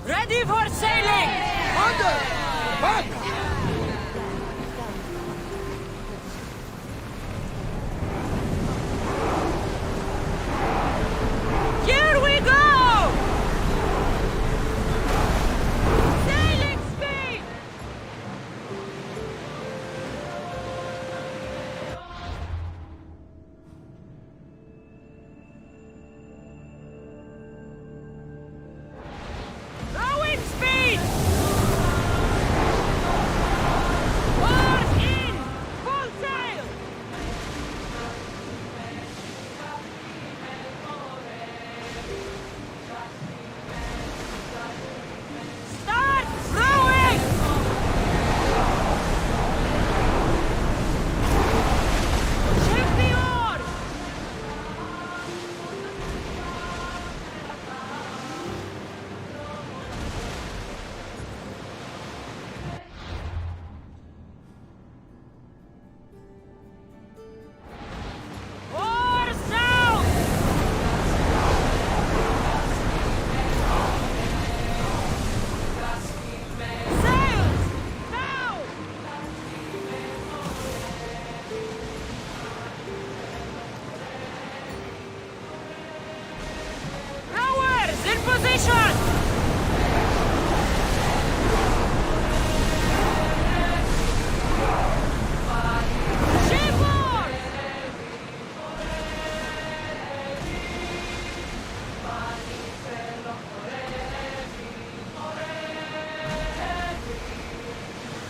Ready for sailing! Under! Back! Here we go! Sailing speed! Rowing speed! Oars in! Full sail! Start rowing! Shift the oars! Oars out! Sails! Now! Rowers in position! Shipboard!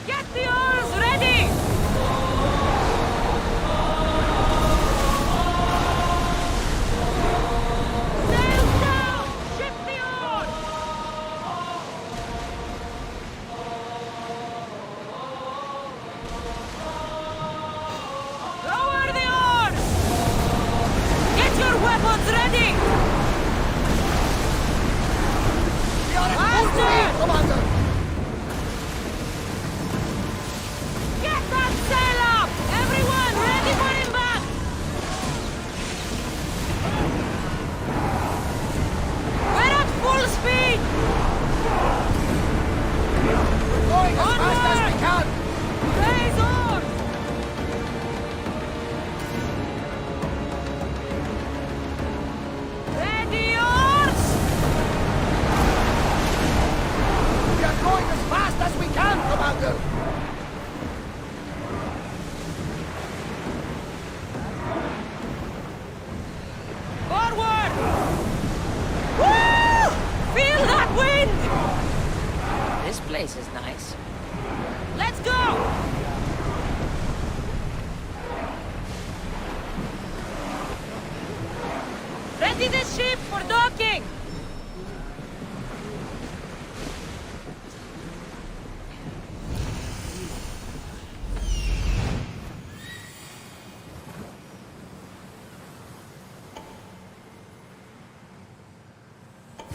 Get the oars ready! Sails down! Shift the oars! Lower the oars! Get your weapons ready! We are at full Master! speed, Commander! Get that sail up! Everyone ready for impact! We're at full speed!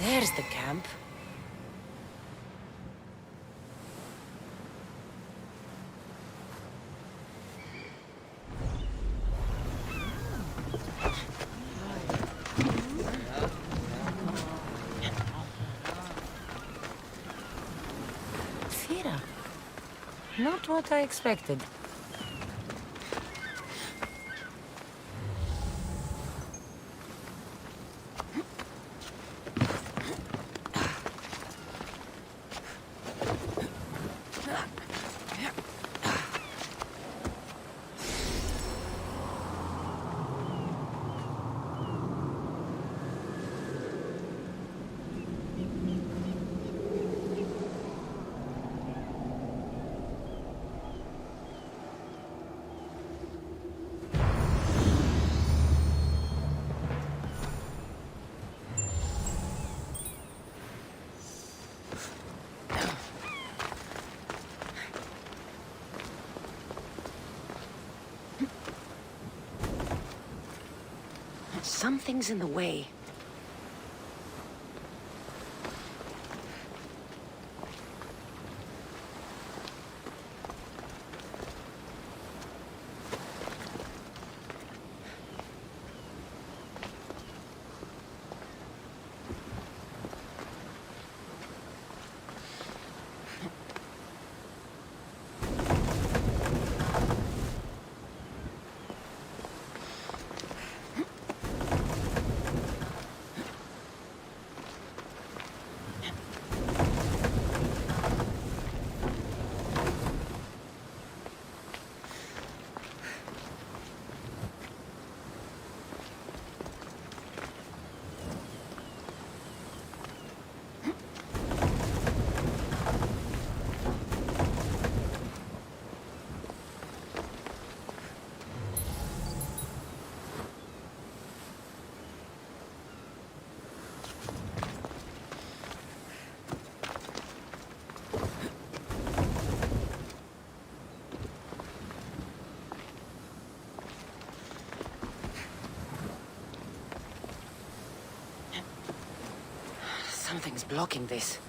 There's the camp. Thera. Not what I expected. Something's in the way. Something's blocking this.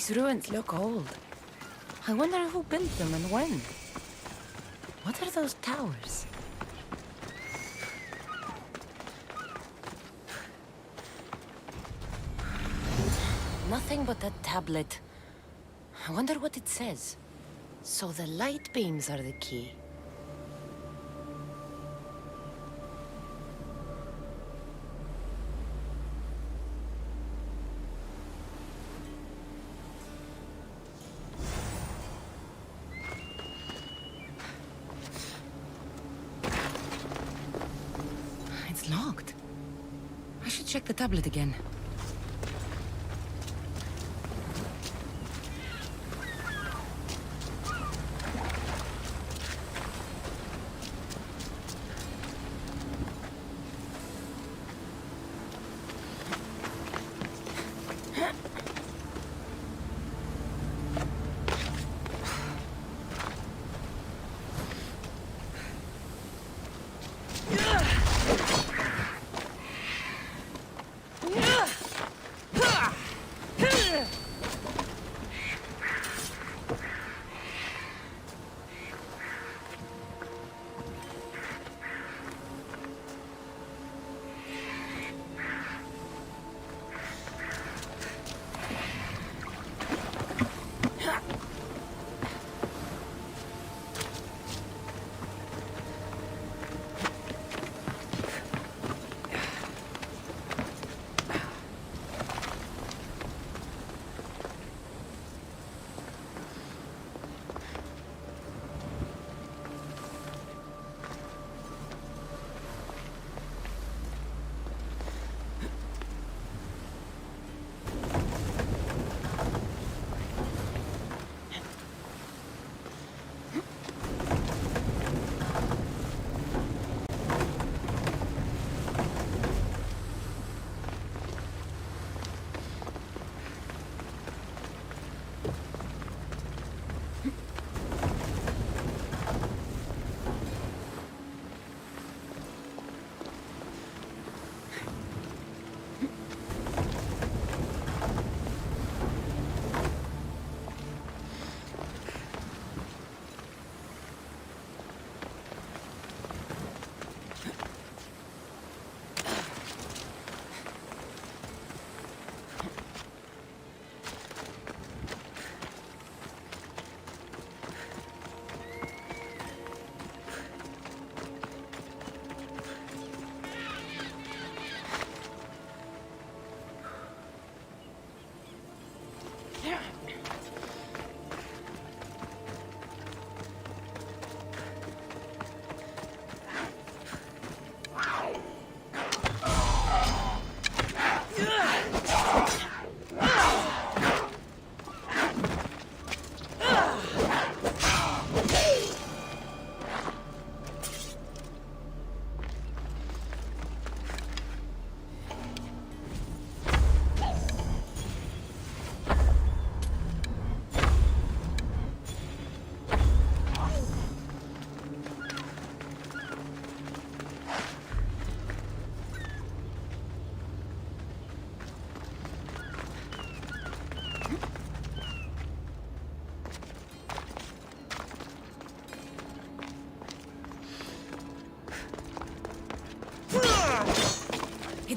These ruins look old. I wonder who built them and when. What are those towers? Nothing but that tablet. I wonder what it says. So the light beams are the key. It's locked. I should check the tablet again. Ugh!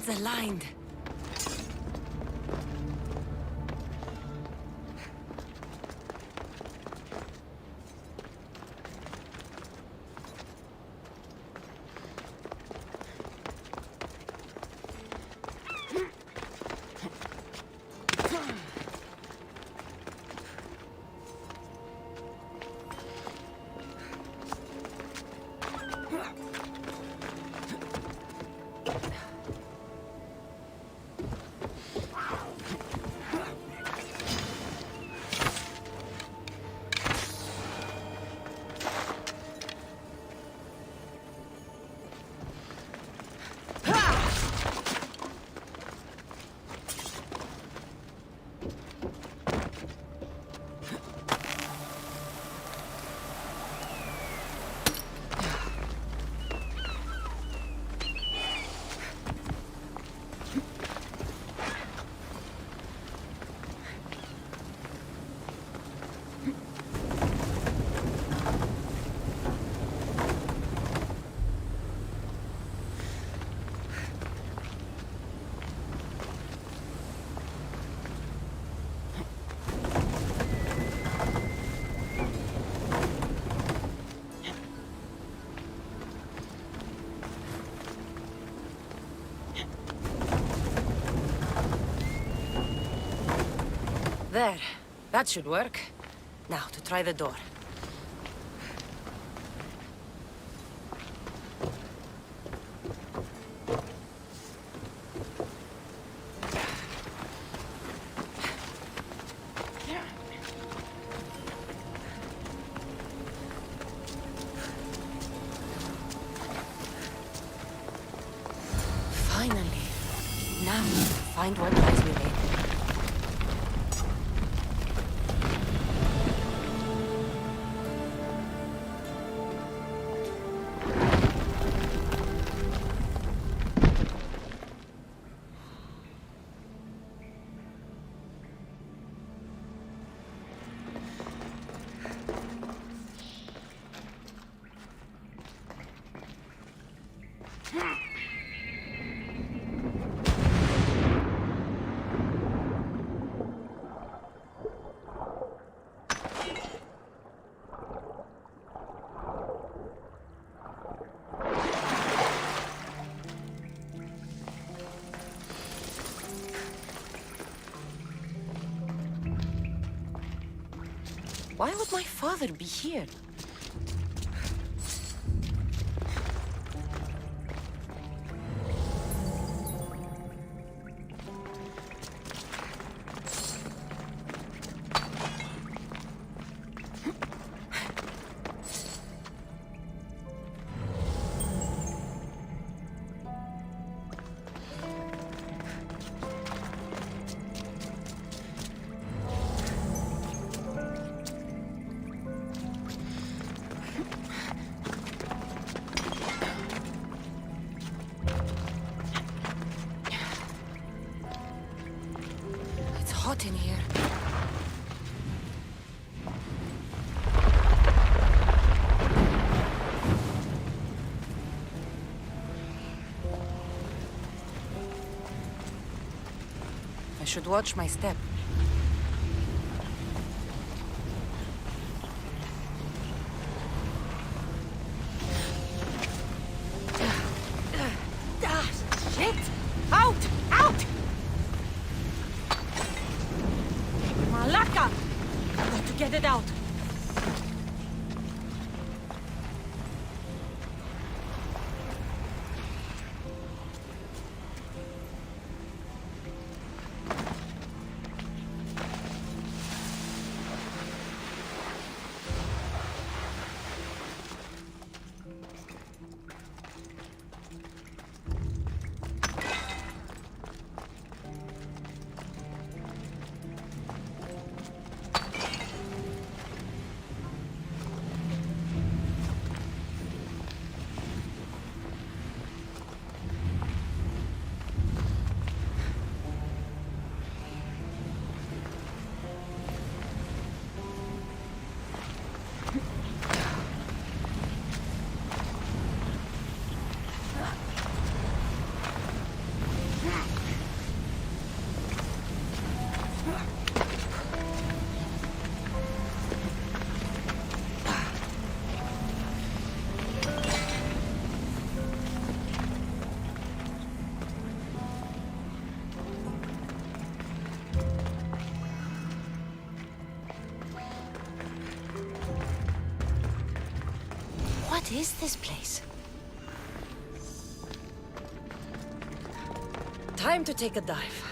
It's aligned. There. That should work. Now, to try the door. Finally. Now, find what lies within. Why would my father be here? It's hot in here. I should watch my step. Shit! Out! Out! Malaka! I've got to get it out. What is this place? Time to take a dive.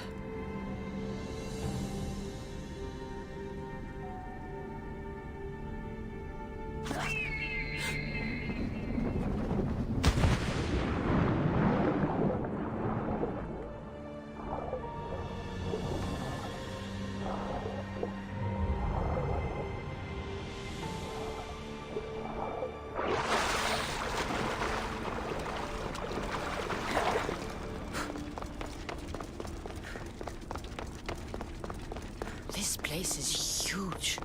This place is huge.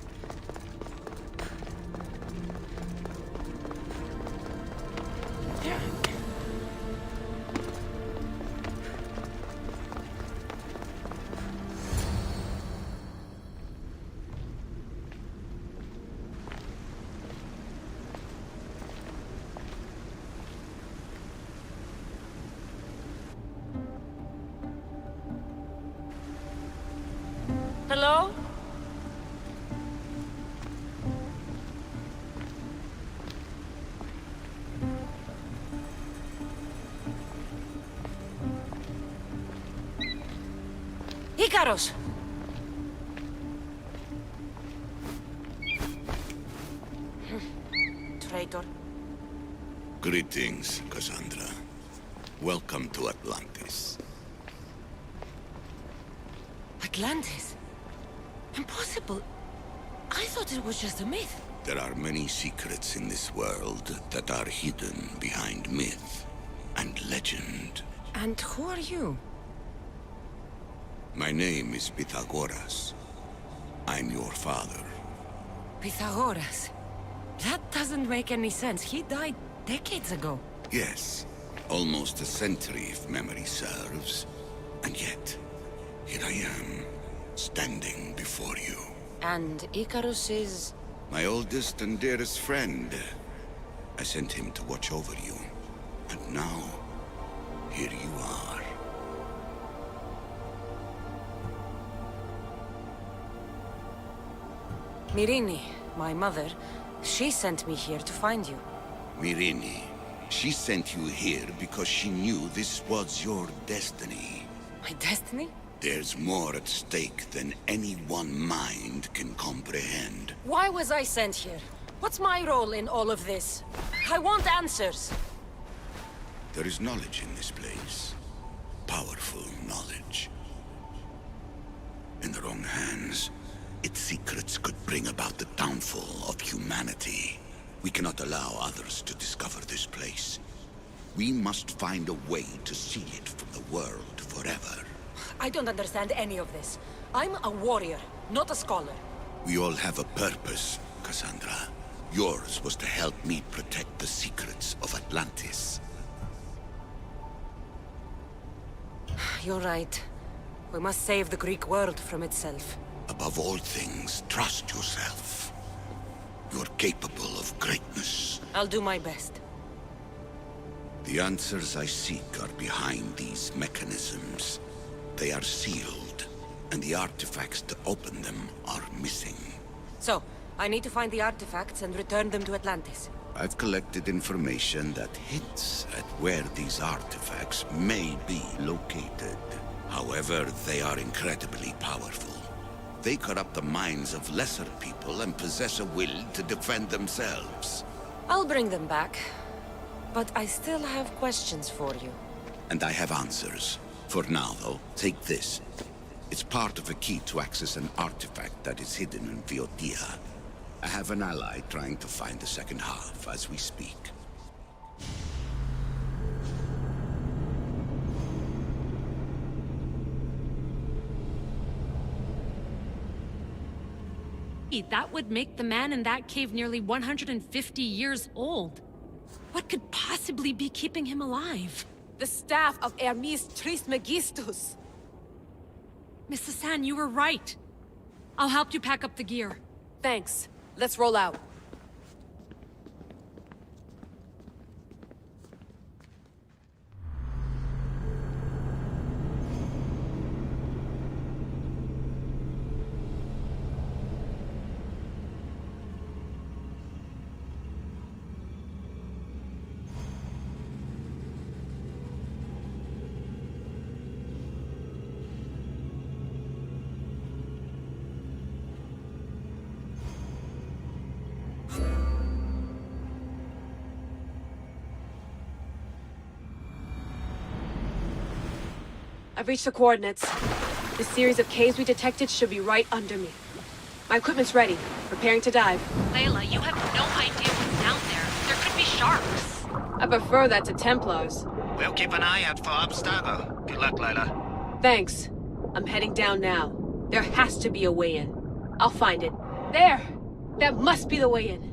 Hello? Ikaros! Traitor. Greetings, Cassandra. Welcome to Atlantis. Atlantis? Impossible. I thought it was just a myth. There are many secrets in this world that are hidden behind myth and legend. And who are you? My name is Pythagoras. I'm your father. Pythagoras. That doesn't make any sense. He died decades ago. Yes, almost a century if memory serves. And yet, here I am, standing before you. And Icarus is... My oldest and dearest friend. I sent him to watch over you. And now, here you are. Myrrine, my mother, she sent me here to find you. Myrrine, she sent you here because she knew this was your destiny. My destiny? There's more at stake than any one mind can comprehend. Why was I sent here? What's my role in all of this? I want answers. There is knowledge in this place. Powerful knowledge. In the wrong hands, its secrets could bring about the downfall of humanity. We cannot allow others to discover this place. We must find a way to seal it from the world forever. I don't understand any of this. I'm a warrior, not a scholar. We all have a purpose, Cassandra. Yours was to help me protect the secrets of Atlantis. You're right. We must save the Greek world from itself. Above all things, trust yourself. You're capable of greatness. I'll do my best. The answers I seek are behind these mechanisms. They are sealed, and the artifacts to open them are missing. So, I need to find the artifacts and return them to Atlantis. I've collected information that hints at where these artifacts may be located. However, they are incredibly powerful. They corrupt the minds of lesser people and possess a will to defend themselves. I'll bring them back. But I still have questions for you. And I have answers. For now, though, take this. It's part of a key to access an artifact that is hidden in Viotia. I have an ally trying to find the second half as we speak. That would make the man in that cave nearly 150 years old. What could possibly be keeping him alive? The staff of Hermes Trismegistus. Mrs. San, you were right. I'll help you pack up the gear. Thanks. Let's roll out. I've reached the coordinates. The series of caves we detected should be right under me. My equipment's ready. Preparing to dive. Layla, you have no idea what's down there. There could be sharks. I prefer that to Templars. We'll keep an eye out for Abstergo. Good luck, Layla. Thanks. I'm heading down now. There has to be a way in. I'll find it. There! That must be the way in.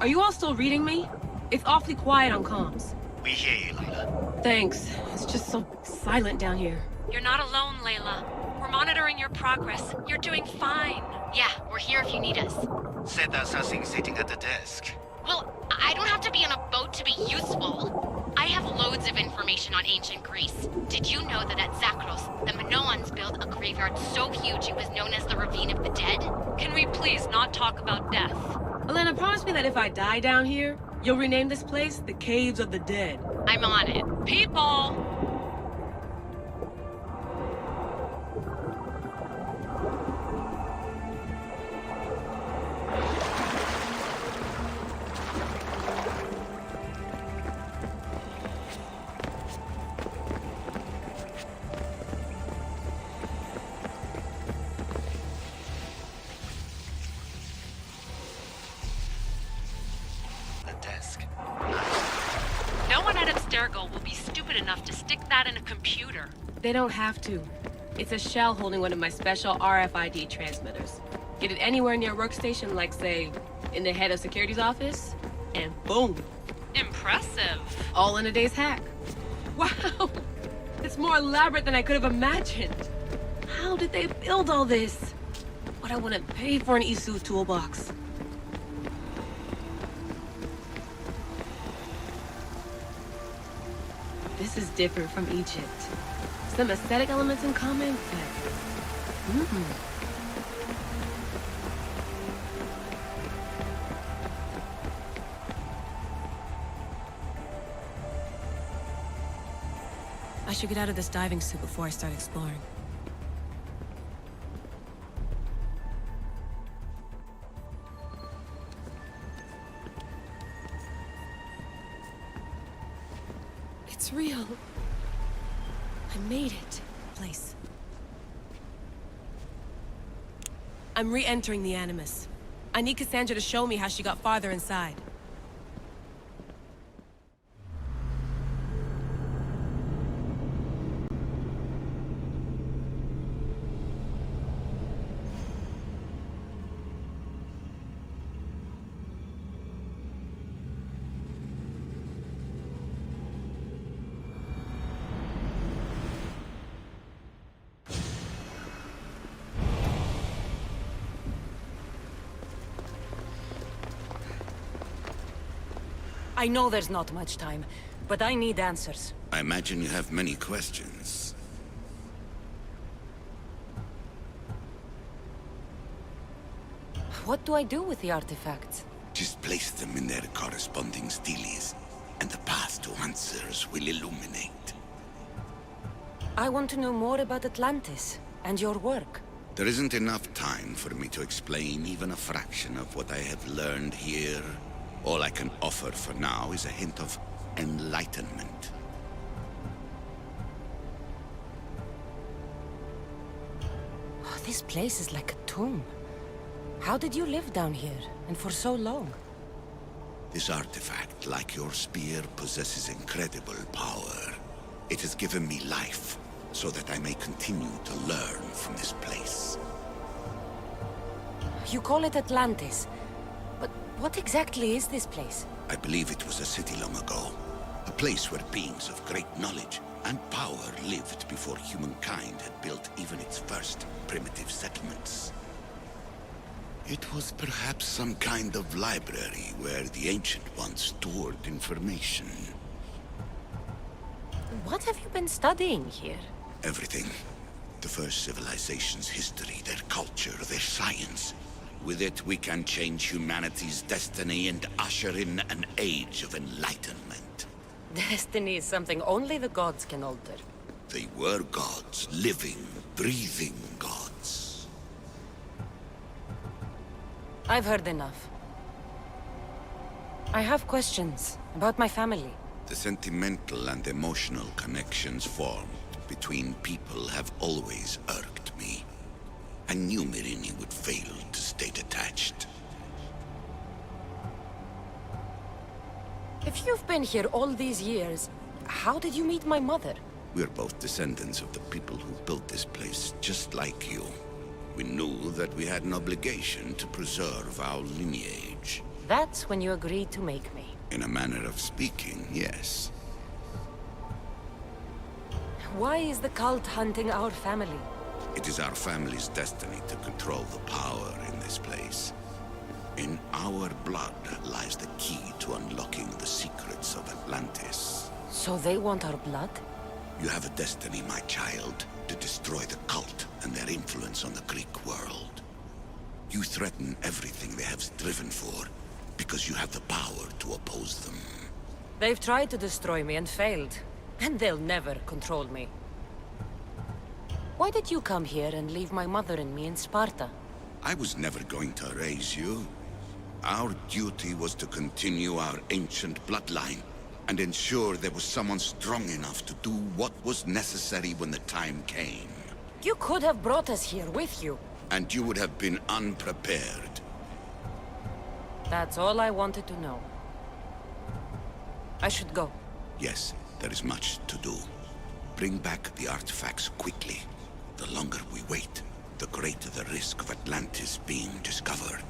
Are you all still reading me? It's awfully quiet on comms. We hear you, Layla. Thanks. It's just so silent down here. You're not alone, Layla. We're monitoring your progress. You're doing fine. Yeah, we're here if you need us. Said there's nothing sitting at the desk. Well, I don't have to be on a boat to be useful. I have loads of information on ancient Greece. Did you know that at Zakros, the Minoans built a graveyard so huge it was known as the Ravine of the Dead? Can we please not talk about death? Elena, promise me that if I die down here, you'll rename this place the Caves of the Dead. I'm on it. People! The desk. No one at Abstergo will be stupid enough to stick that in a computer. They don't have to. It's a shell holding one of my special RFID transmitters. Get it anywhere near a workstation, like, say, in the head of security's office, and boom. Impressive. All in a day's hack. Wow! It's more elaborate than I could have imagined. How did they build all this? What I wouldn't pay for an Isu toolbox. This is different from Egypt. Some aesthetic elements in common, but... I should get out of this diving suit before I start exploring. It's real. I made it. Place. I'm re-entering the Animus. I need Cassandra to show me how she got farther inside. I know there's not much time, but I need answers. I imagine you have many questions. What do I do with the artifacts? Just place them in their corresponding steles, and the path to answers will illuminate. I want to know more about Atlantis and your work. There isn't enough time for me to explain even a fraction of what I have learned here. All I can offer for now is a hint of enlightenment. Oh, this place is like a tomb. How did you live down here, and for so long? This artifact, like your spear, possesses incredible power. It has given me life, so that I may continue to learn from this place. You call it Atlantis, but what exactly is this place? I believe it was a city long ago. A place where beings of great knowledge and power lived before humankind had built even its first primitive settlements. It was perhaps some kind of library where the Ancient Ones stored information. What have you been studying here? Everything. The first civilization's history, their culture, their science. With it, we can change humanity's destiny and usher in an age of enlightenment. Destiny is something only the gods can alter. They were gods, living, breathing gods. I've heard enough. I have questions about my family. The sentimental and emotional connections formed between people have always irked me. I knew Mirini would fail to stay detached. If you've been here all these years, how did you meet my mother? We're both descendants of the people who built this place, just like you. We knew that we had an obligation to preserve our lineage. That's when you agreed to make me. In a manner of speaking, yes. Why is the cult hunting our family? It is our family's destiny to control the power in this place. In our blood lies the key to unlocking the secrets of Atlantis. So they want our blood? You have a destiny, my child, to destroy the cult and their influence on the Greek world. You threaten everything they have striven for, because you have the power to oppose them. They've tried to destroy me and failed. And they'll never control me. Why did you come here and leave my mother and me in Sparta? I was never going to raise you. Our duty was to continue our ancient bloodline and ensure there was someone strong enough to do what was necessary when the time came. You could have brought us here with you. And you would have been unprepared. That's all I wanted to know. I should go. Yes, there is much to do. Bring back the artifacts quickly. The longer we wait, the greater the risk of Atlantis being discovered.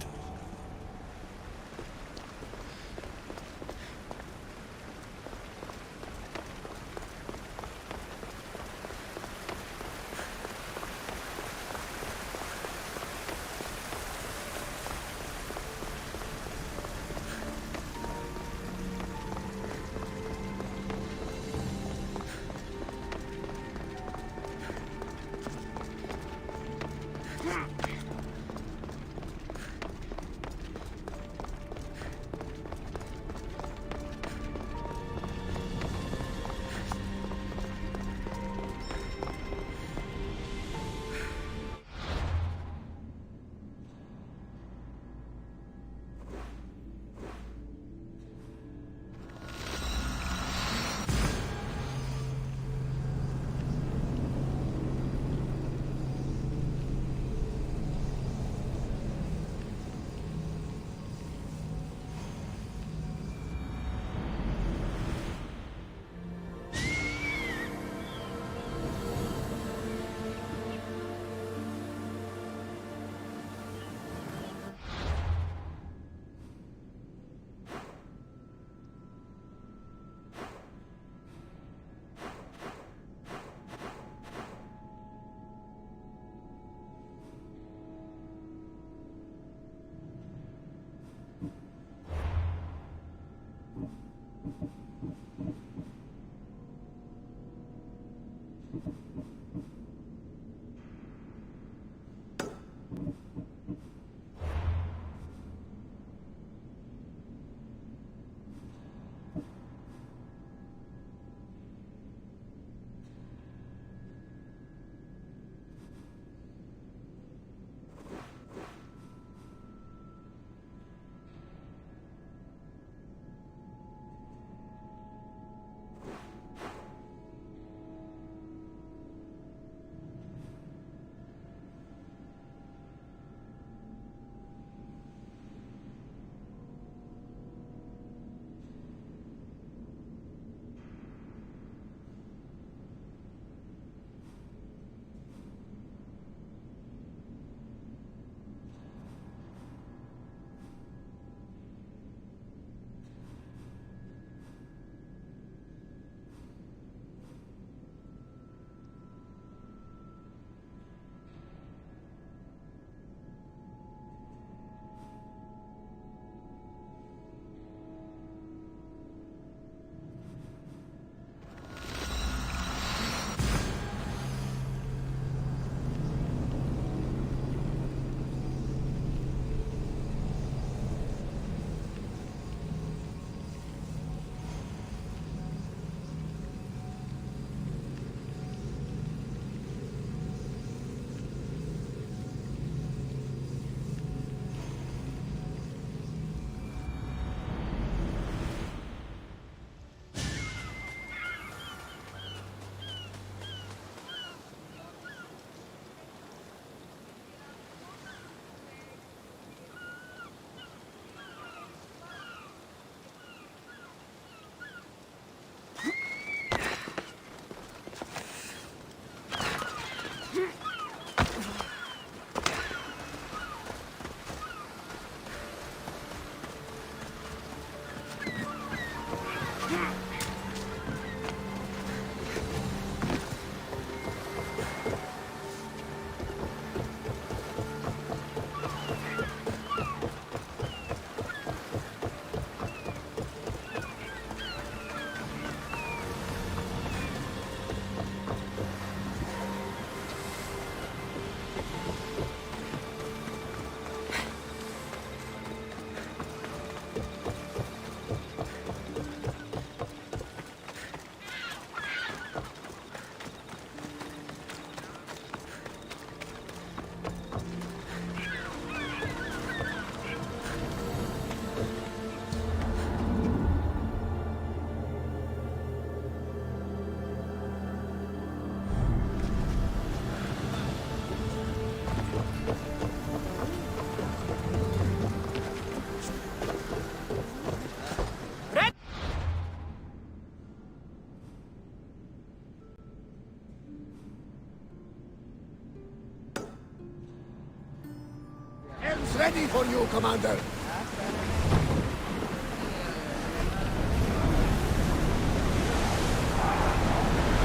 ready for you, Commander.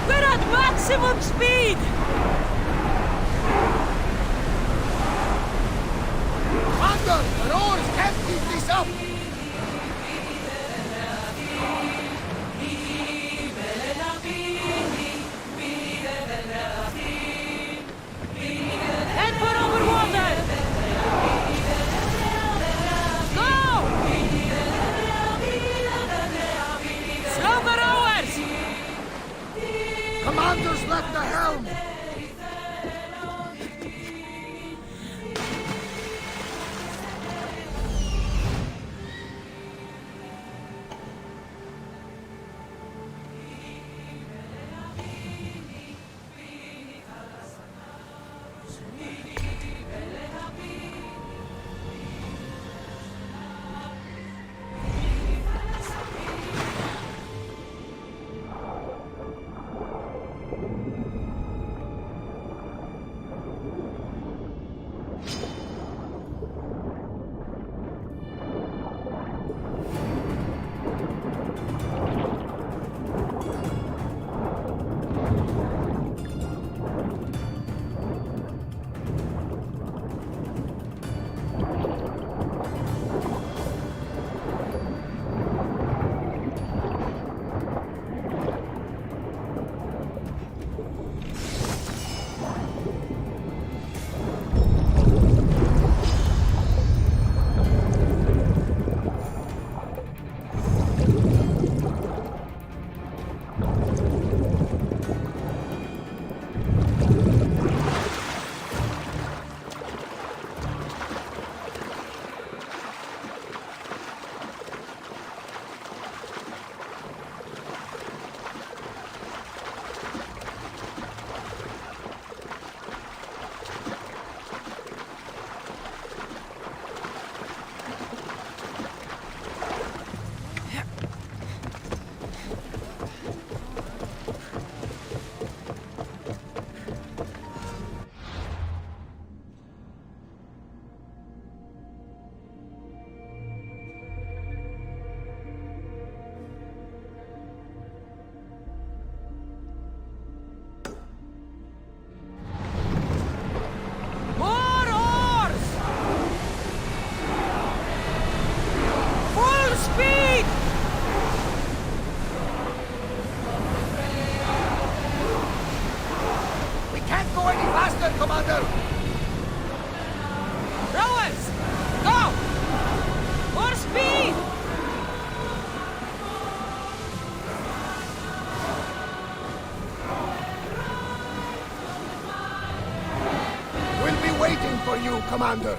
We're at maximum speed! Commander, the rowers can't keep this up! Head for over water! Go! Slow the rowers! Commander's left the helm! More oars! Full speed! We can't go any faster, Commander! Rowers! Go! More speed! We'll be waiting for you, Commander.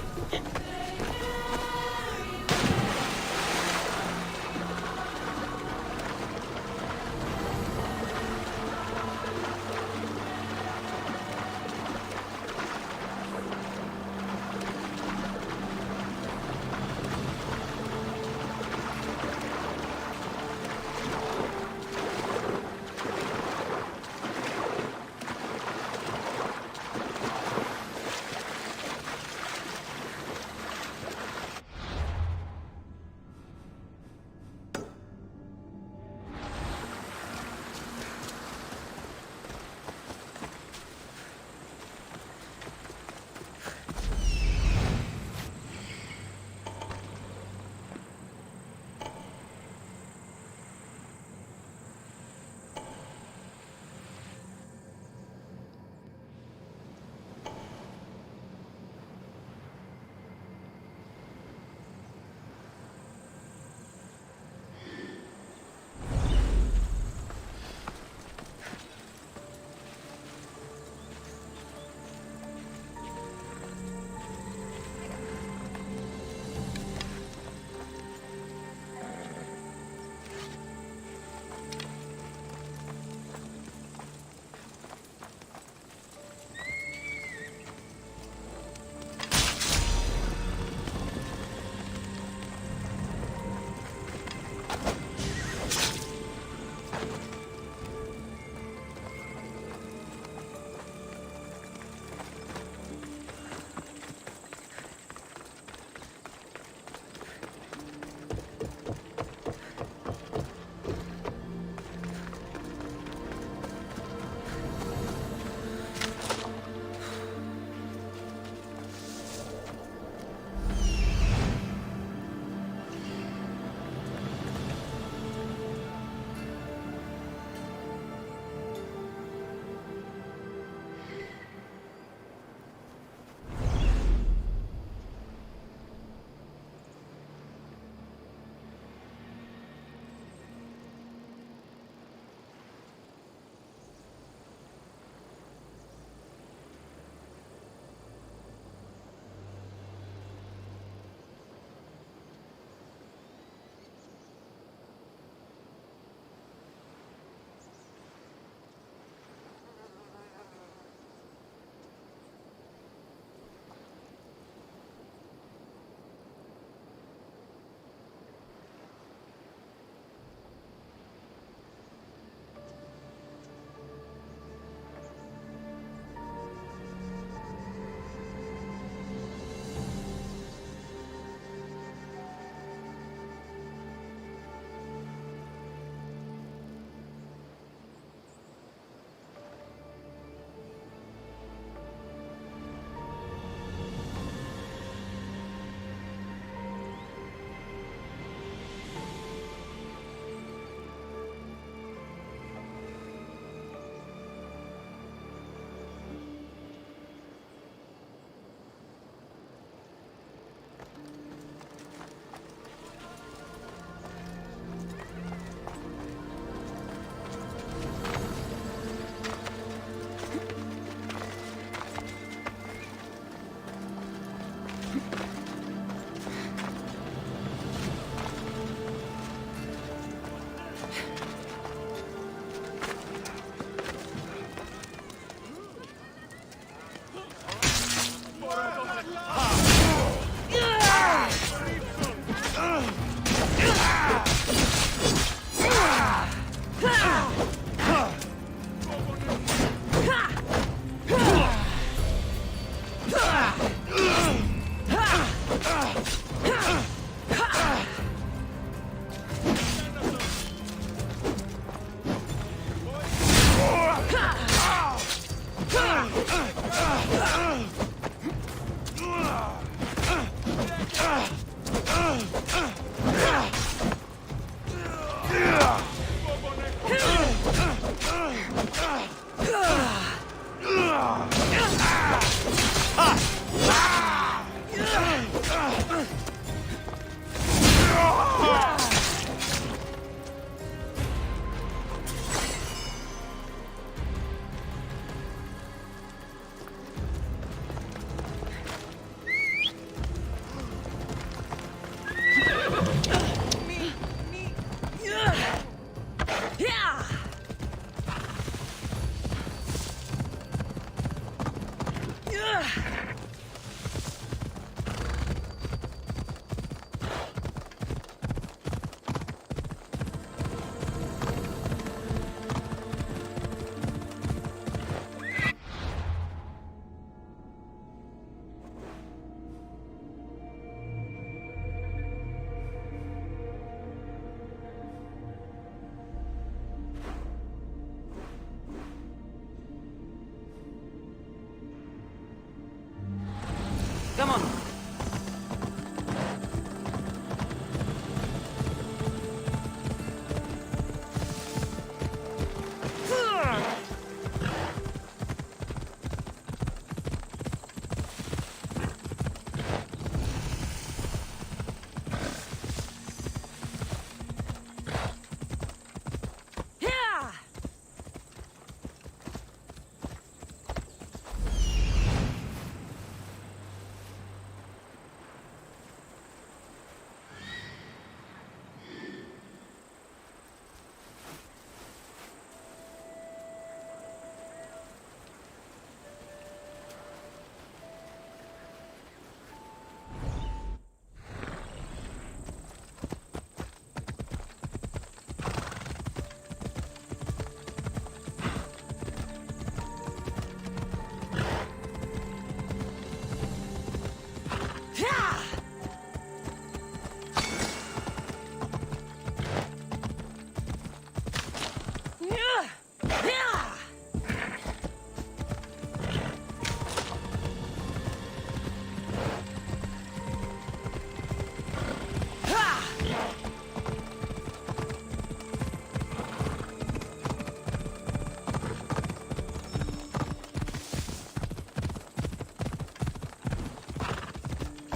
Come on.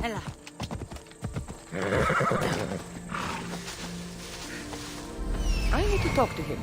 Ella. I need to talk to him.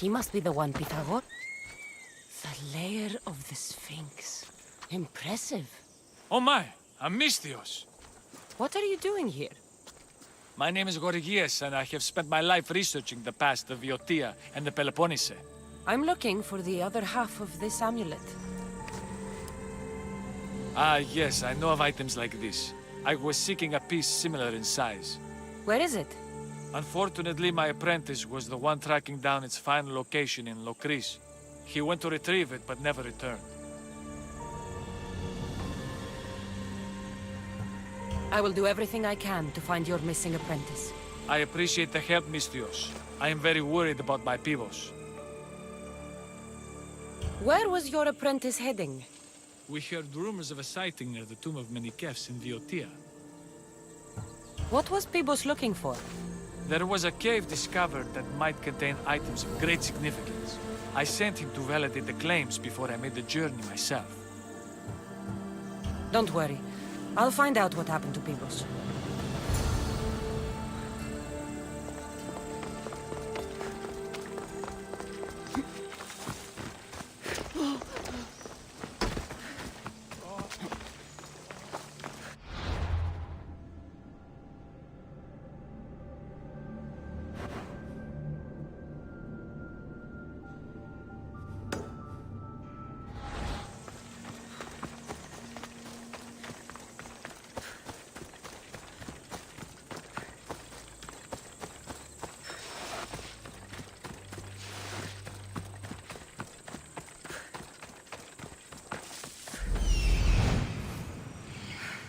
He must be the one, Pythagore. The lair of the Sphinx. Impressive. Oh my, Amistios! What are you doing here? My name is Gorgias, and I have spent my life researching the past of Viotia and the Peloponnese. I'm looking for the other half of this amulet. Ah, yes, I know of items like this. I was seeking a piece similar in size. Where is it? Unfortunately, my apprentice was the one tracking down its final location in Locris. He went to retrieve it, but never returned. I will do everything I can to find your missing apprentice. I appreciate the help, Mistios. I am very worried about my pibos. Where was your apprentice heading? We heard rumors of a sighting near the tomb of Menikefs in Viotia. What was Pibos looking for? There was a cave discovered that might contain items of great significance. I sent him to validate the claims before I made the journey myself. Don't worry. I'll find out what happened to Pibos.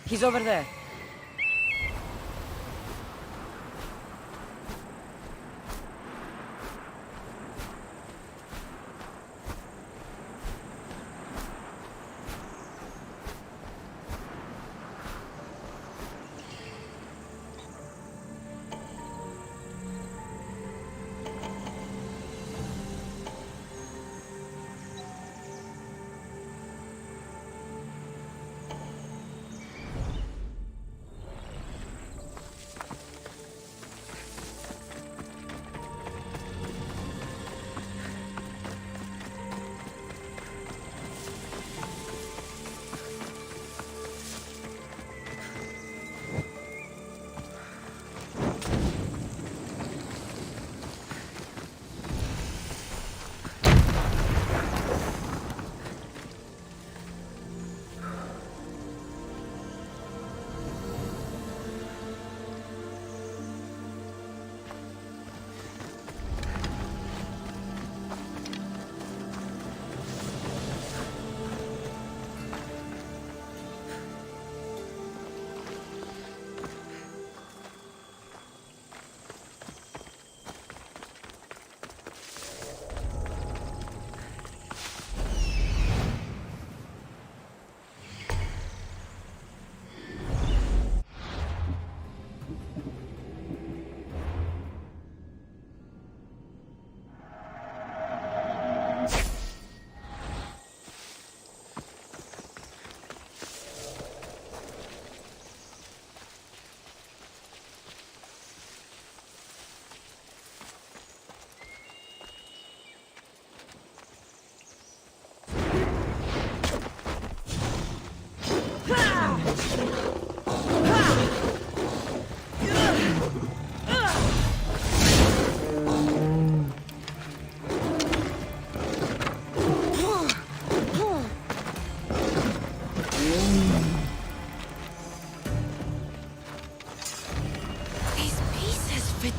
He's over there.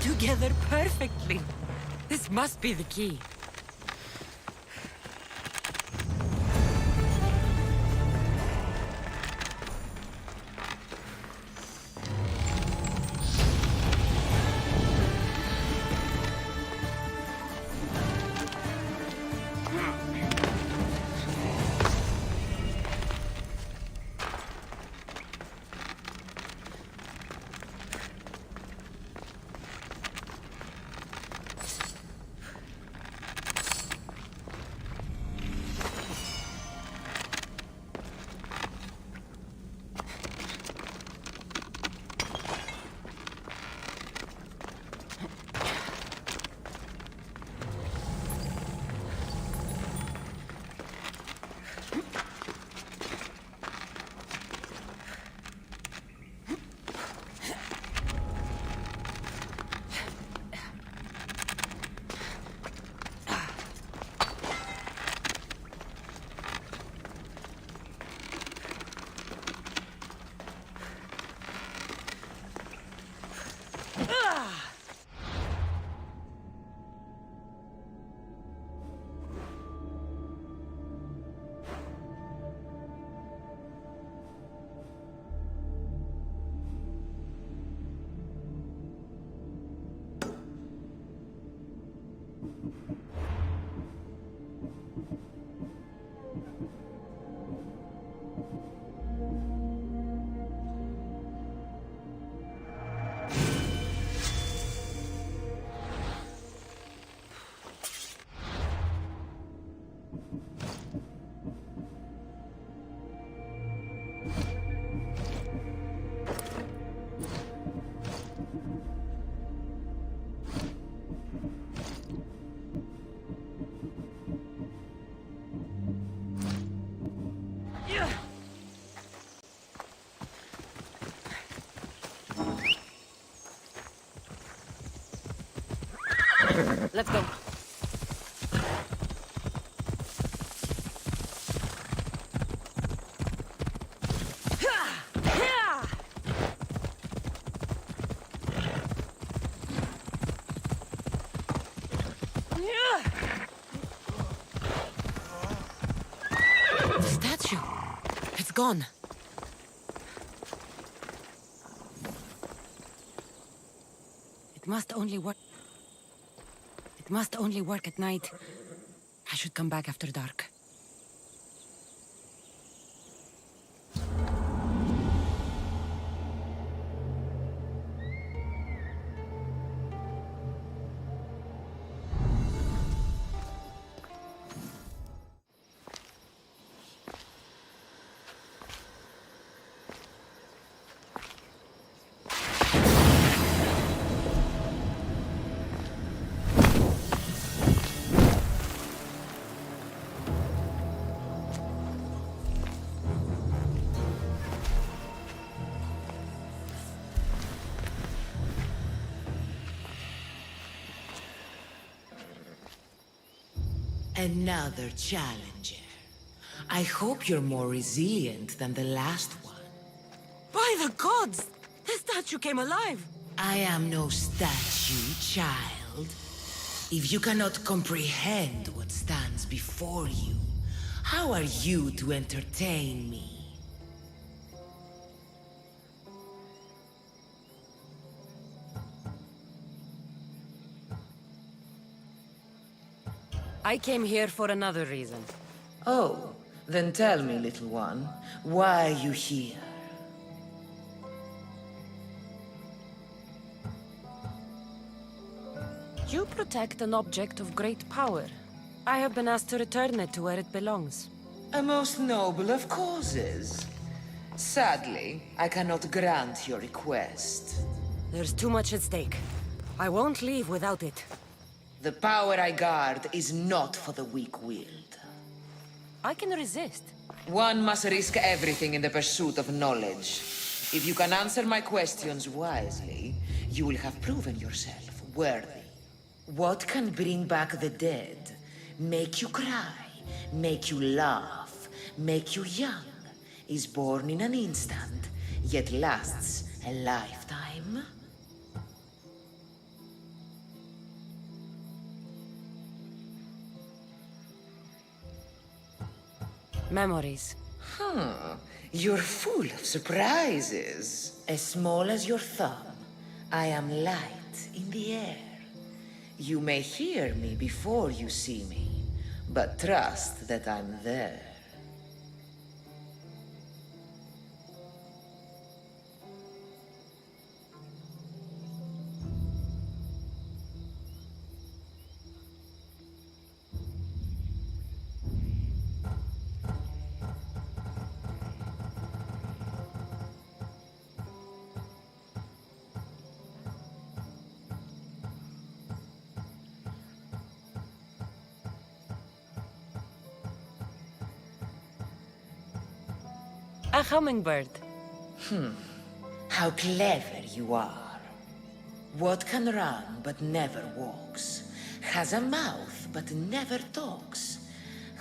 Together perfectly. This must be the key. Let's go. The statue. It's gone. It must only work. It must only work at night. I should come back after dark. Another challenger. I hope you're more resilient than the last one. By the gods! The statue came alive! I am no statue, child. If you cannot comprehend what stands before you, how are you to entertain me? I came here for another reason. Oh, then tell me, little one, why are you here? You protect an object of great power. I have been asked to return it to where it belongs. A most noble of causes. Sadly, I cannot grant your request. There's too much at stake. I won't leave without it. The power I guard is not for the weak-willed. I can resist. One must risk everything in the pursuit of knowledge. If you can answer my questions wisely, you will have proven yourself worthy. What can bring back the dead, make you cry, make you laugh, make you young, is born in an instant, yet lasts a lifetime? Memories. You're full of surprises. As small as your thumb, I am light in the air. You may hear me before you see me, but trust that I'm there. A hummingbird. How clever you are. What can run but never walks? Has a mouth but never talks?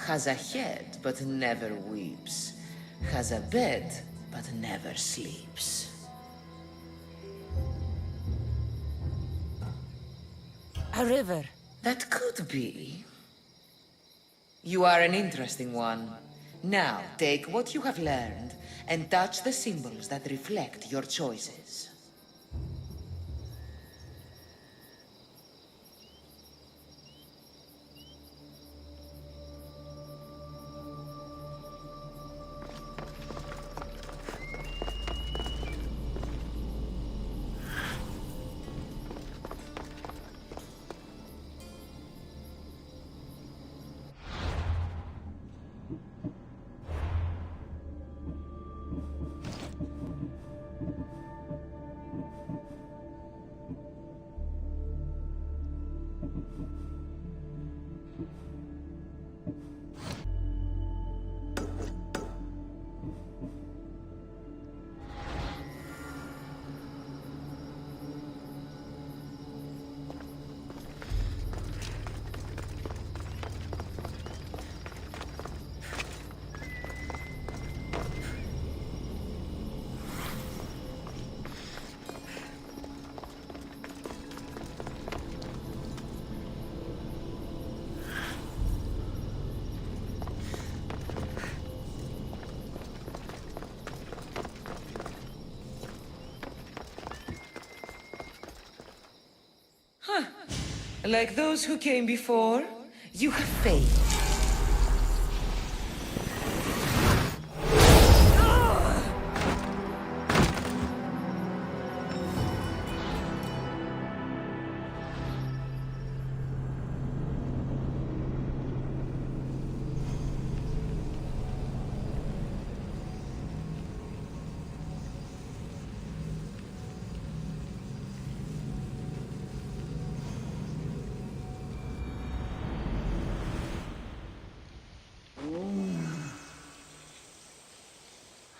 Has a head but never weeps? Has a bed but never sleeps? A river. That could be. You are an interesting one. Now, take what you have learned and touch the symbols that reflect your choices. Like those who came before, you have failed.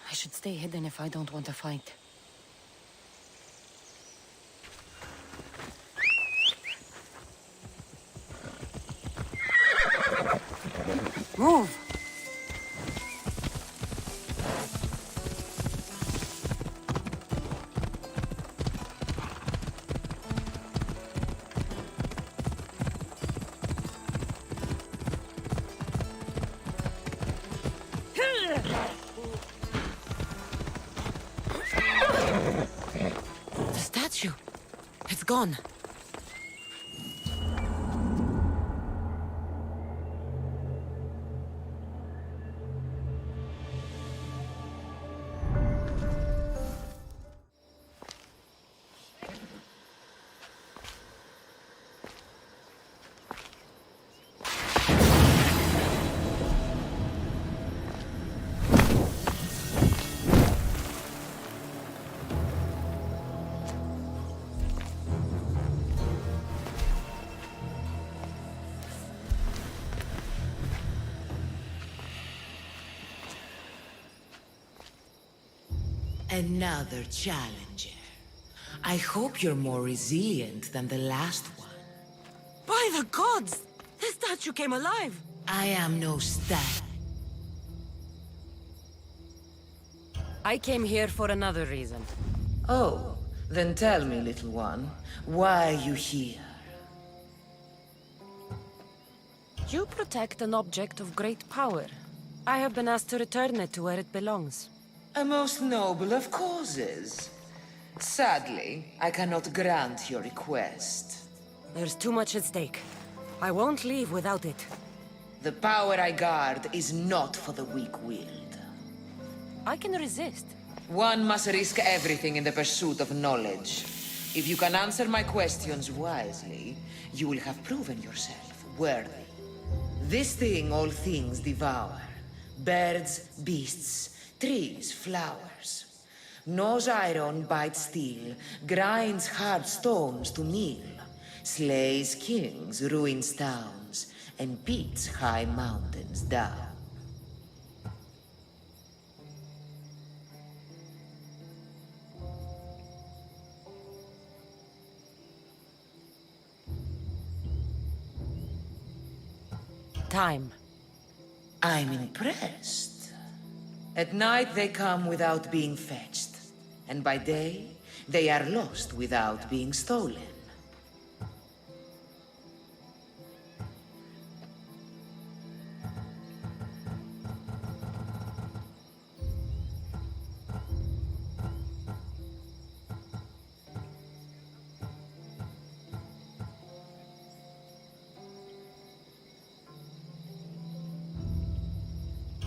I should stay hidden if I don't want to fight. Move! The statue! It's gone! Another challenger. I hope you're more resilient than the last one. By the gods! The statue came alive! I am no stat. I came here for another reason. Oh, then tell me, little one, why are you here? You protect an object of great power. I have been asked to return it to where it belongs. A most noble of causes. Sadly, I cannot grant your request. There's too much at stake. I won't leave without it. The power I guard is not for the weak-willed. I can resist. One must risk everything in the pursuit of knowledge. If you can answer my questions wisely, you will have proven yourself worthy. This thing all things devour. Birds, beasts, trees, flowers. Gnaws iron, bites steel, grinds hard stones to meal, slays kings, ruins towns, and beats high mountains down. Time. I'm impressed. At night they come without being fetched, and by day they are lost without being stolen.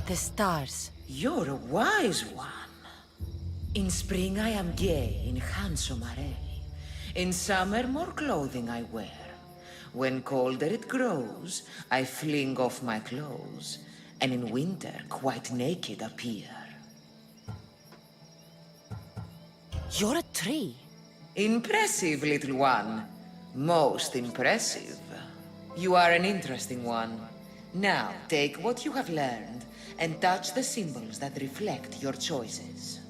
The stars. You're a wise one. In spring I am gay in handsome array. In summer more clothing I wear. When colder it grows, I fling off my clothes, and in winter quite naked appear. You're a tree. Impressive, little one. Most impressive. You are an interesting one. Now, take what you have learned and touch the symbols that reflect your choices.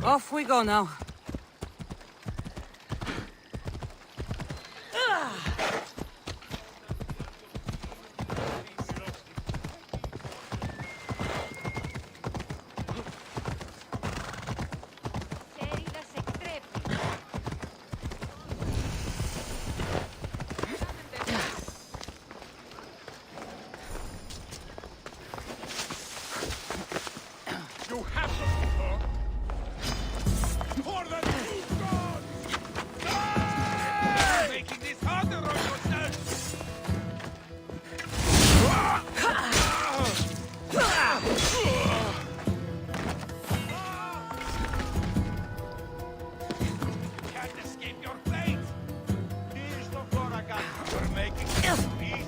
Off we go now. You have to... For the true God! Die! Making this harder on yourself! Can't escape your fate! Here's the Floragan. We're making this easy.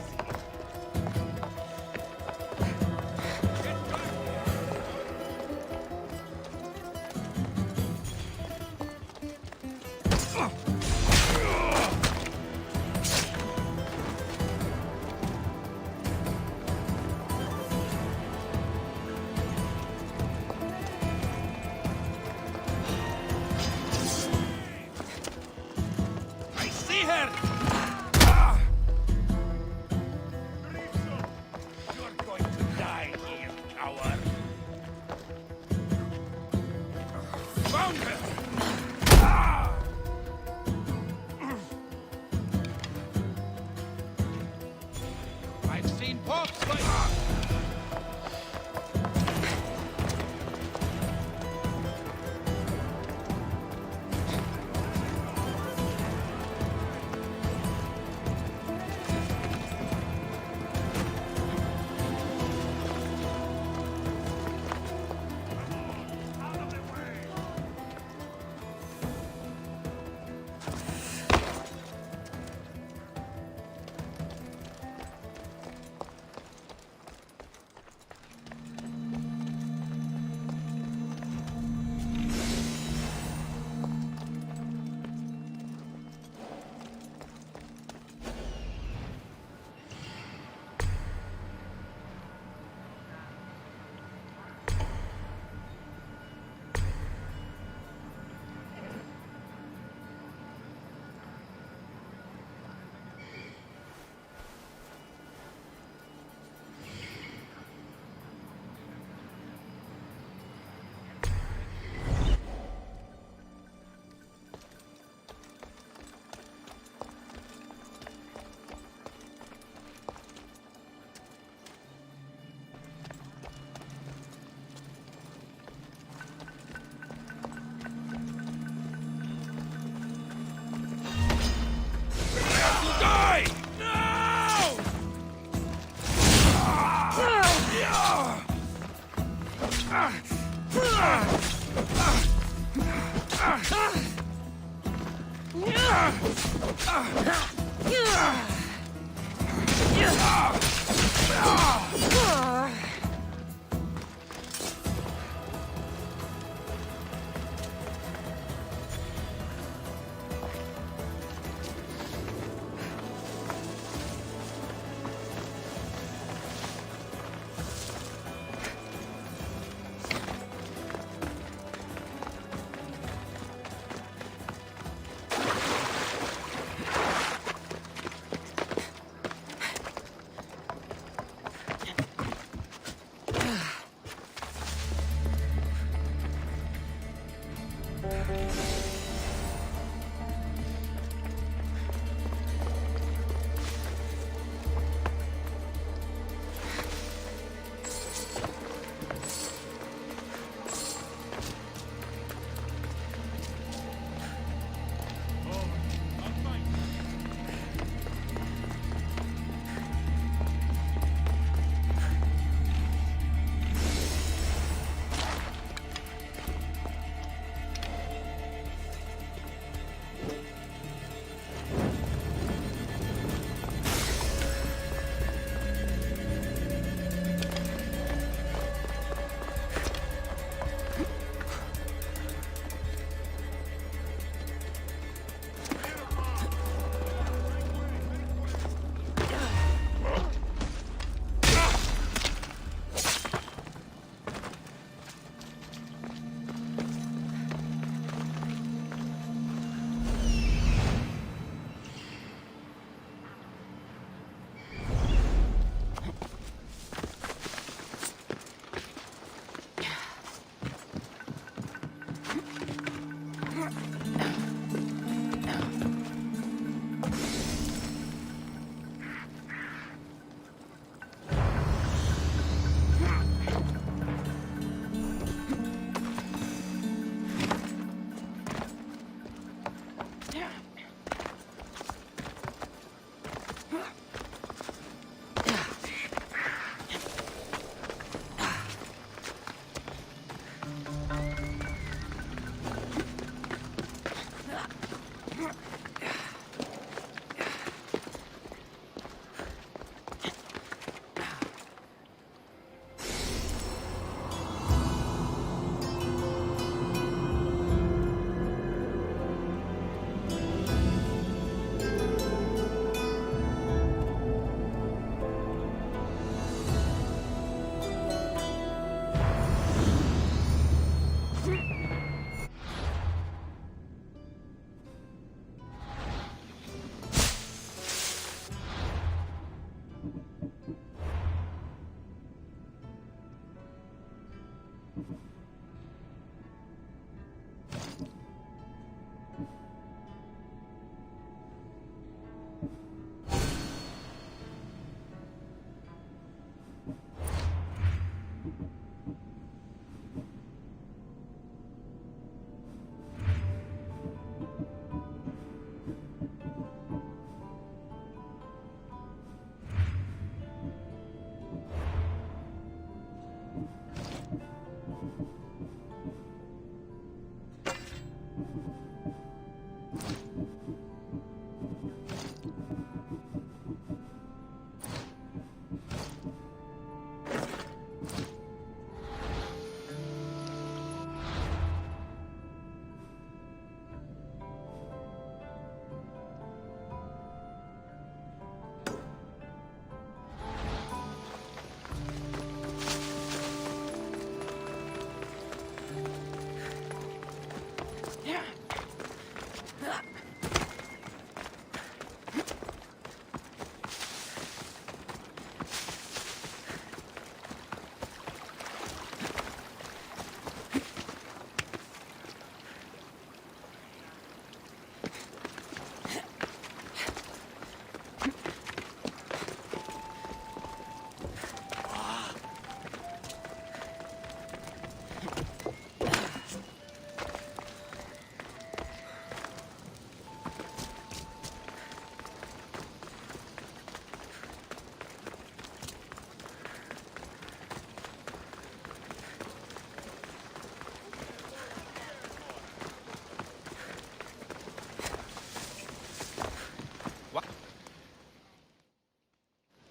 I see her! You're going to die here, coward! Found her! I've seen pops like... Die! No!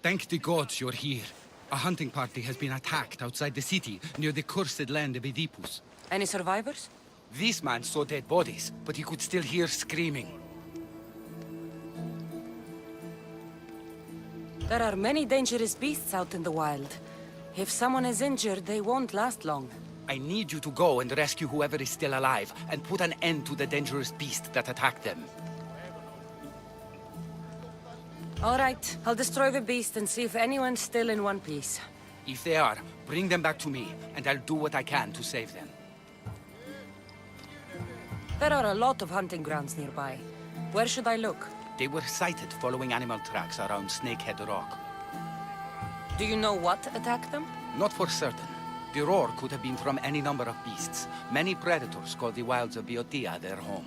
Thank the gods you're here. A hunting party has been attacked outside the city, near the cursed land of Oedipus. Any survivors? This man saw dead bodies, but he could still hear screaming. There are many dangerous beasts out in the wild. If someone is injured, they won't last long. I need you to go and rescue whoever is still alive, and put an end to the dangerous beast that attacked them. All right, I'll destroy the beast and see if anyone's still in one piece. If they are, bring them back to me, and I'll do what I can to save them. There are a lot of hunting grounds nearby. Where should I look? They were sighted following animal tracks around Snakehead Rock. Do you know what attacked them? Not for certain. The roar could have been from any number of beasts. Many predators call the wilds of Biotia their home.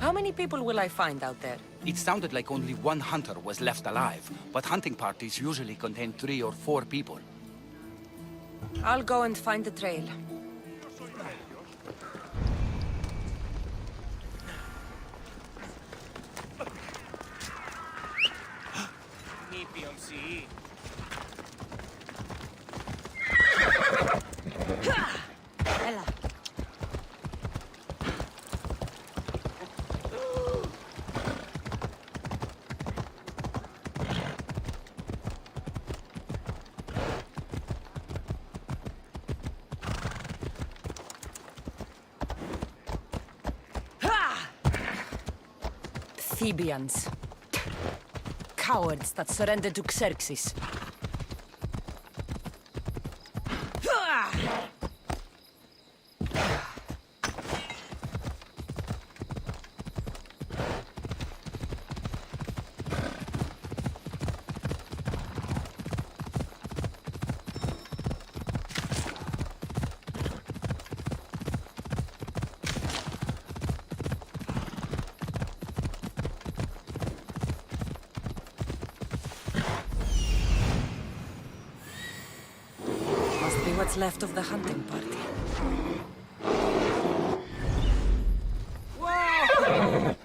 How many people will I find out there? It sounded like only one hunter was left alive, but hunting parties usually contain 3 or 4 people. I'll go and find the trail. Thebians. Cowards that surrendered to Xerxes. What's left of the hunting party. Whoa!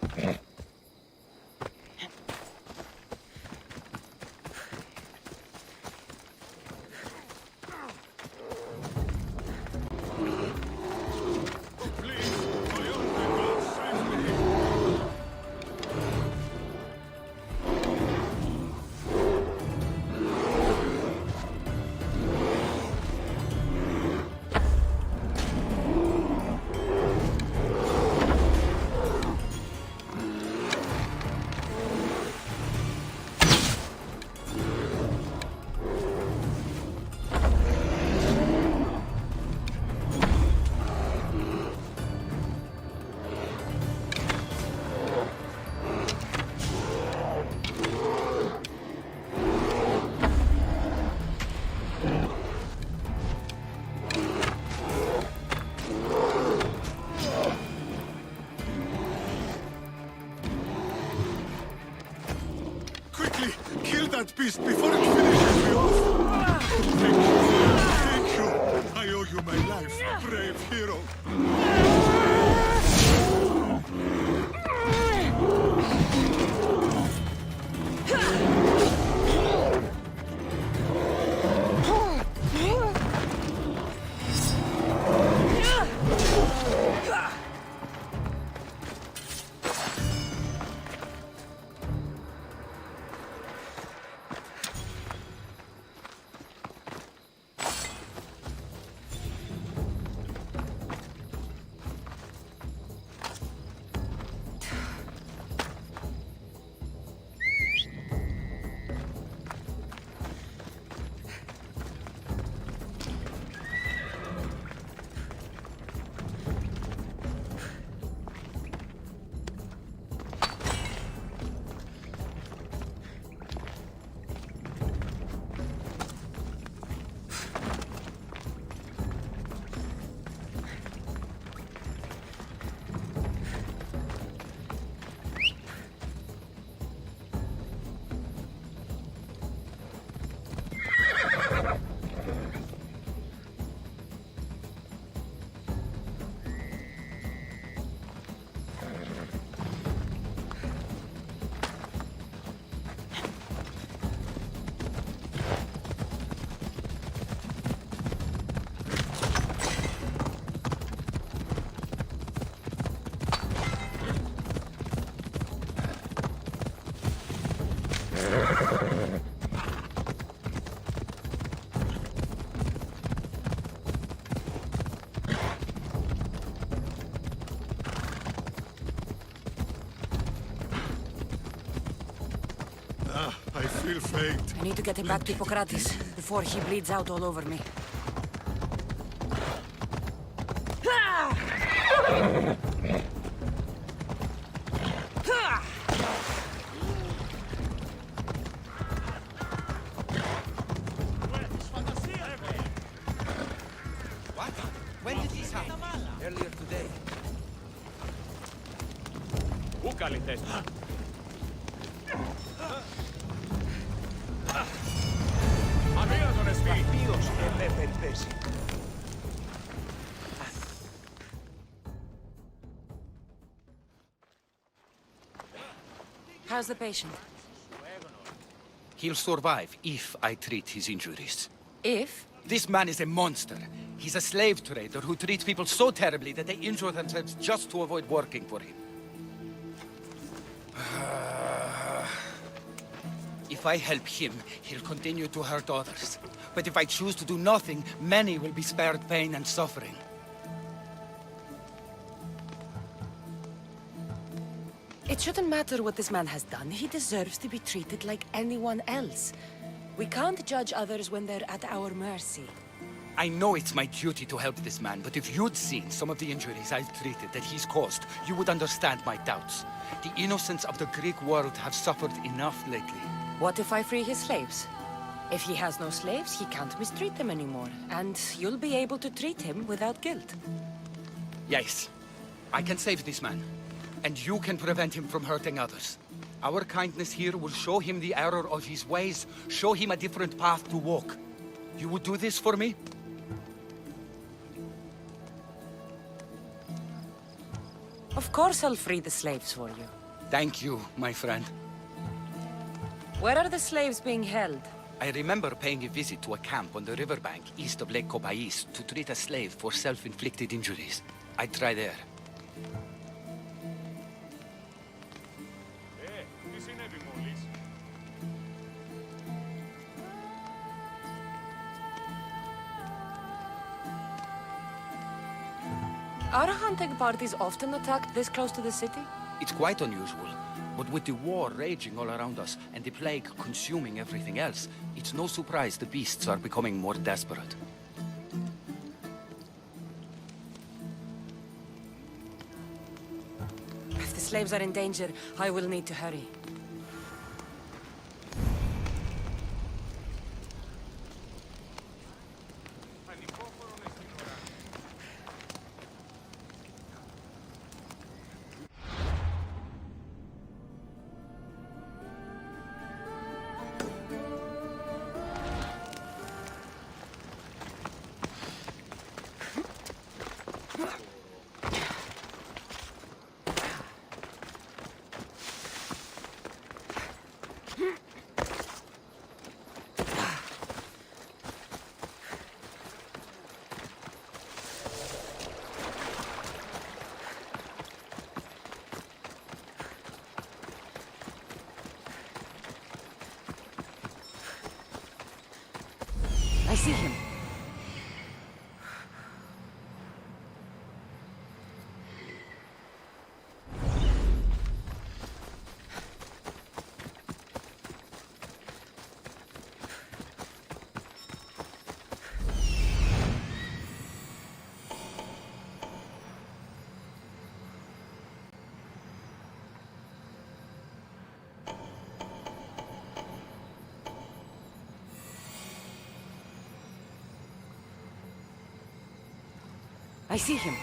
Kill that beast before it finishes me off! Thank you! Thank you! I owe you my life, brave hero! I feel faint. I need to get him back to Hippocrates before he bleeds out all over me. When did this happen? Earlier today. Πού καλλιτέχνη? Αδύνατον εστί! Ποιος και με περιπέσει. How's the patient? He'll survive if I treat his injuries. If? This man is a monster. He's a slave trader who treats people so terribly that they injure themselves just to avoid working for him. If I help him, he'll continue to hurt others. But if I choose to do nothing, many will be spared pain and suffering. It shouldn't matter what this man has done. He deserves to be treated like anyone else. We can't judge others when they're at our mercy. I know it's my duty to help this man, but if you'd seen some of the injuries I've treated that he's caused, you would understand my doubts. The innocents of the Greek world have suffered enough lately. What if I free his slaves? If he has no slaves, he can't mistreat them anymore, and you'll be able to treat him without guilt. Yes, I can save this man, and you can prevent him from hurting others. Our kindness here will show him the error of his ways, show him a different path to walk. You would do this for me? Of course I'll free the slaves for you. Thank you, my friend. Where are the slaves being held? I remember paying a visit to a camp on the riverbank east of Lake Cobais to treat a slave for self-inflicted injuries. I'd try there. Τι συνέβη μόλις? Are hunting parties often attacked this close to the city? It's quite unusual, but with the war raging all around us and the plague consuming everything else, it's no surprise the beasts are becoming more desperate. If the slaves are in danger, I will need to hurry. I see him. I see him.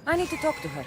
I need to talk to her.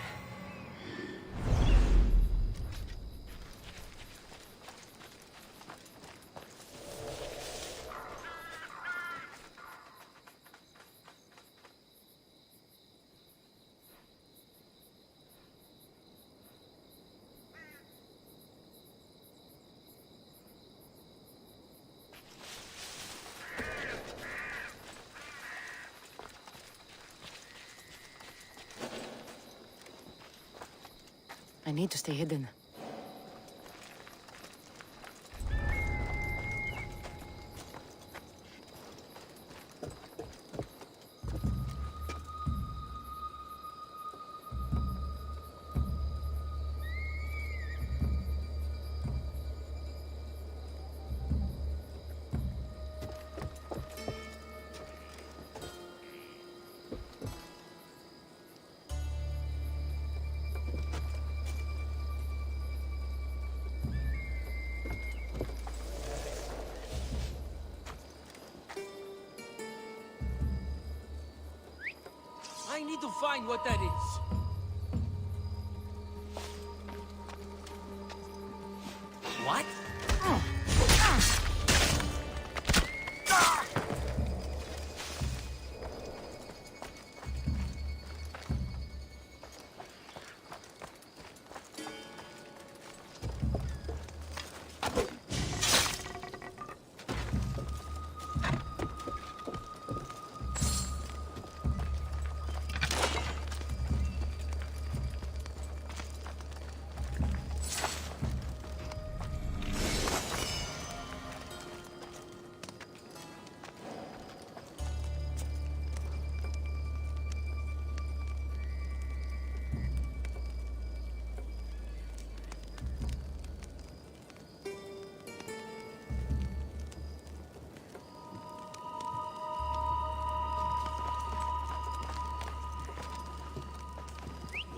I need to stay hidden. need to find what that is. What?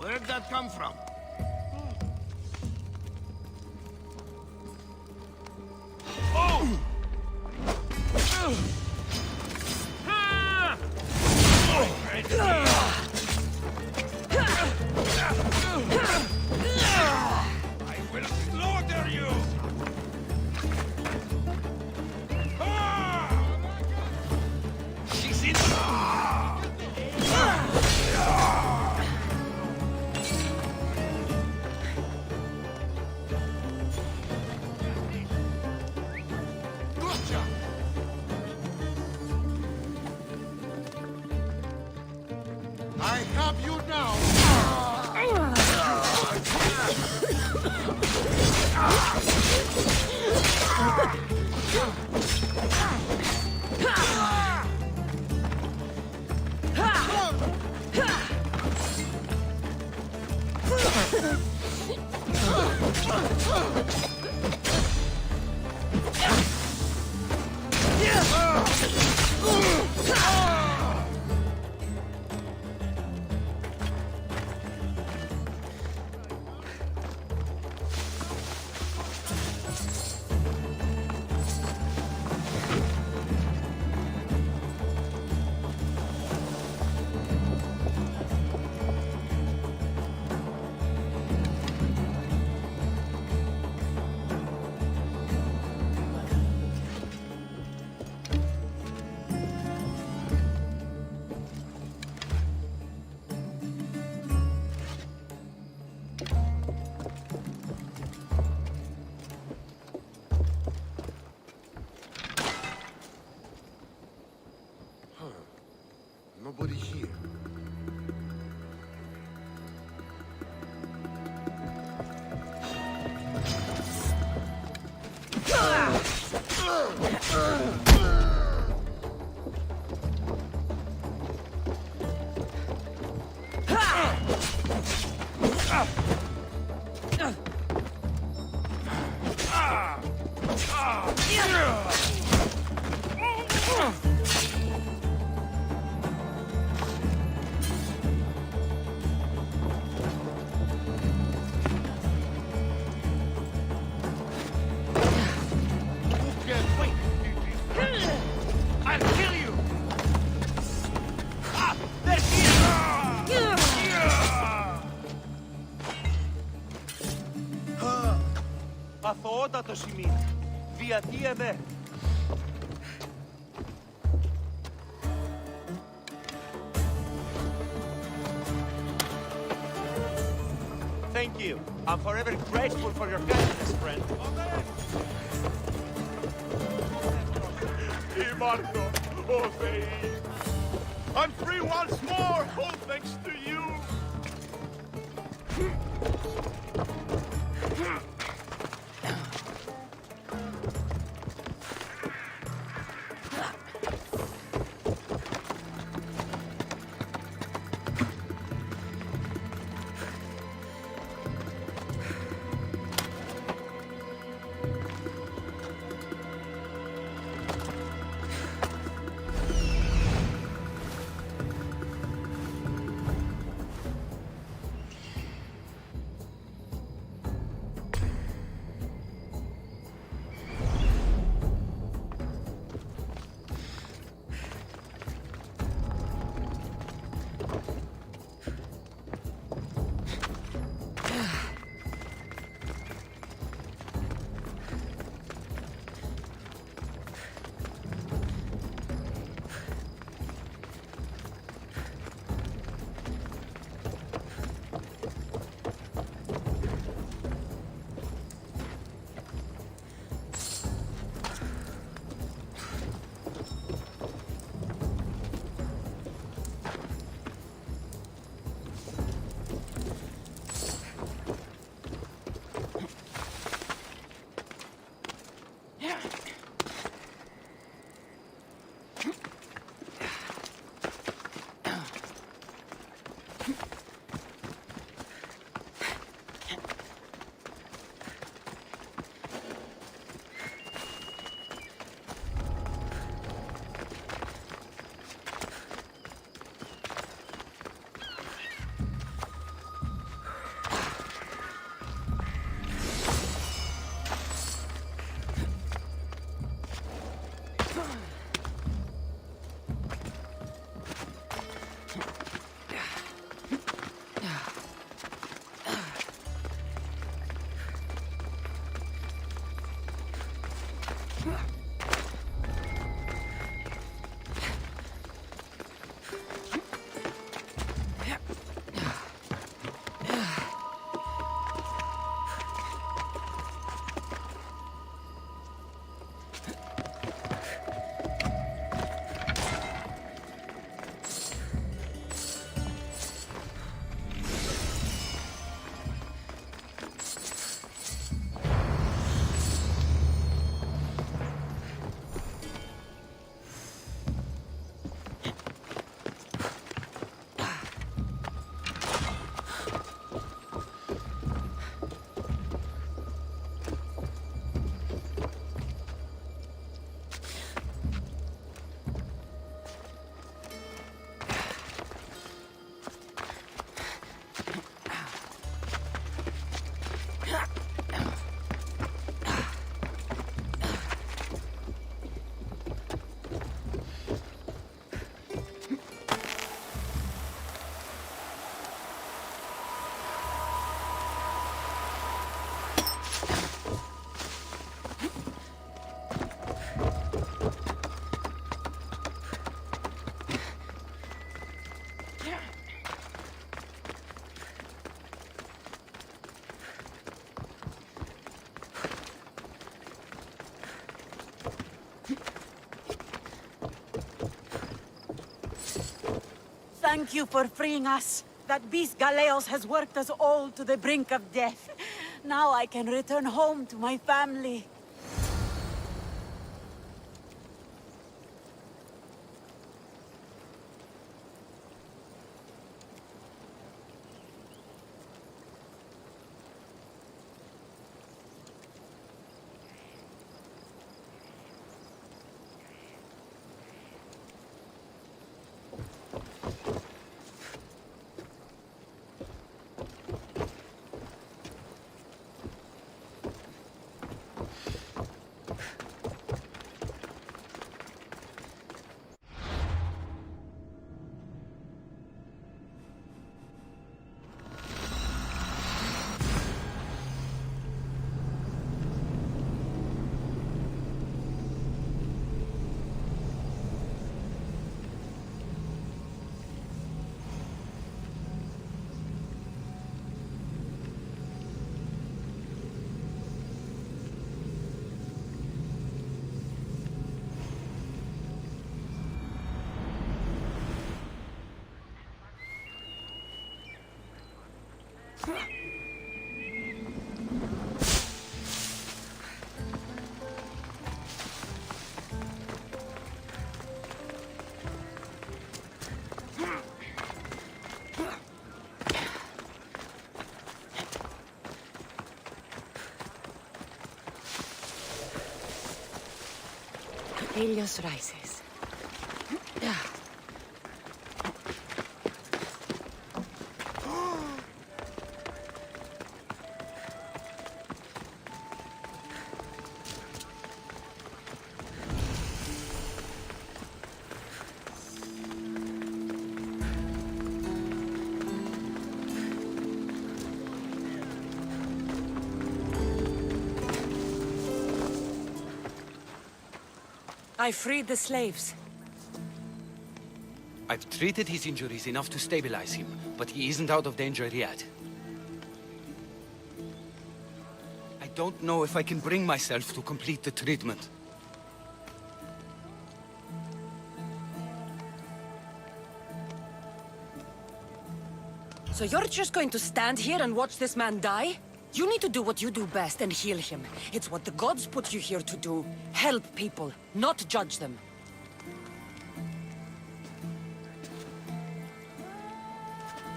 Where'd that come from? I will slaughter you! She's in... Gotcha! I have you now! Nobody here. Αθωότατο σημείο. Διατί εμέ. Thank you. I'm forever grateful for your kindness, friend. Imarto, oh Θεοί! I'm free once more, all thanks to you! thank you for freeing us. That beast Galeos has worked us all to the brink of death. Now I can return home to my family. Helios rises. I freed the slaves. I've treated his injuries enough to stabilize him, but he isn't out of danger yet. I don't know if I can bring myself to complete the treatment. So you're just going to stand here and watch this man die? You need to do what you do best and heal him. It's what the gods put you here to do. Help people, not judge them.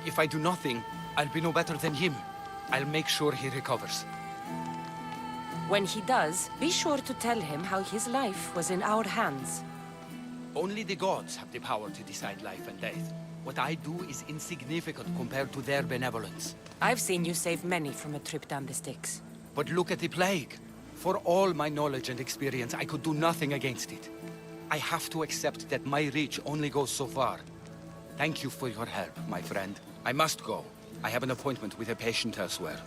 If I do nothing, I'll be no better than him. I'll make sure he recovers. When he does, be sure to tell him how his life was in our hands. Only the gods have the power to decide life and death. What I do is insignificant compared to their benevolence. I've seen you save many from a trip down the Styx. But look at the plague. For all my knowledge and experience, I could do nothing against it. I have to accept that my reach only goes so far. Thank you for your help, my friend. I must go. I have an appointment with a patient elsewhere.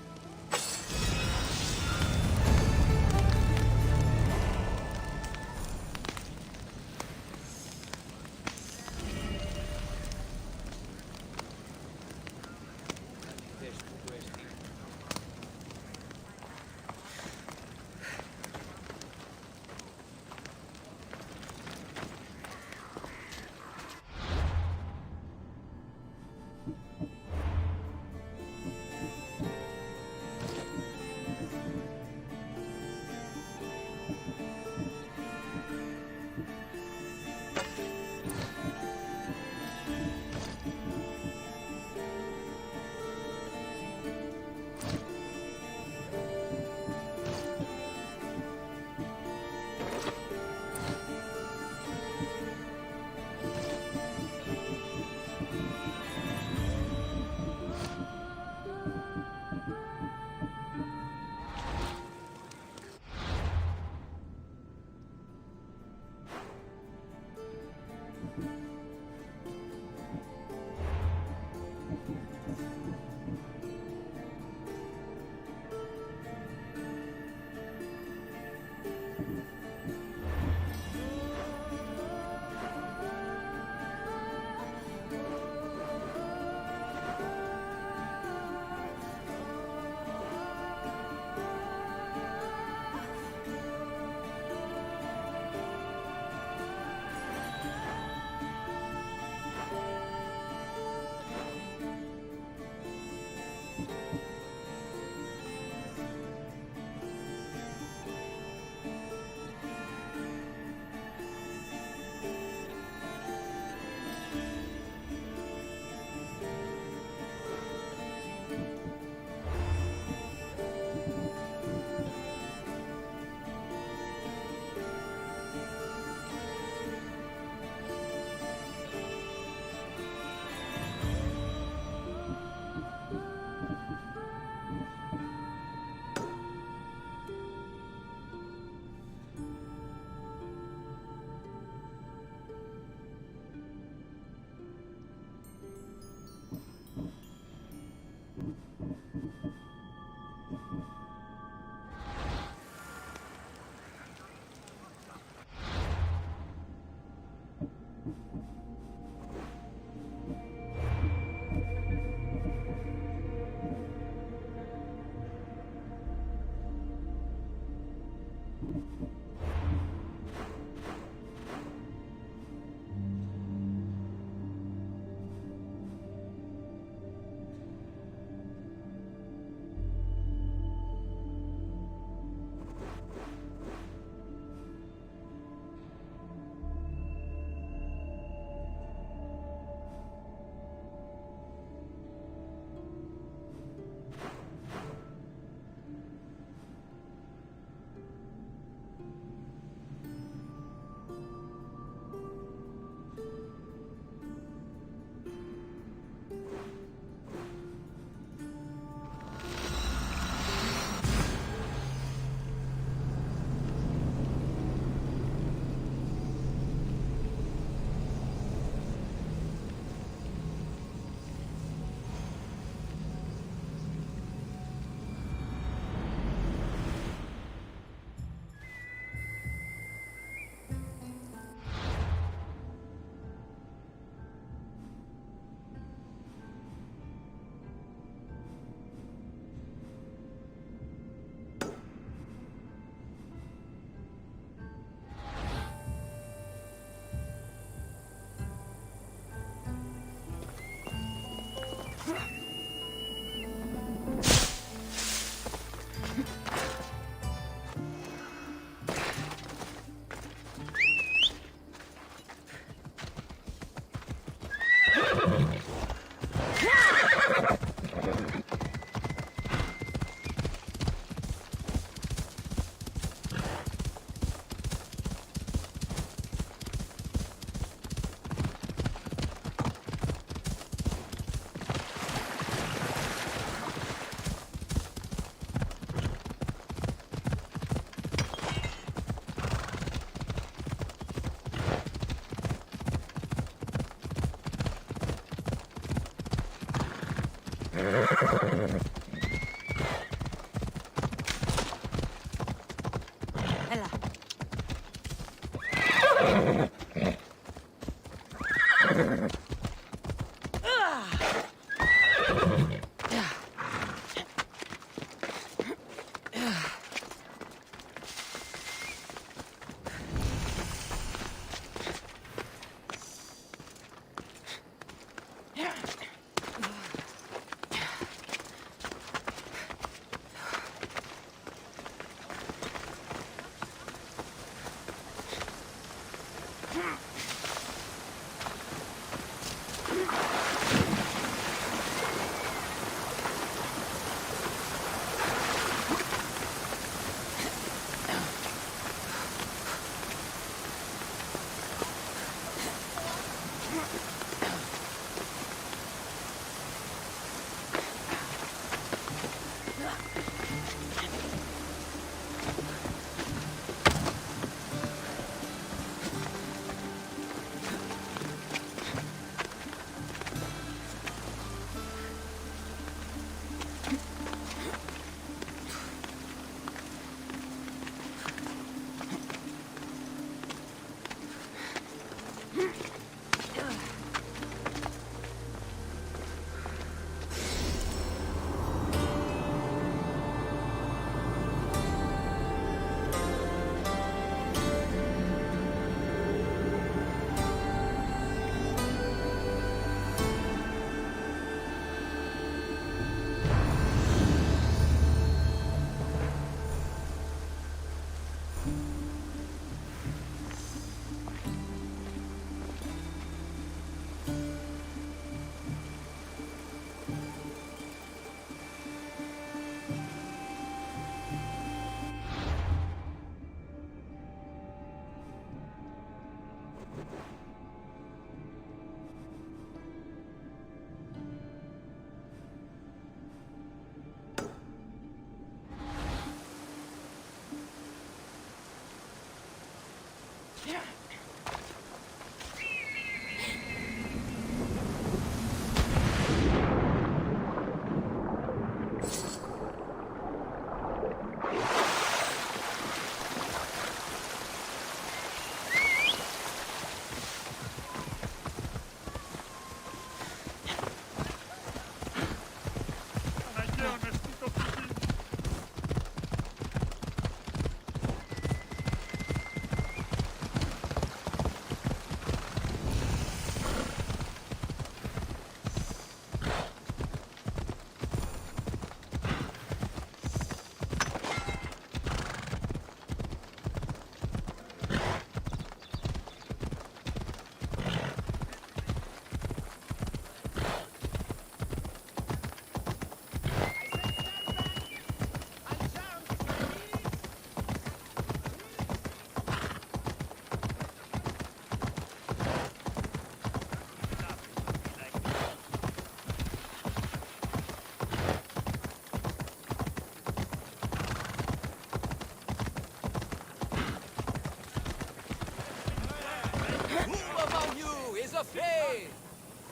afraid?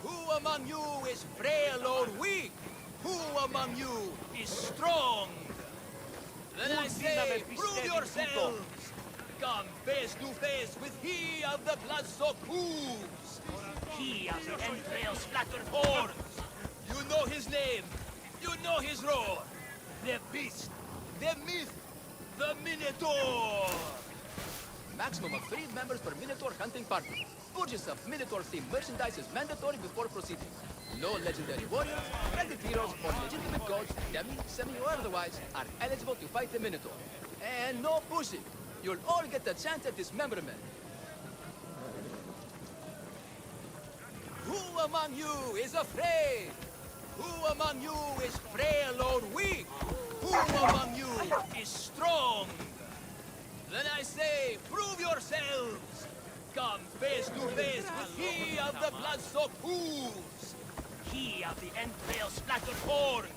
Who among you is frail or weak? Who among you is strong? Then I say, prove yourselves! Come face to face with he of the blood-soaked hooves! He of the entrail-splattered horns! You know his name! You know his roar! The beast! The myth! The Minotaur! Maximum of 3 members per Minotaur hunting party. Purchase of Minotaur-themed merchandise is mandatory before proceeding. No legendary warriors, credit heroes, or legitimate gods, demi, semi, or otherwise, are eligible to fight the Minotaur. And no pushing. You'll all get a chance at dismemberment. Who among you is afraid? Who among you is frail or weak? Who among you is strong? Then I say, prove yourselves! Come face to face with he of the blood-soaked hooves! He of the entrail-splattered horns!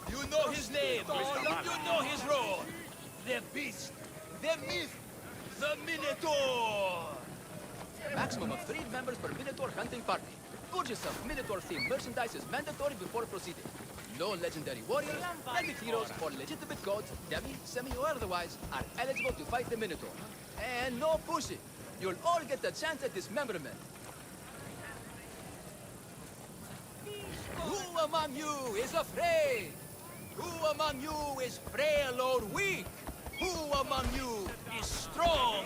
You know his name! You know his roar! The beast! The myth! The Minotaur! Maximum of 3 members per Minotaur hunting party. Purchase of Minotaur-themed merchandise is mandatory before proceeding. No legendary warriors, credit heroes, or legitimate gods, demi, semi, or otherwise, are eligible to fight the Minotaur. And no pushing. You'll all get a chance at dismemberment. Who among you is afraid? Who among you is frail or weak? Who among you is strong?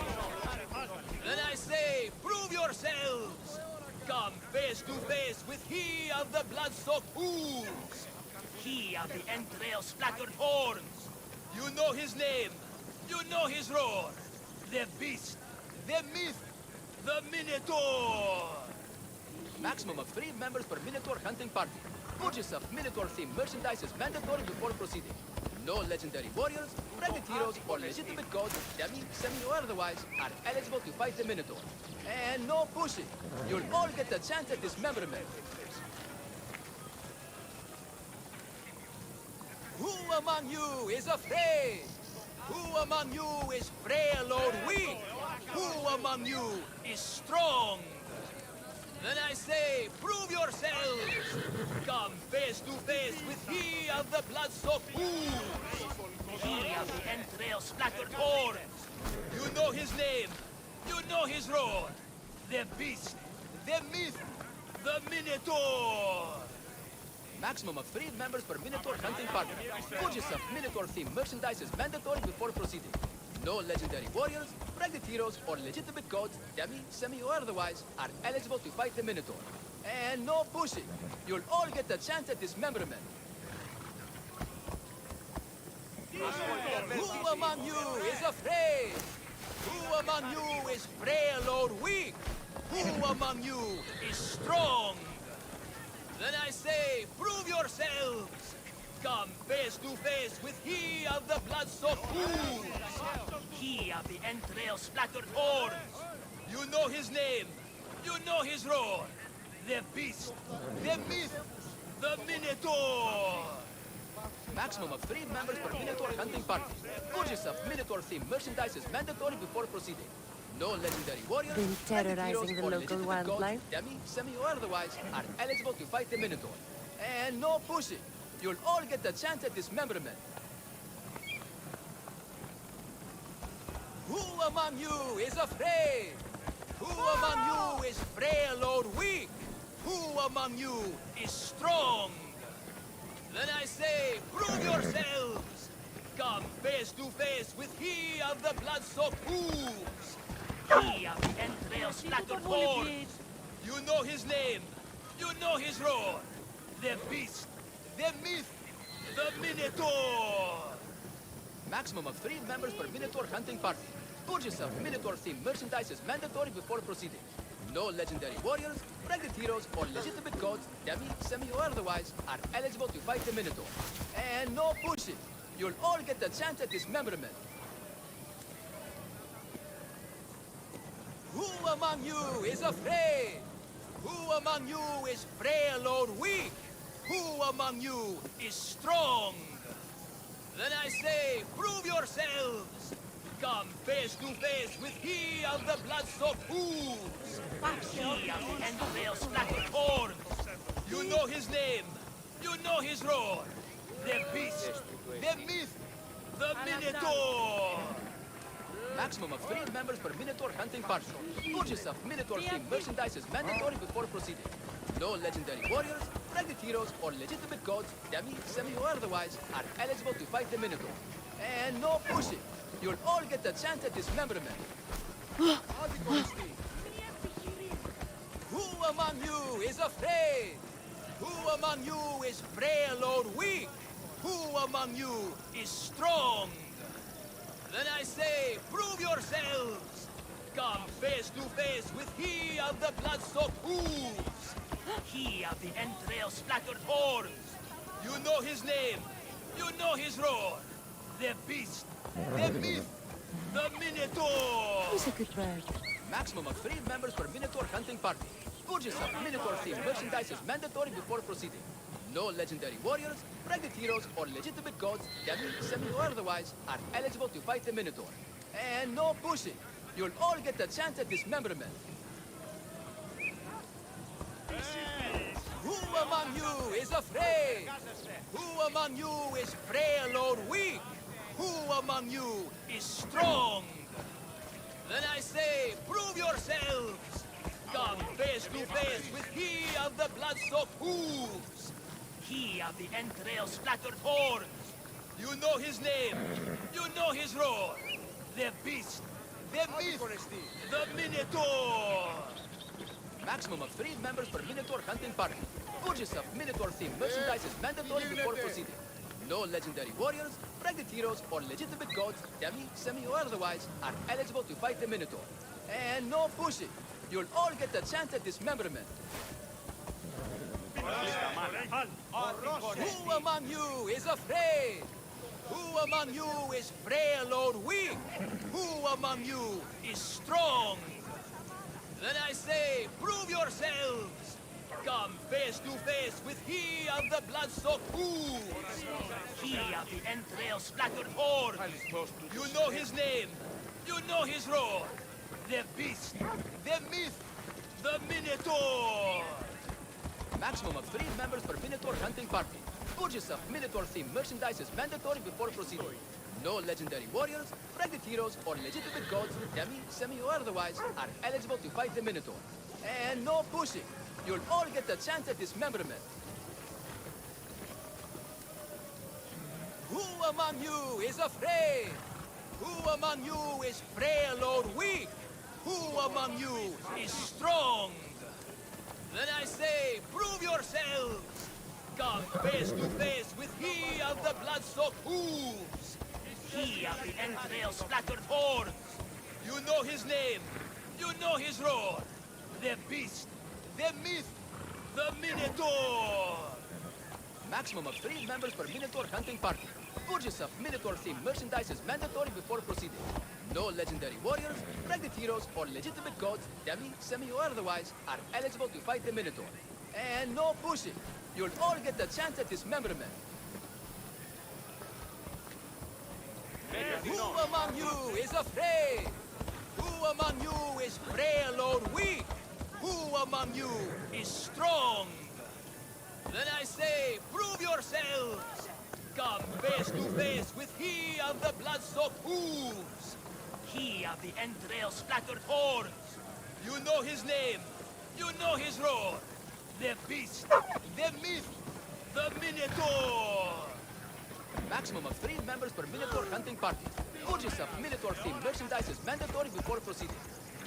Then I say, prove yourselves! Come face to face with he of the blood-soaked hooves! He of the entrail-splattered horns! You know his name! You know his roar! The beast! The myth! The Minotaur! Maximum of 3 members per Minotaur hunting party. Purchase of Minotaur-themed merchandise is mandatory before proceeding. No legendary warriors, credit heroes, or legitimate gods, demi, semi, or otherwise, are eligible to fight the Minotaur. And no pushing. You'll all get a chance at dismemberment. Who among you is afraid? Who among you is frail or weak? Who among you is strong? Then I say, prove yourselves! Come face to face with he of the blood-soaked hooves! He of the entrail-splattered horns! You know his name! You know his roar! The beast! The myth! The Minotaur! Maximum of 3 members per Minotaur hunting party. Purchase of Minotaur-themed merchandise is mandatory before proceeding. No legendary warriors, credit heroes, or legitimate gods, demi, semi, or otherwise, are eligible to fight the Minotaur. And no pushing. You'll all get a chance at dismemberment. Who among you is afraid? Who among you is frail or weak? Who among you is strong? Then I say, prove yourselves! Come face to face with he of the blood-soaked hooves! He of the entrail-splattered horns! You know his name! You know his roar! The beast! The myth! The Minotaur! Maximum of 3 members per Minotaur hunting party. Purchase of Minotaur-themed merchandise is mandatory before proceeding. No legendary warriors, Been terrorizing the local legitimate wildlife? gods, demi, semi, or otherwise, are eligible to fight the Minotaur. And no pushing. You'll all get a chance at dismemberment. Who among you is afraid? Who among you is frail or weak? Who among you is strong? Then I say, prove yourselves! Come face to face with he of the blood-soaked hooves! He of the entrail-splattered horns! You know his name! You know his roar! The beast! The myth! The Minotaur! Maximum of 3 members per Minotaur hunting party. Purchase of Minotaur-themed merchandise is mandatory before proceeding. No legendary warriors, credit heroes, or legitimate gods, demi, semi, or otherwise, are eligible to fight the Minotaur. And no pushing. You'll all get a chance at dismemberment. Who among you is afraid? Who among you is frail or weak? Who among you is strong? Then I say, prove yourselves! Come face to face with he of the blood-soaked hooves. He of the entrail-splattered horns. You know his name. You know his roar. The beast. The myth. The Minotaur. Maximum of 3 members per Minotaur hunting party. Purchase of Minotaur-themed merchandise is mandatory before proceeding. No legendary warriors, ragged heroes, or legitimate gods, demi, semi, or otherwise, are eligible to fight the Minotaur. And no pushing. You'll all get a chance at dismemberment. Who among you is afraid? Who among you is frail or weak? Who among you is strong? Then I say, prove yourselves! Come face to face with he of the blood-soaked hooves! He of the entrail-splattered horns! You know his name! You know his roar! The beast! The myth! The Minotaur! He's a good bird. Maximum of 3 members per Minotaur hunting party. Purchase of Minotaur-themed merchandise is mandatory before proceeding. No legendary warriors, ragged heroes, or legitimate gods, demi, semi, or otherwise, are eligible to fight the Minotaur. And no pushing. You'll all get a chance at dismemberment. Who among you is afraid? Who among you is frail or weak? Who among you is strong? Then I say, prove yourselves! Come face to face with he of the blood-soaked hooves! He of the entrail-splattered horns! You know his name! You know his roar! The beast! The myth! The Minotaur! Maximum of 3 members per Minotaur hunting party. Purchase of Minotaur-themed merchandise is mandatory before proceeding. No legendary warriors, ragged heroes, or legitimate gods, demi, semi, or otherwise, are eligible to fight the Minotaur. And no pushing. You'll all get a chance at dismemberment. Who among you is afraid? Who among you is frail or weak? Who among you is strong? Then I say, prove yourselves! Come face to face with he of the blood-soaked hooves! He of the entrail-splattered horns! You know his name! You know his roar! The beast! The myth! The Minotaur! Maximum of 3 members per Minotaur hunting party. Purchase of Minotaur-themed merchandise is mandatory before proceeding. No legendary warriors, ragged heroes, or legitimate gods, demi, semi, or otherwise, are eligible to fight the Minotaur. And no pushing. You'll all get a chance at dismemberment. Who among you is afraid? Who among you is frail or weak? Who among you is strong? Then I say, prove yourselves! Come face to face with he of the blood-soaked hooves! He of the entrail-splattered horns! You know his name! You know his roar! The beast! The myth! The Minotaur! Maximum of 3 members per Minotaur hunting party. Purchase of Minotaur-themed merchandise is mandatory before proceeding. No legendary warriors, ragged heroes, or legitimate gods, demi, semi, or otherwise, are eligible to fight the Minotaur. And no pushing. You'll all get a chance at dismemberment. Who among you is afraid? Who among you is frail or weak? Who among you is strong? Then I say, prove yourselves! Come face to face with he of the blood-soaked hooves! He of the entrail-splattered horns! You know his name! You know his roar! The beast! The myth! The Minotaur! Maximum of 3 members per Minotaur hunting party. Purchase of Minotaur-themed merchandise is mandatory before proceeding.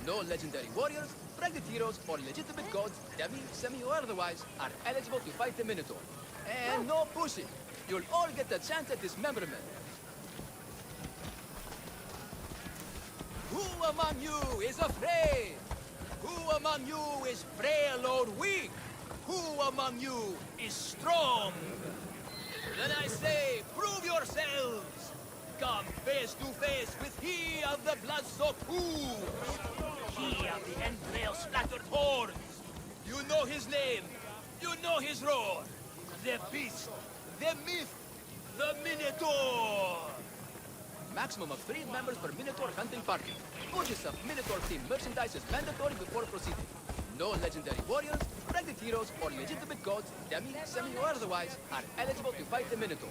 No legendary warriors, ragged heroes, or legitimate gods, demi, semi, or otherwise, are eligible to fight the Minotaur. And no pushing. You'll all get a chance at dismemberment. Who among you is afraid? Who among you is frail or weak? Who among you is strong? Then I say, prove yourselves! Come face to face with he of the blood-soaked hooves! He of the entrail-splattered horns! You know his name! You know his roar! The beast! The myth! The Minotaur! Maximum of 3 members per Minotaur hunting party. Purchase of Minotaur-themed merchandise is mandatory before proceeding. No legendary warriors, ranked heroes, or legitimate gods, dummy, semi, or otherwise, are eligible to fight the Minotaur.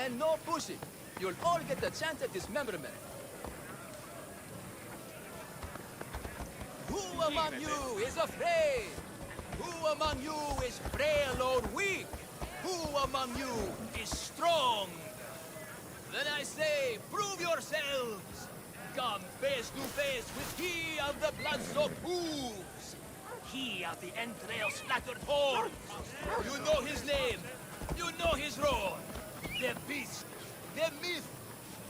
And no pushing. You'll all get a chance at dismemberment. Who among you is afraid? Who among you is frail or weak? Who among you is strong? Then I say, prove yourselves! Come face to face with he of the blood-soaked hooves! He of the entrail-splattered horns! You know his name! You know his roar! The beast! The myth!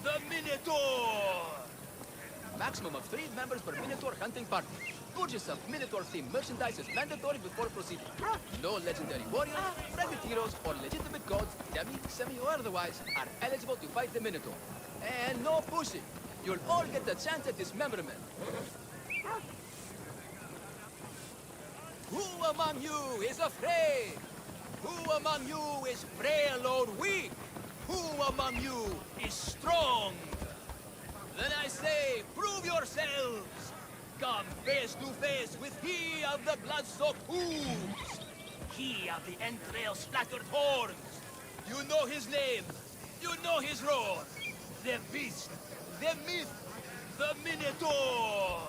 The Minotaur! Maximum of 3 members per Minotaur hunting party. Purchase of Minotaur-themed merchandise is mandatory before proceeding. No legendary warriors, ranked heroes, or legitimate gods, dummy, semi, or otherwise, are eligible to fight the Minotaur. And no pushing. You'll all get a chance at dismemberment. Who among you is afraid? Who among you is frail or weak? Who among you is strong? Then I say, prove yourselves! Come face to face with he of the blood-soaked hooves! He of the entrail-splattered horns! You know his name! You know his roar! The beast! The myth! The Minotaur!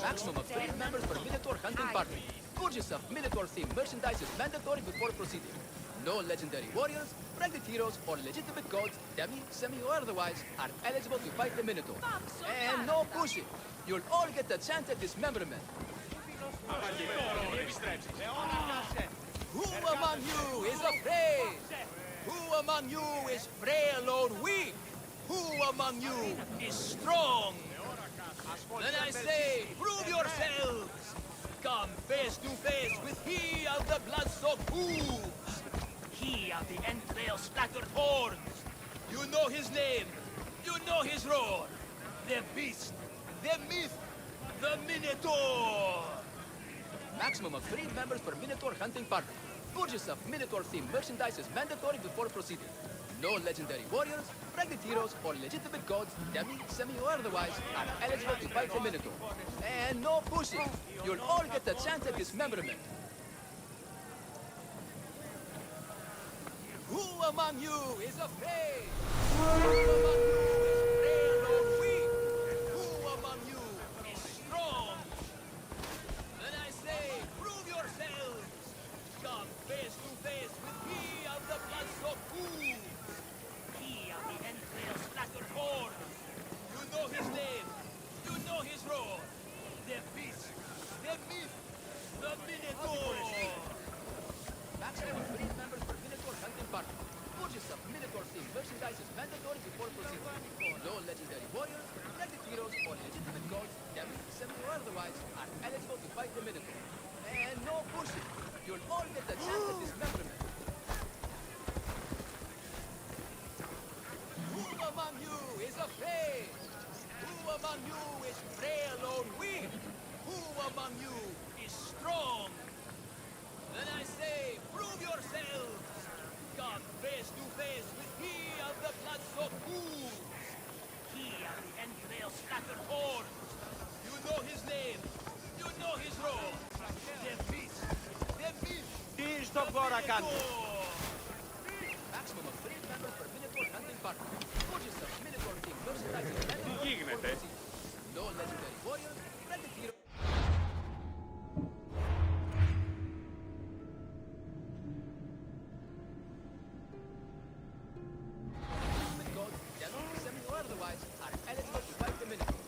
Maximum of 3 members per Minotaur hunting party. Purchase of Minotaur-themed merchandise is mandatory before proceeding. No legendary warriors, ranked heroes, or legitimate gods, dummy, semi, or otherwise, are eligible to fight the Minotaur. And no pushing. You'll all get a chance at dismemberment. Who among you is afraid? Who among you is frail or weak? Who among you is strong? Then I say, prove yourselves! Come face to face with he of the blood-soaked hooves! He of the entrail-splattered horns! You know his name! You know his roar! The beast! The myth! The Minotaur! Maximum of 3 members per Minotaur hunting party. Purchase of Minotaur-themed merchandise is mandatory before proceeding. No legendary warriors, ranked heroes, or legitimate gods, dummy, semi, or otherwise, are eligible to fight the Minotaur. And no pushing. You'll all get a chance at dismemberment. Who among you is afraid? Who among you is frail or weak? Who among you is strong? Then I say, prove yourselves! Come face to face with he of the blood-soaked hooves! He of the entrail-splattered horns! You know his name! You know his roar! The beast! The myth! The Minotaur! Maximum of 3 members per Minotaur hunting party. Purchase of Minotaur-themed merchandise is mandatory before proceeding. No legendary warriors, ranked heroes, or legitimate gods, dummy, semi, or otherwise, are eligible to fight the Minotaur. And no pushing. You'll all get a chance at dismemberment. Who among you is afraid? Who among you is frail or weak? Who among you is strong? Then I say, prove yourselves! Come face to face with he of the blood-soaked hooves! He of the entrail-splattered horns! You know his name! You know his roar! The beast! The myth! The Minotaur! Maximum of 3 members per Minotaur hunting party. Purchase of Minotaur-themed merchandise is mandatory before proceeding. No legendary warriors, ranked heroes. Are eligible to fight the Minotaur.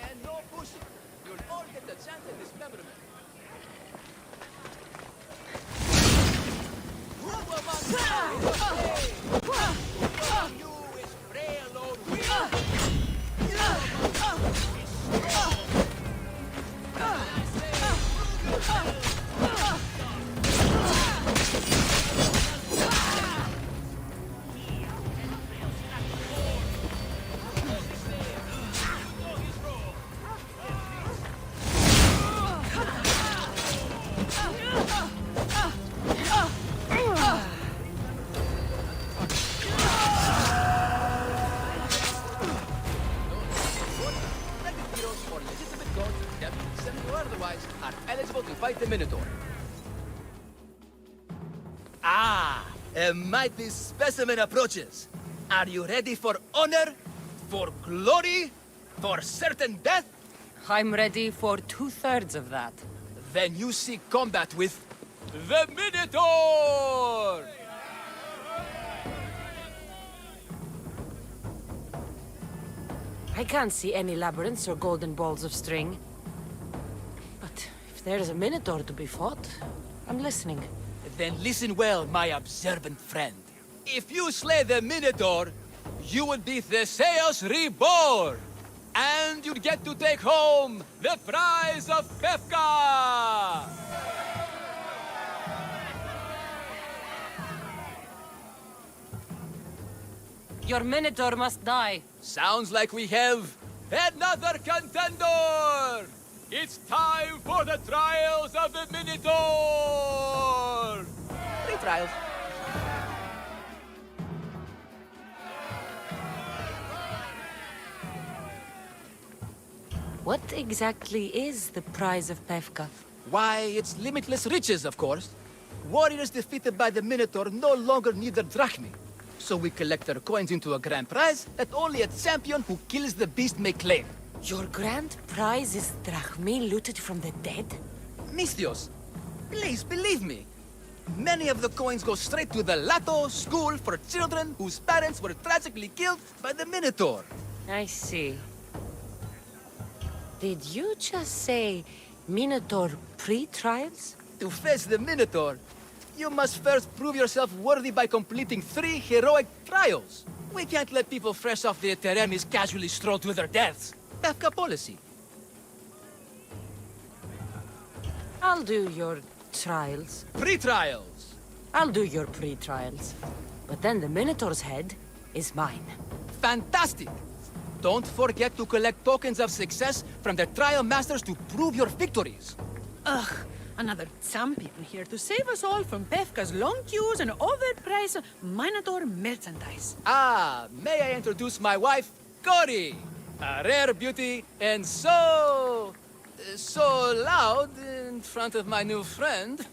And no pushing. You'll all get a chance at dismemberment. Who fight the Minotaur. Ah, a mighty specimen approaches. Are you ready for honor? For glory? For certain death? I'm ready for 2/3 of that. Then you seek combat with the Minotaur! I can't see any labyrinths or golden balls of string. But if there's a Minotaur to be fought, I'm listening. Then listen well, my observant friend. If you slay the Minotaur, you would be Theseus reborn! And you'd get to take home the prize of Pefka! Your Minotaur must die. Sounds like we have another contender! It's time for the trials of the Minotaur! Three trials. What exactly is the prize of Pefka? Why, it's limitless riches, of course. Warriors defeated by the Minotaur no longer need their drachmi. So we collect their coins into a grand prize that only a champion who kills the beast may claim. Your grand prize is drachmi looted from the dead? Misthios, please believe me. Many of the coins go straight to the Lato school for children whose parents were tragically killed by the Minotaur. I see. Did you just say Minotaur pre-trials? To face the Minotaur, you must first prove yourself worthy by completing 3 heroic trials. We can't let people fresh off the Teremis casually stroll to their deaths. Pefka policy. I'll do your trials. Pre-trials. I'll do your pre-trials. But then the Minotaur's head is mine. Fantastic! Don't forget to collect tokens of success from the trial masters to prove your victories. Ugh, another champion here to save us all from Pefka's long queues and overpriced Minotaur merchandise. Ah, may I introduce my wife, Cory? A rare beauty and so loud in front of my new friend.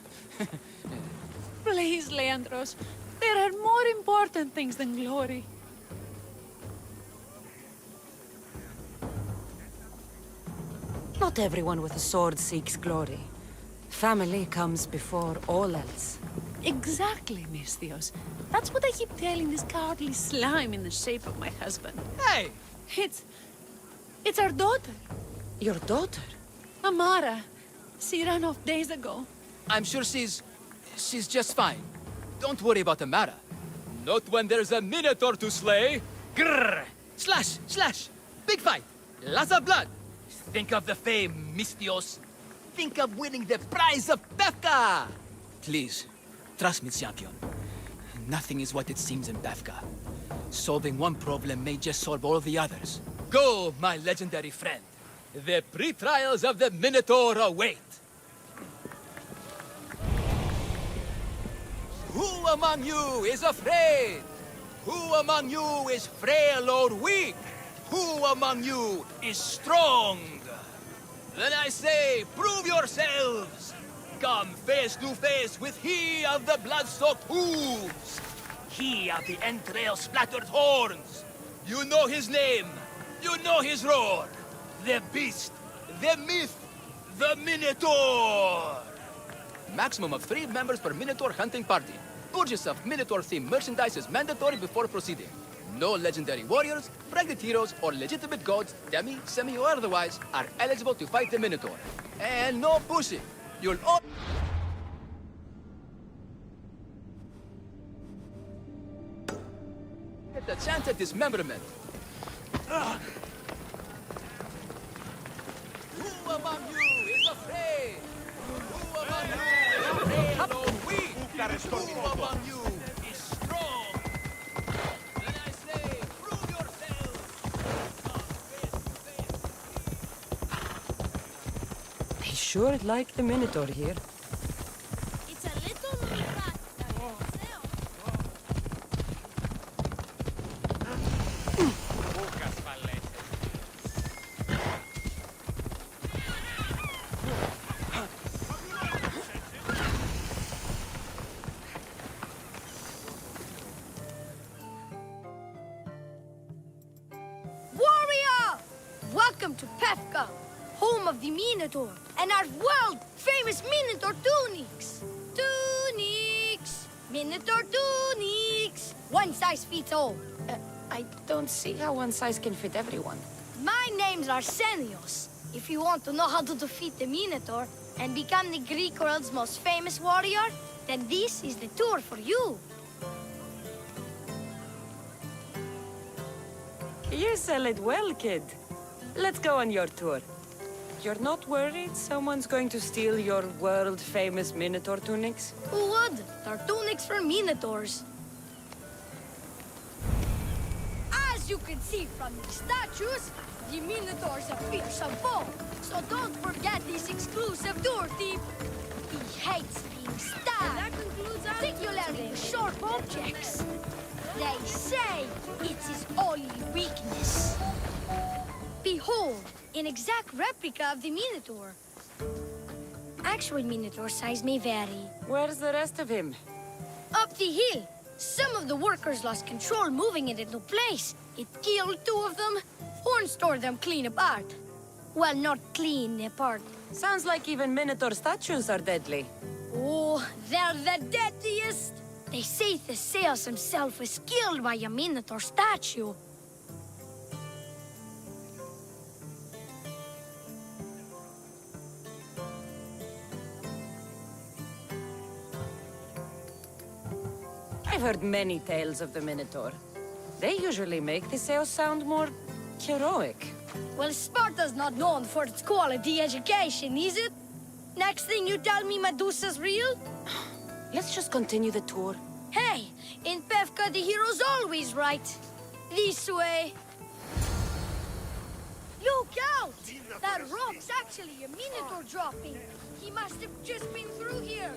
Please, Leandros, there are more important things than glory. Not everyone with a sword seeks glory. Family comes before all else. Exactly, Misthios. That's what I keep telling this cowardly slime in the shape of my husband. Hey! It's our daughter, Your daughter? Amara. She ran off days ago. I'm sure she's just fine. Don't worry about Amara. Not when there's a Minotaur to slay. Grrr! Slash! Slash! Big fight! Lots of blood! Think of the fame, Misthios. Think of winning the prize of Pefka! Please, trust me, champion. Nothing is what it seems in Pefka. Solving one problem may just solve all the others. Go, my legendary friend. The pre-trials of the Minotaur await. Who among you is afraid? Who among you is frail or weak? Who among you is strong? Then I say, prove yourselves! Come face to face with he of the blood-soaked hooves! He of the entrail-splattered horns! You know his name! You know his roar! The beast! The myth! The Minotaur! Maximum of 3 members per Minotaur hunting party. Purchase of Minotaur-themed merchandise is mandatory before proceeding. No legendary warriors, pregnant heroes, or legitimate gods, demi, semi, or otherwise, are eligible to fight the Minotaur. And no pushing. You'll all... get the chance at dismemberment. Who among you is afraid? Who among you is afraid or weak? Who among you is strong? Then I say, prove yourselves! They sure like the Minotaur here. It's a little mirage. Welcome to Pefka, home of the Minotaur, and our world-famous Minotaur tunics. Tunics! Minotaur tunics! One size fits all. I don't see how one size can fit everyone. My name's Arsenios. If you want to know how to defeat the Minotaur and become the Greek world's most famous warrior, then this is the tour for you. You sell it well, kid. Let's go on your tour. You're not worried someone's going to steal your world-famous Minotaur tunics? Who would? They're tunics for Minotaurs. As you can see from the statues, the Minotaur's a fearsome foe. So don't forget this exclusive tour tip. He hates being stabbed, particularly with sharp objects. They say it's his only weakness. Behold, an exact replica of the Minotaur. Actual Minotaur size may vary. Where's the rest of him? Up the hill. Some of the workers lost control moving it into place. It killed 2 of them. Horns tore them clean apart. Well, not clean apart. Sounds like even Minotaur statues are deadly. Oh, they're the deadliest. They say Theseus himself was killed by a Minotaur statue. I've heard many tales of the Minotaur. They usually make Theseus sound more heroic. Well, Sparta's not known for its quality education, is it? Next thing you tell me Medusa's real? Let's just continue the tour. Hey, in Pefka the hero's always right. This way. Look out! That rock's actually a Minotaur dropping. He must have just been through here.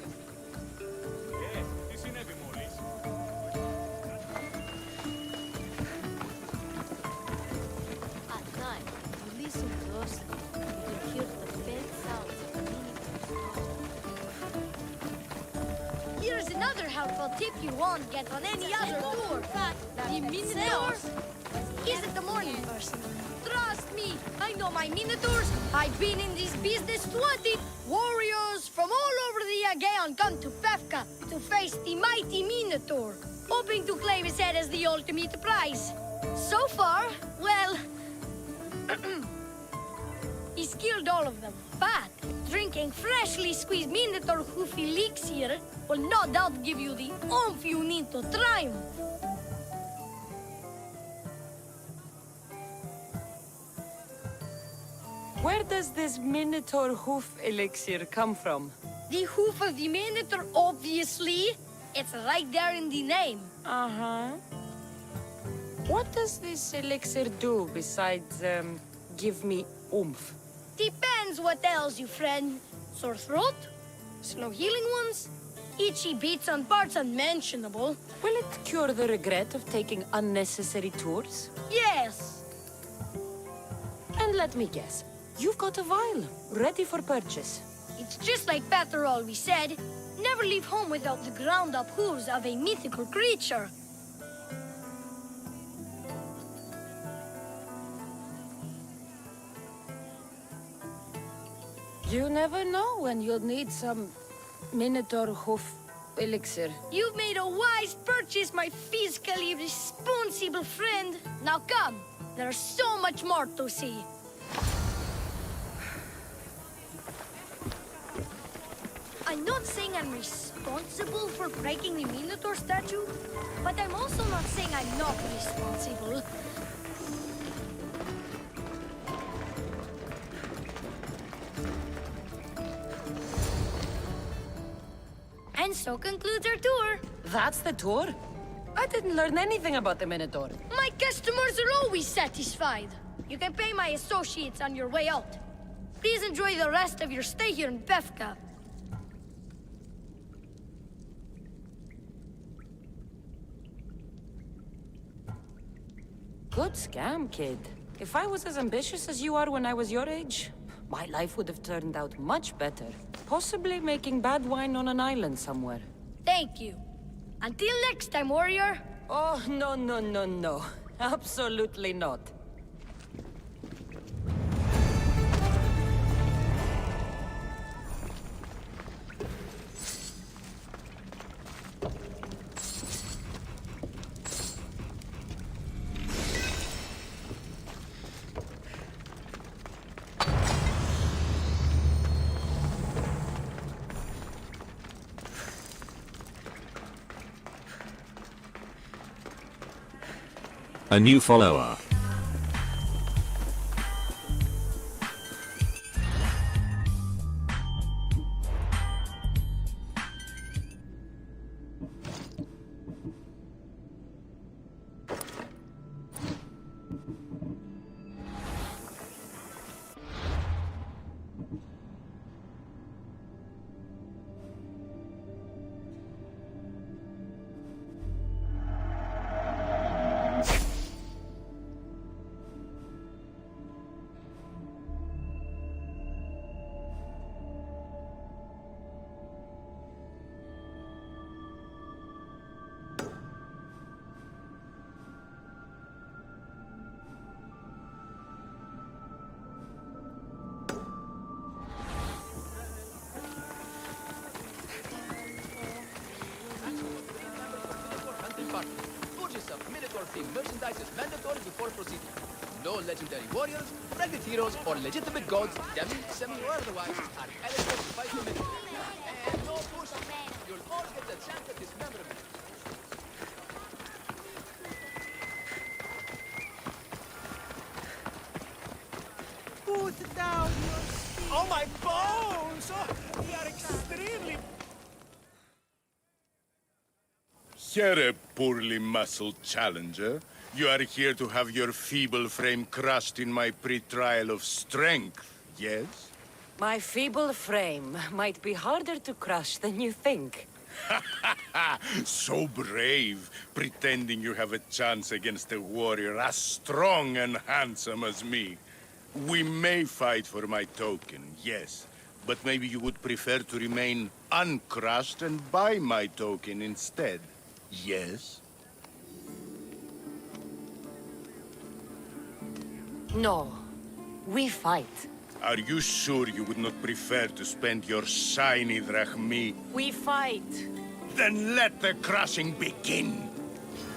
At night, you listen closely. You can hear the faint sounds of the Minotaur. Here's another helpful tip you won't get on any other tour. The Minotaur isn't the morning person. Trust me, I know my Minotaurs. I've been in this business 20. Warriors from all over the Aegean come to Pefka to face the mighty Minotaur, hoping to claim his head as the ultimate prize. So far, well, he's killed all of them. But drinking freshly squeezed Minotaur hoof elixir will no doubt give you the oomph you need to triumph. Where does this Minotaur hoof elixir come from? The hoof of the Minotaur, obviously. It's right there in the name. Uh-huh. What does this elixir do besides, give me oomph? Depends what ails you, friend. Sore throat? Slow healing ones? Itchy beats on parts unmentionable? Will it cure the regret of taking unnecessary tours? Yes. And let me guess. You've got a vial, ready for purchase. It's just like Peter always said. Never leave home without the ground-up hooves of a mythical creature. You never know when you'll need some Minotaur hoof elixir. You've made a wise purchase, my fiscally responsible friend. Now come, there's so much more to see. I'm not saying I'm responsible for breaking the Minotaur statue, but I'm also not saying I'm not responsible. And so concludes our tour. That's the tour? I didn't learn anything about the Minotaur. My customers are always satisfied. You can pay my associates on your way out. Please enjoy the rest of your stay here in Pefka. Good scam, kid. If I was as ambitious as you are when I was your age, my life would have turned out much better. Possibly making bad wine on an island somewhere. Thank you. Until next time, warrior. Oh, no. Absolutely not. A new follower. Purchase of Minotaur-themed merchandise is mandatory before proceeding. No legendary warriors, branded heroes, or legitimate gods, demi, semi, or otherwise, are eligible to fight the Minotaur. And no push. You'll all get the chance at this memorable. Put down your spear. Oh, my bones! Oh, they are extremely... Here, poorly muscled challenger. You are here to have your feeble frame crushed in my pre-trial of strength, yes? My feeble frame might be harder to crush than you think. So brave, pretending you have a chance against a warrior as strong and handsome as me. We may fight for my token, yes, but maybe you would prefer to remain uncrushed and buy my token instead, yes? No, we fight. Are you sure you would not prefer to spend your shiny drachmi? We fight. Then let the crushing begin.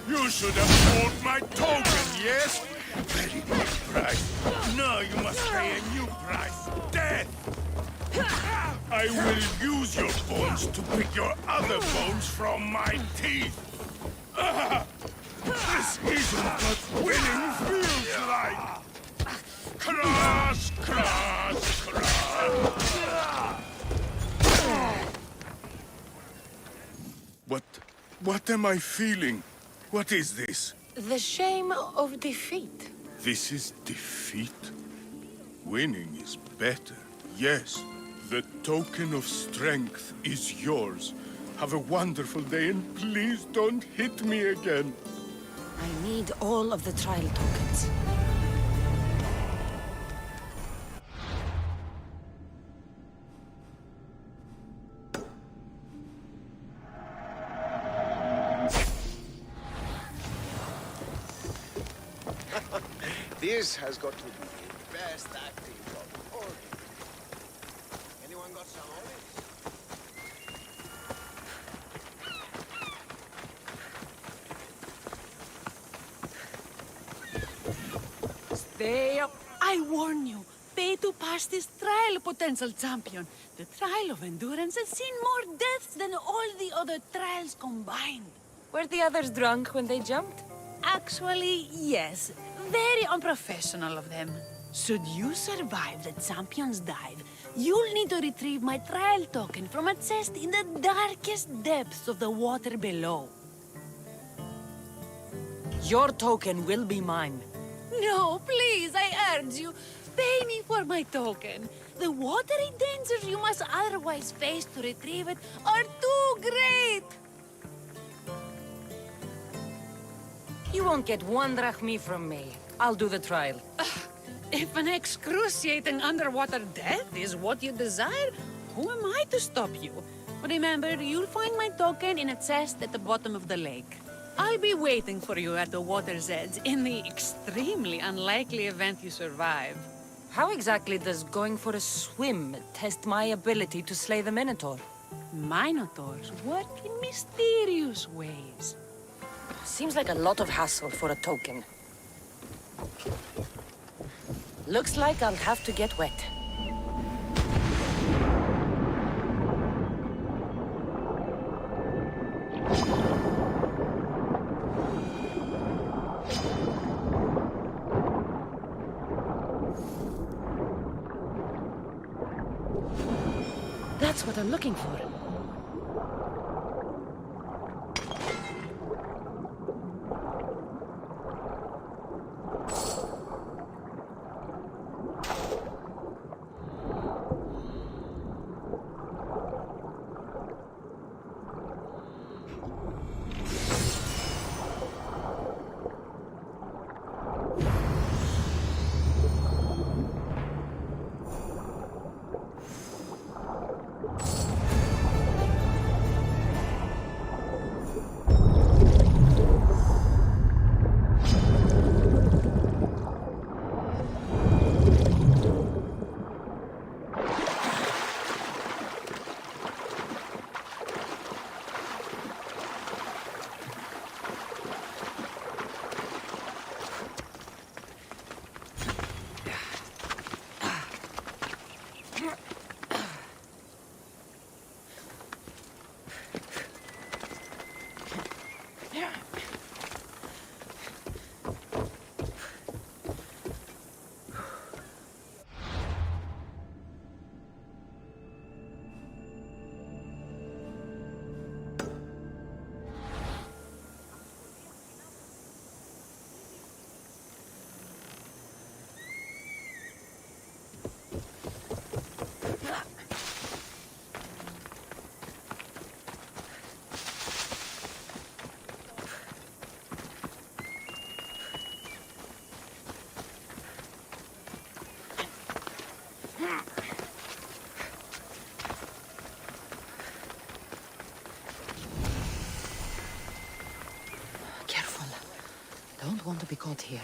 You should have bought my token, yes? Very good price. No, you must pay a new price. Death! I will use your bones to pick your other bones from my teeth. This isn't what winning feels like. Crush, crush, crush. What am I feeling? What is this? The shame of defeat. This is defeat? Winning is better, yes. The token of strength is yours. Have a wonderful day and please don't hit me again. I need all of the trial tokens. This has got to be the best acting job. Or anyone got some orders? Stay up. I warn you. Pay to pass this trial, potential champion. The trial of endurance has seen more deaths than all the other trials combined. Were the others drunk when they jumped? Actually, yes. Very unprofessional of them. Should you survive the champion's dive, you'll need to retrieve my trial token from a chest in the darkest depths of the water below. Your token will be mine. No, please, I urge you. Pay me for my token. The watery dangers you must otherwise face to retrieve it are too great. You won't get one drachmi from me. I'll do the trial. If an excruciating underwater death is what you desire, who am I to stop you? Remember, you'll find my token in a chest at the bottom of the lake. I'll be waiting for you at the water's edge in the extremely unlikely event you survive. How exactly does going for a swim test my ability to slay the Minotaur? Minotaurs work in mysterious ways. Seems like a lot of hassle for a token. Looks like I'll have to get wet. That's what I'm looking for. Careful. Don't want to be caught here.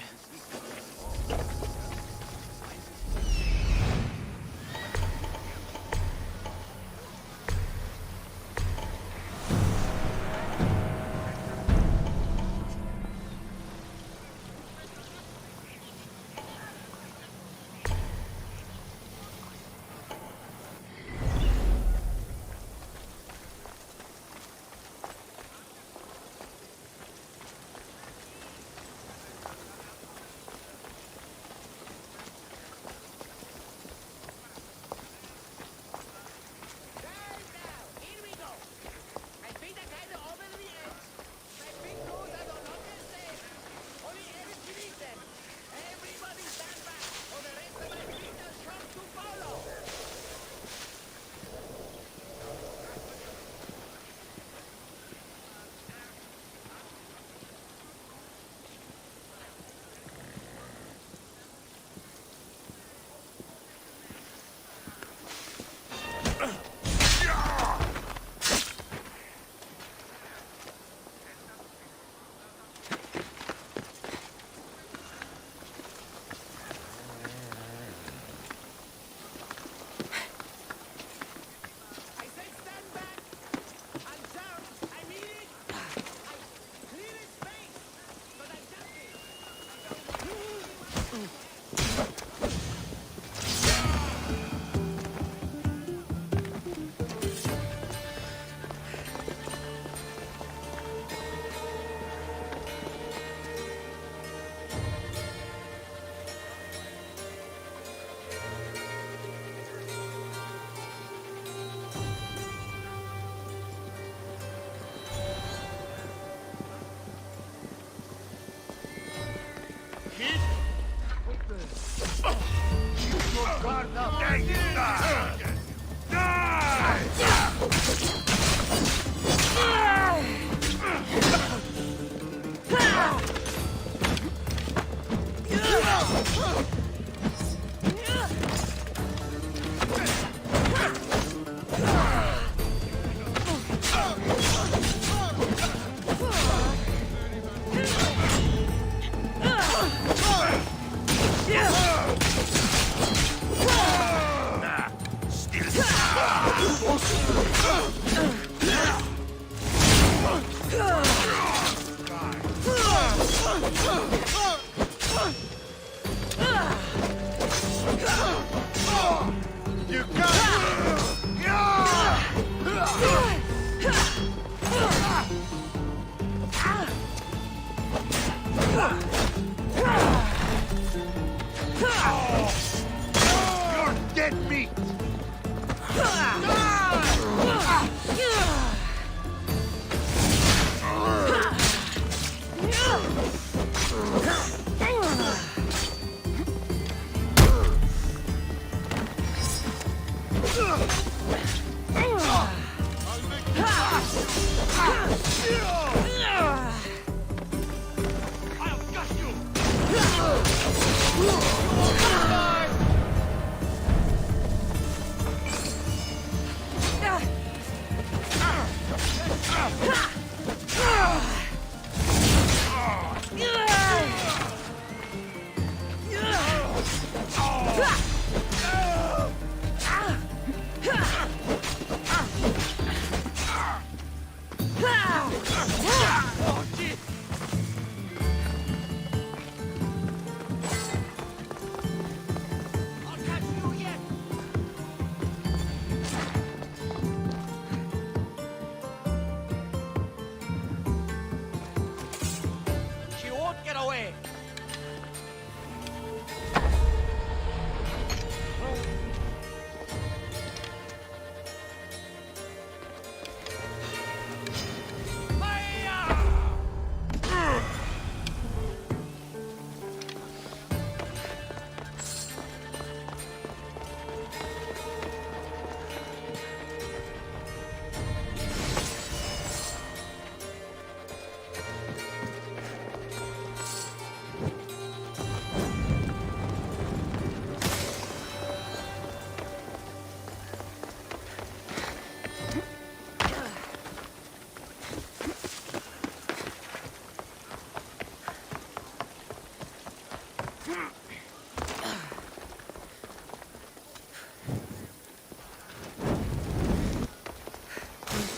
She won't get away.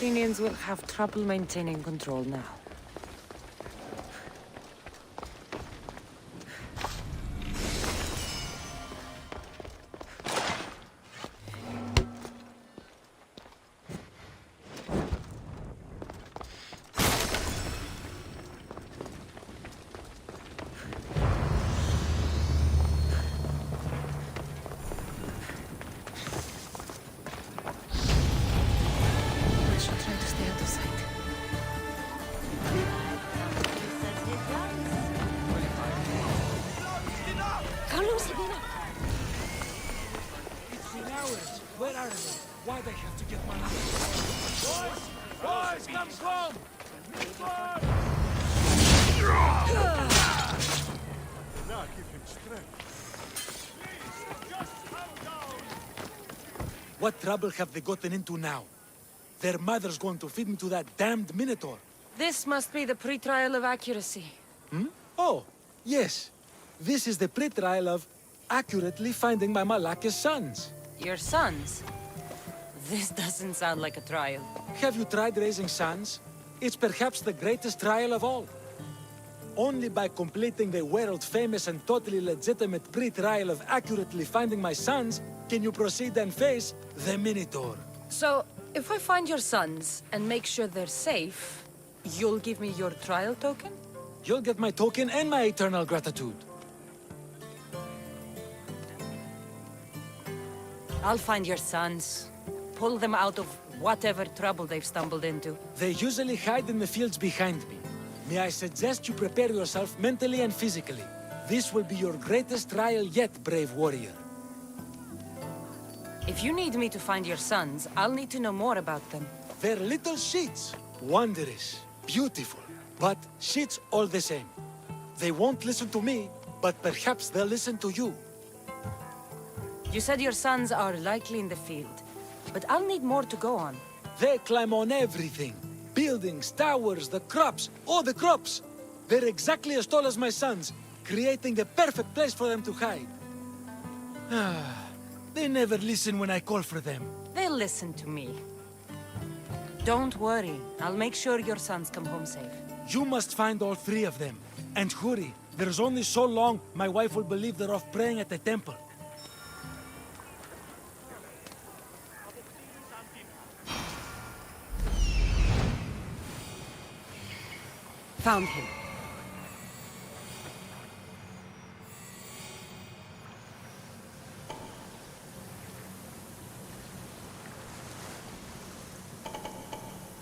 Athenians will have trouble maintaining control now. Where are they? Why they have to get my life? Boys! Boys, come home! Now give him strength. Please, just calm down. What trouble have they gotten into now? Their mother's going to feed me to that damned Minotaur. This must be the pre-trial of accuracy. Hmm? Oh, yes. This is the pre-trial of accurately finding my Malaka's sons. Your sons? This doesn't sound like a trial. Have you tried raising sons? It's perhaps the greatest trial of all. Only by completing the world-famous and totally legitimate pre-trial of accurately finding my sons can you proceed and face the Minotaur. So, if I find your sons and make sure they're safe, you'll give me your trial token? You'll get my token and my eternal gratitude. I'll find your sons. Pull them out of whatever trouble they've stumbled into. They usually hide in the fields behind me. May I suggest you prepare yourself mentally and physically. This will be your greatest trial yet, brave warrior. If you need me to find your sons, I'll need to know more about them. They're little sheets. Wondrous, beautiful, but sheets all the same. They won't listen to me, but perhaps they'll listen to you. You said your sons are likely in the field, but I'll need more to go on. They climb on everything. Buildings, towers, the crops, all the crops. They're exactly as tall as my sons, creating the perfect place for them to hide. They never listen when I call for them. They'll listen to me. Don't worry, I'll make sure your sons come home safe. You must find all three of them. And hurry, there's only so long my wife will believe they're off praying at the temple. Found him.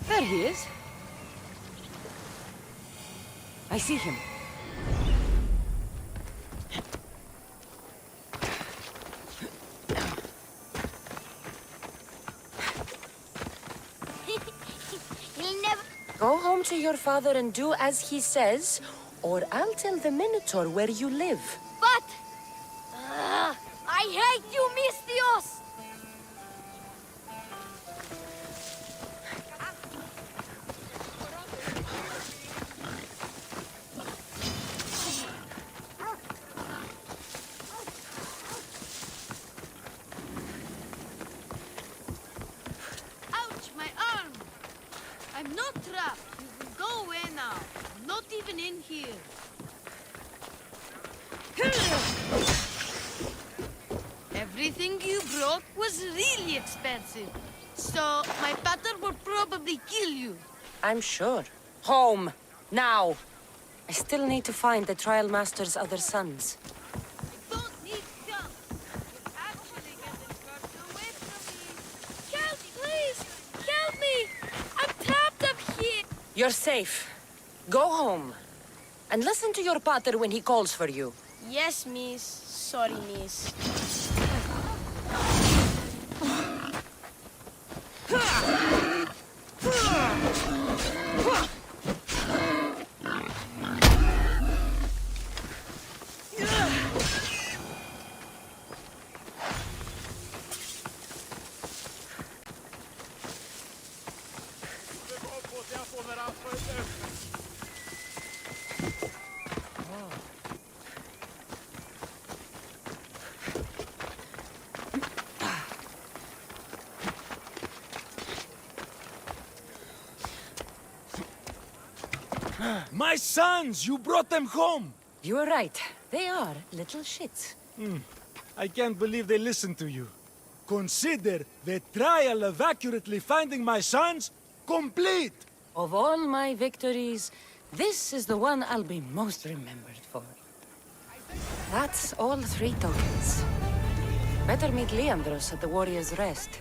There he is. I see him. He'll never... Go home to your father and do as he says, or I'll tell the Minotaur where you live. But in here. Everything you brought was really expensive. So, my pater will probably kill you. I'm sure. Home. Now. I still need to find the Trial Master's other sons. Don't need help. You'll actually get this person away from me. Help, please! Help me! I'm trapped up here! You're safe. Go home. And listen to your pater when he calls for you. Yes, miss. Sorry, miss. My sons! You brought them home! You were right. They are little shits. I can't believe they listened to you. Consider the trial of accurately finding my sons complete! Of all my victories, this is the one I'll be most remembered for. That's all 3 tokens. Better meet Leandros at the Warrior's Rest.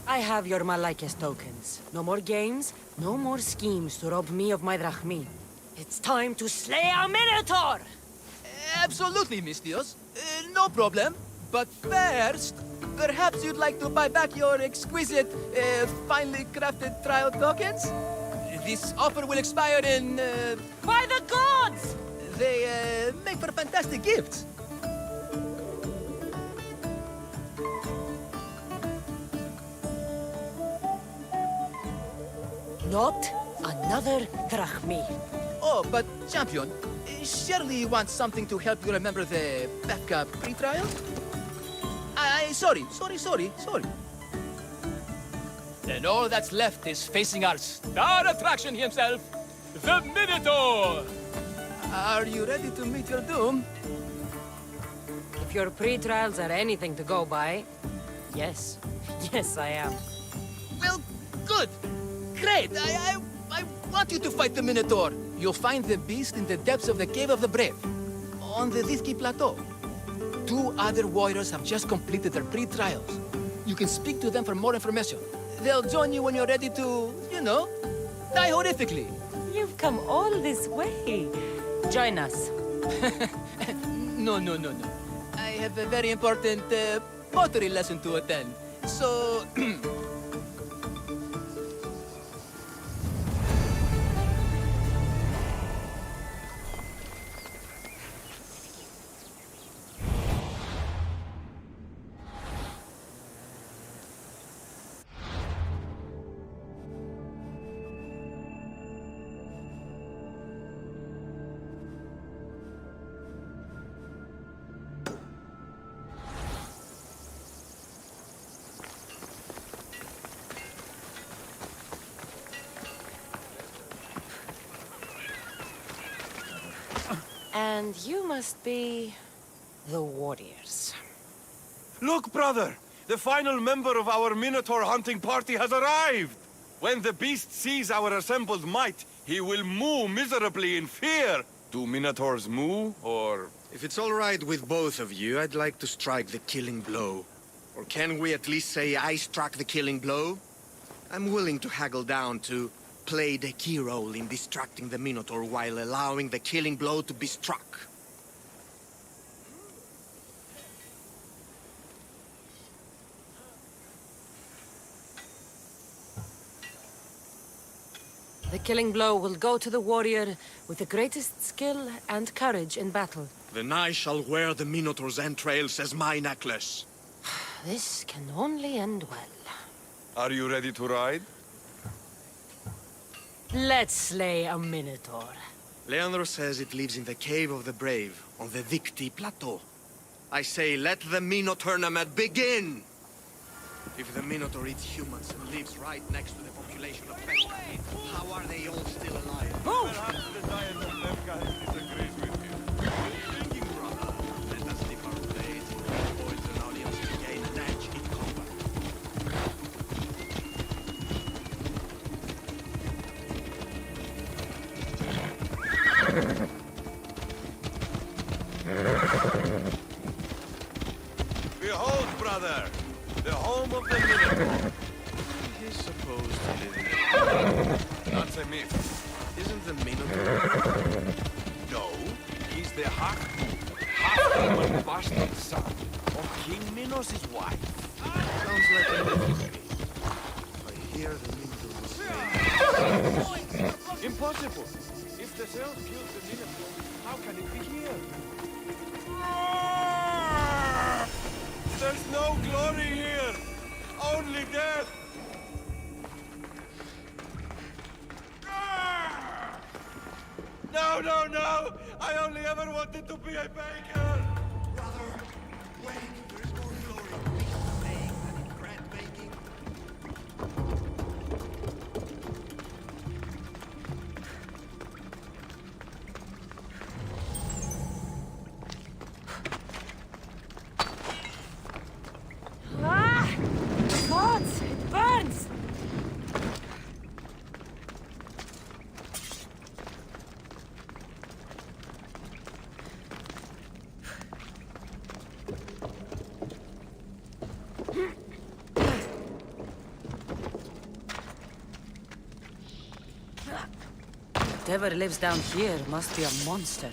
I have your Malaikes tokens. No more games, no more schemes to rob me of my drachmi. It's time to slay a Minotaur! Absolutely, Mistios. No problem. But first, perhaps you'd like to buy back your exquisite, finely crafted trial tokens? This offer will expire in, By the gods! They, make for fantastic gifts. Not another drachmi. Oh, but, champion, surely you want something to help you remember the Befka pre-trial? Sorry. Then all that's left is facing our star attraction himself, the Minotaur! Are you ready to meet your doom? If your pre-trials are anything to go by, yes. Yes, I am. Well, good. Great. I want you to fight the Minotaur. You'll find the beast in the depths of the Cave of the Brave, on the Odyssey Plateau. 2 other warriors have just completed their pre-trials. You can speak to them for more information. They'll join you when you're ready to, you know, die horrifically. You've come all this way. Join us. No. I have a very important pottery lesson to attend. So... And you must be... the warriors. Look, brother! The final member of our Minotaur hunting party has arrived! When the beast sees our assembled might, he will moo miserably in fear. Do Minotaurs moo, or... If it's all right with both of you, I'd like to strike the killing blow. Or can we at least say I struck the killing blow? I'm willing to haggle down to played a key role in distracting the Minotaur while allowing the killing blow to be struck. The killing blow will go to the warrior with the greatest skill and courage in battle. Then I shall wear the Minotaur's entrails as my necklace. This can only end well. Are you ready to ride? Let's slay a Minotaur. Leandro says it lives in the Cave of the Brave, on the Victi Plateau. I say, let the Minotaur tournament begin! If the Minotaur eats humans and lives right next to the population of Pesca, how are they all still alive? Perhaps the giant of Lefka disagrees with you. Thinking, brother. Let us dip our blades in the boys and audience to gain an edge in combat. Behold, brother, the home of the Minotaur. He is supposed to live in... That's a myth. Isn't the Minotaur... No, he's the half-human bastard son of King Minos' wife. Sounds like a myth. I hear the Minotaur is Impossible! If the Zeus killed the Minotaur, how can it be here? There's no glory here! Only death! No! I only ever wanted to be a baker! Brother, wait! There is more glory in pizza making than in bread baking. Ah! Gods! It burns! Whatever lives down here must be a monster.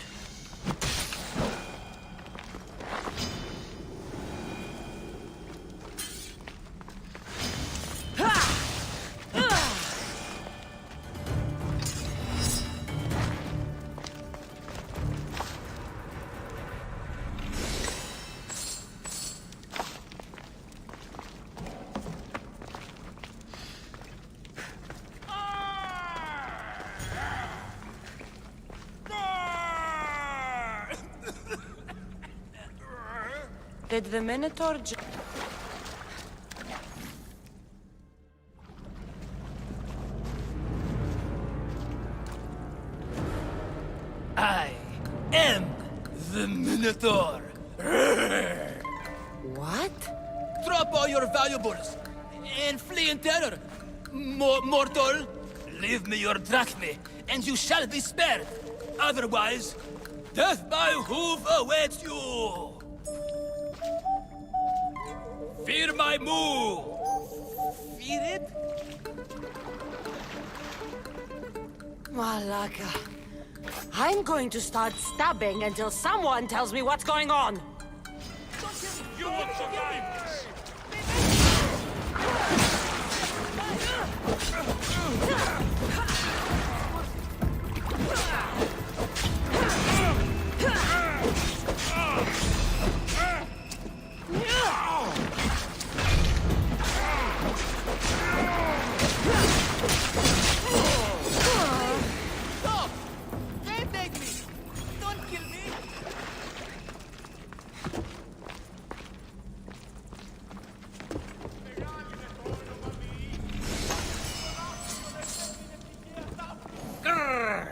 Did the Minotaur am the Minotaur. What? Drop all your valuables and flee in terror. Mortal, leave me your drachme, and you shall be spared. Otherwise, death by hoof awaits you. Fear my move. Fear it? Malaka. I'm going to start stabbing until someone tells me what's going on. You won't survive this. Stop! Don't take me! Don't kill me! Grrr!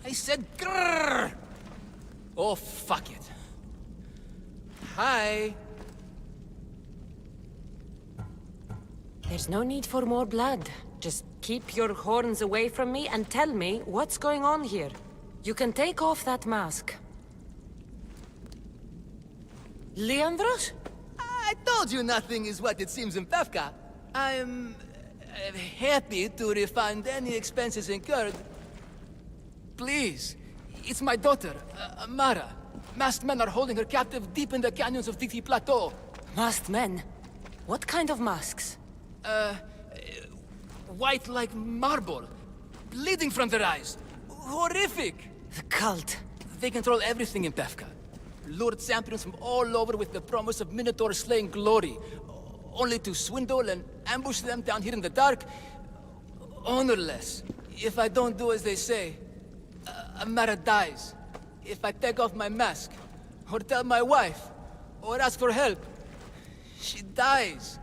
I said grrr! Oh, fuck it. Hi. There's no need for more blood. Just keep your horns away from me and tell me what's going on here. You can take off that mask. Leandros? I told you nothing is what it seems in Pevka. I'm happy to refund any expenses incurred. Please, it's my daughter, Amara. Masked men are holding her captive deep in the canyons of Diti Plateau. Masked men? What kind of masks? White like marble, bleeding from their eyes. Horrific! The cult. They control everything in Pevka. Lured champions from all over with the promise of Minotaur slaying glory, only to swindle and ambush them down here in the dark. Honorless. If I don't do as they say, Amara dies. If I take off my mask, or tell my wife, or ask for help, she dies.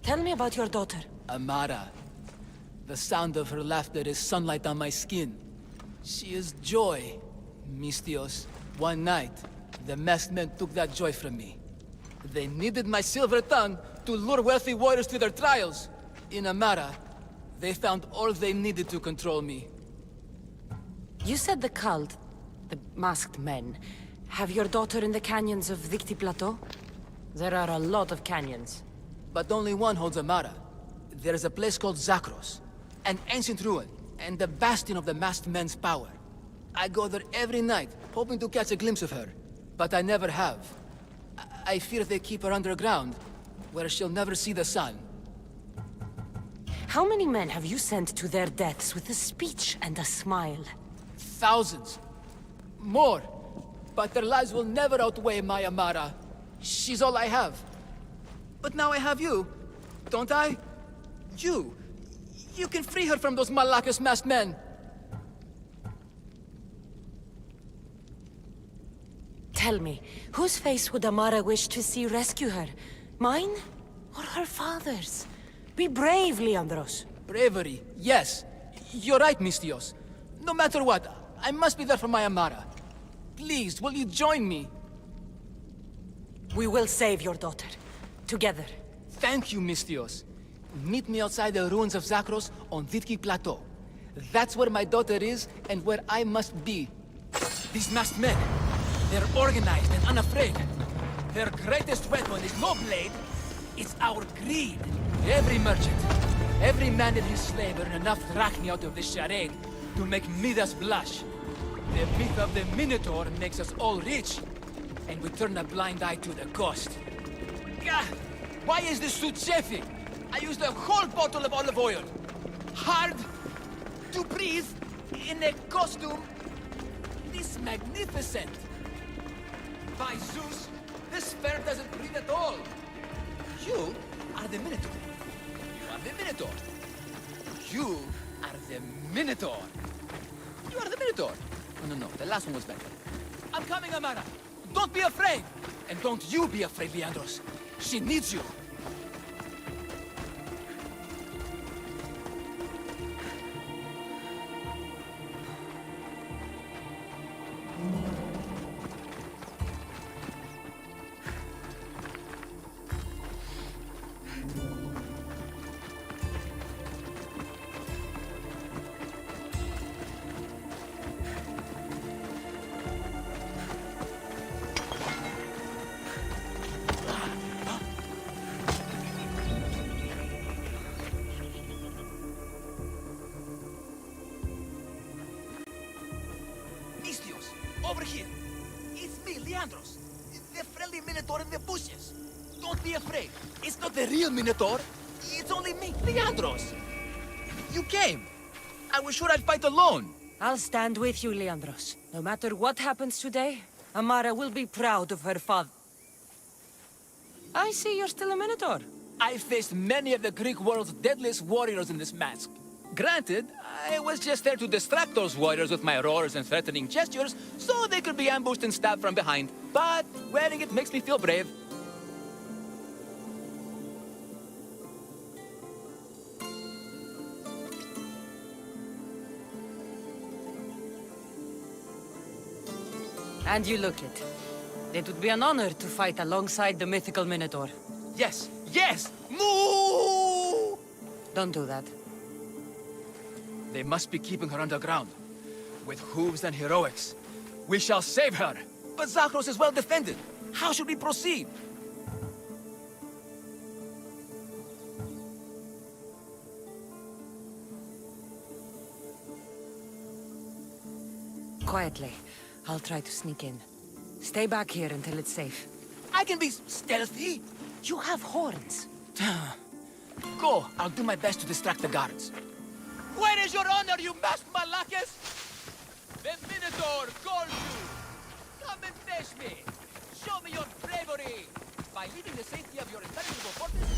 Tell me about your daughter. Amara. The sound of her laughter is sunlight on my skin. She is joy, Mistios. One night, the masked men took that joy from me. They needed my silver tongue to lure wealthy warriors to their trials. In Amara, they found all they needed to control me. You said the cult, the masked men, have your daughter in the canyons of Dicti Plateau? There are a lot of canyons. But only one holds Amara. There is a place called Zakros, an ancient ruin, and the bastion of the masked men's power. I go there every night, hoping to catch a glimpse of her, but I never have. I fear they keep her underground, where she'll never see the sun. How many men have you sent to their deaths with a speech and a smile? Thousands. More. But their lives will never outweigh my Amara. She's all I have. But now I have you, don't I? You. You can free her from those Malakas masked men. Tell me, whose face would Amara wish to see rescue her? Mine? Or her father's? Be brave, Leandros. Bravery, yes. You're right, Mistios. No matter what, I must be there for my Amara. Please, will you join me? We will save your daughter. Together. Thank you, Mistios. Meet me outside the ruins of Zakros on Vitki Plateau. That's where my daughter is, and where I must be. These masked men, they're organized and unafraid. Their greatest weapon is no blade, it's our greed. Every merchant, every man and his slave earn enough drachmi out of this charade to make Midas blush. The myth of the Minotaur makes us all rich, and we turn a blind eye to the cost. Gah! Why is this suit chafing? I used a whole bottle of olive oil. Hard to breathe in a costume this magnificent. By Zeus, this fair doesn't breathe at all. You are the Minotaur. You are the Minotaur. You are the Minotaur. You are the Minotaur. No, the last one was better. I'm coming, Amara. Don't be afraid. And don't you be afraid, Leandros. She needs you. over here. It's me, Leandros. The friendly Minotaur in the bushes. Don't be afraid. It's not the real Minotaur. It's only me, Leandros. You came. I was sure I'd fight alone. I'll stand with you, Leandros. No matter what happens today, Amara will be proud of her father. I see you're still a Minotaur. I faced many of the Greek world's deadliest warriors in this mask. Granted, I was just there to distract those warriors with my roars and threatening gestures, so they could be ambushed and stabbed from behind. But wearing it makes me feel brave. And you look it. It would be an honor to fight alongside the mythical Minotaur. Yes, yes! Moo! Don't do that. They must be keeping her underground. With hooves and heroics. We shall save her! But Zakros is well defended. How should we proceed? Quietly. I'll try to sneak in. Stay back here until it's safe. I can be stealthy. You have horns. Go. I'll do my best to distract the guards. Where is your honor, you masked Malakis? The Minotaur calls you. Come and face me. Show me your bravery. By leaving the safety of your impenetrable fortress...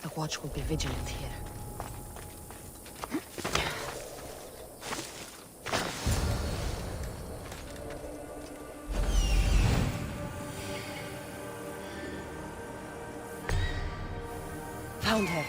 The watch will be vigilant here. Found her.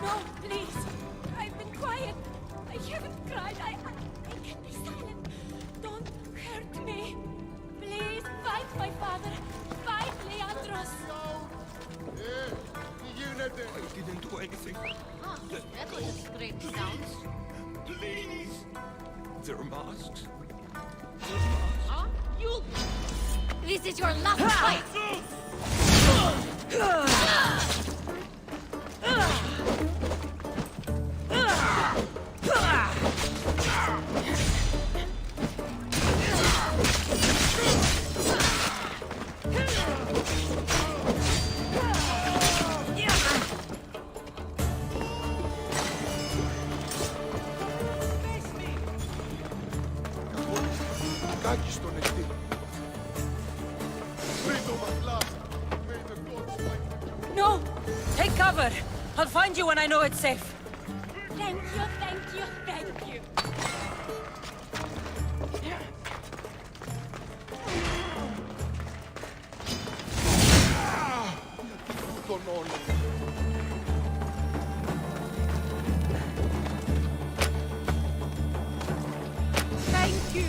No, please. I've been quiet. I haven't cried. I can be silent. Don't hurt me. Please fight my father. Fight Leandros. I didn't do anything. Oh, that was a strange sound. Please. They're masks. Huh? You... This is your last fight! No! Take cover! I'll find you when I know it's safe. Thank you, thank you, thank you. Thank you.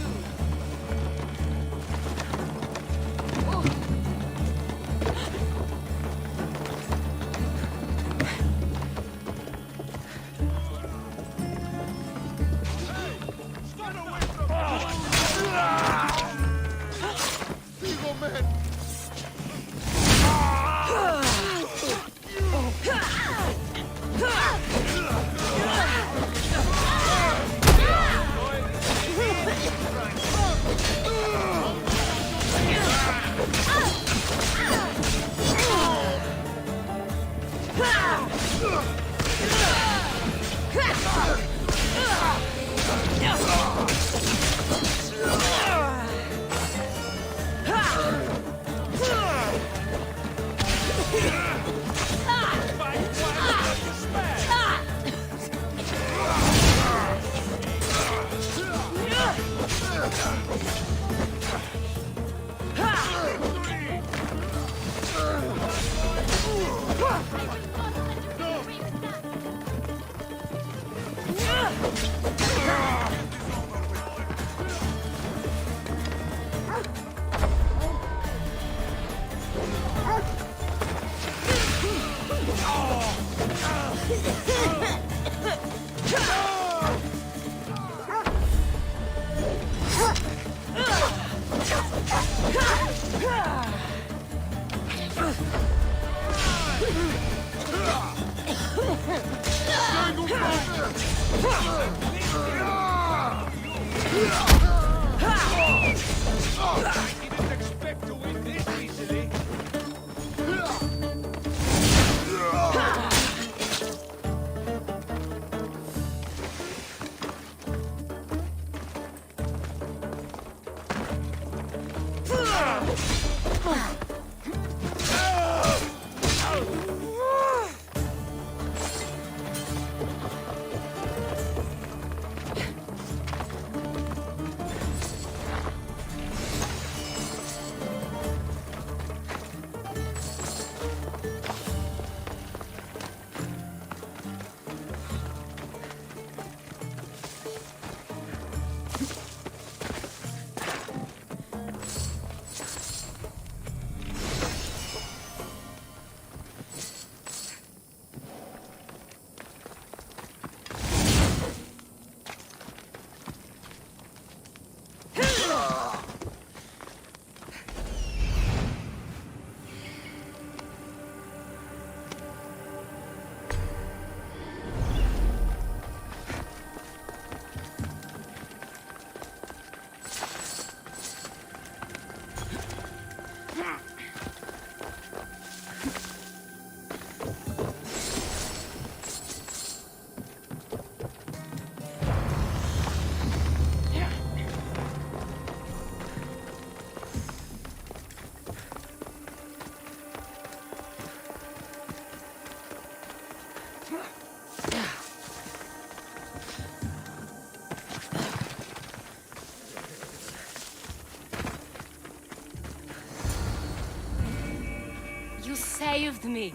You saved me.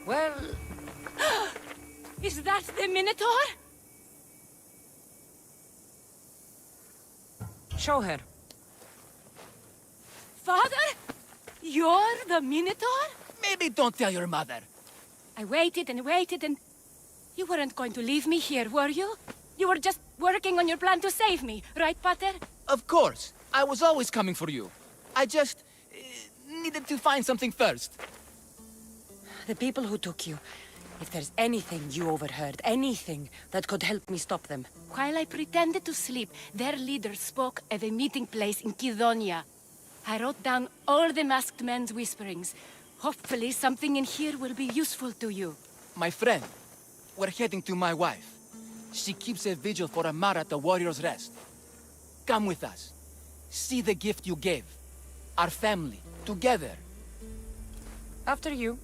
Well, Is that the Minotaur? show her. Father? You're the Minotaur? Maybe don't tell your mother. I waited and waited and... You weren't going to leave me here, were you? You were just working on your plan to save me, right, Pater? Of course. I was always coming for you. I just... needed to find something first. The people who took you. If there's anything you overheard, anything that could help me stop them. While I pretended to sleep, their leader spoke of a meeting place in Kidonia. I wrote down all the masked men's whisperings. Hopefully something in here will be useful to you. My friend, we're heading to my wife. She keeps a vigil for Amara at the Warrior's Rest. Come with us. See the gift you gave. Our family, together. After you.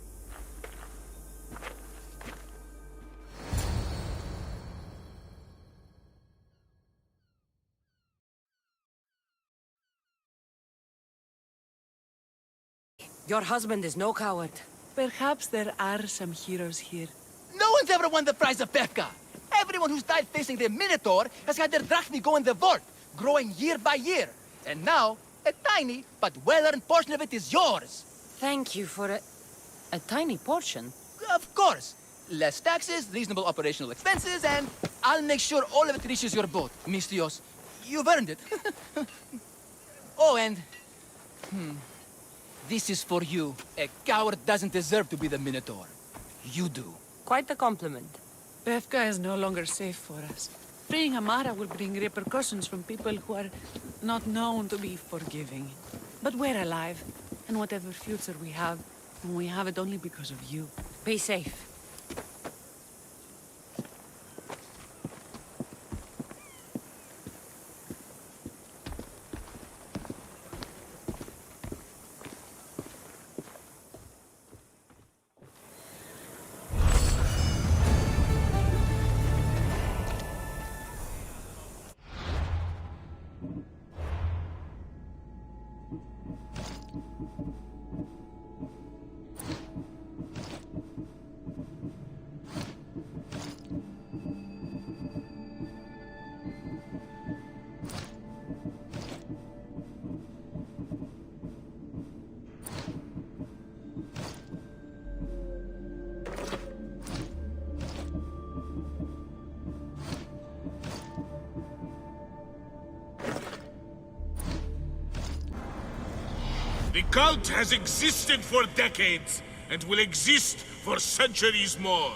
Your husband is no coward. Perhaps there are some heroes here. No one's ever won the prize of Pefka. Everyone who's died facing the Minotaur has had their drachmi go in the vault, growing year by year. And now, a tiny but well-earned portion of it is yours. Thank you for a tiny portion. Of course. Less taxes, reasonable operational expenses, and I'll make sure all of it reaches your boat, Mistios. You've earned it. Oh, and... This is for you. A coward doesn't deserve to be the Minotaur. You do. Quite a compliment. Pefka is no longer safe for us. Freeing Amara will bring repercussions from people who are not known to be forgiving. But we're alive, and whatever future we have it only because of you. Be safe. The cult has existed for decades, and will exist for centuries more.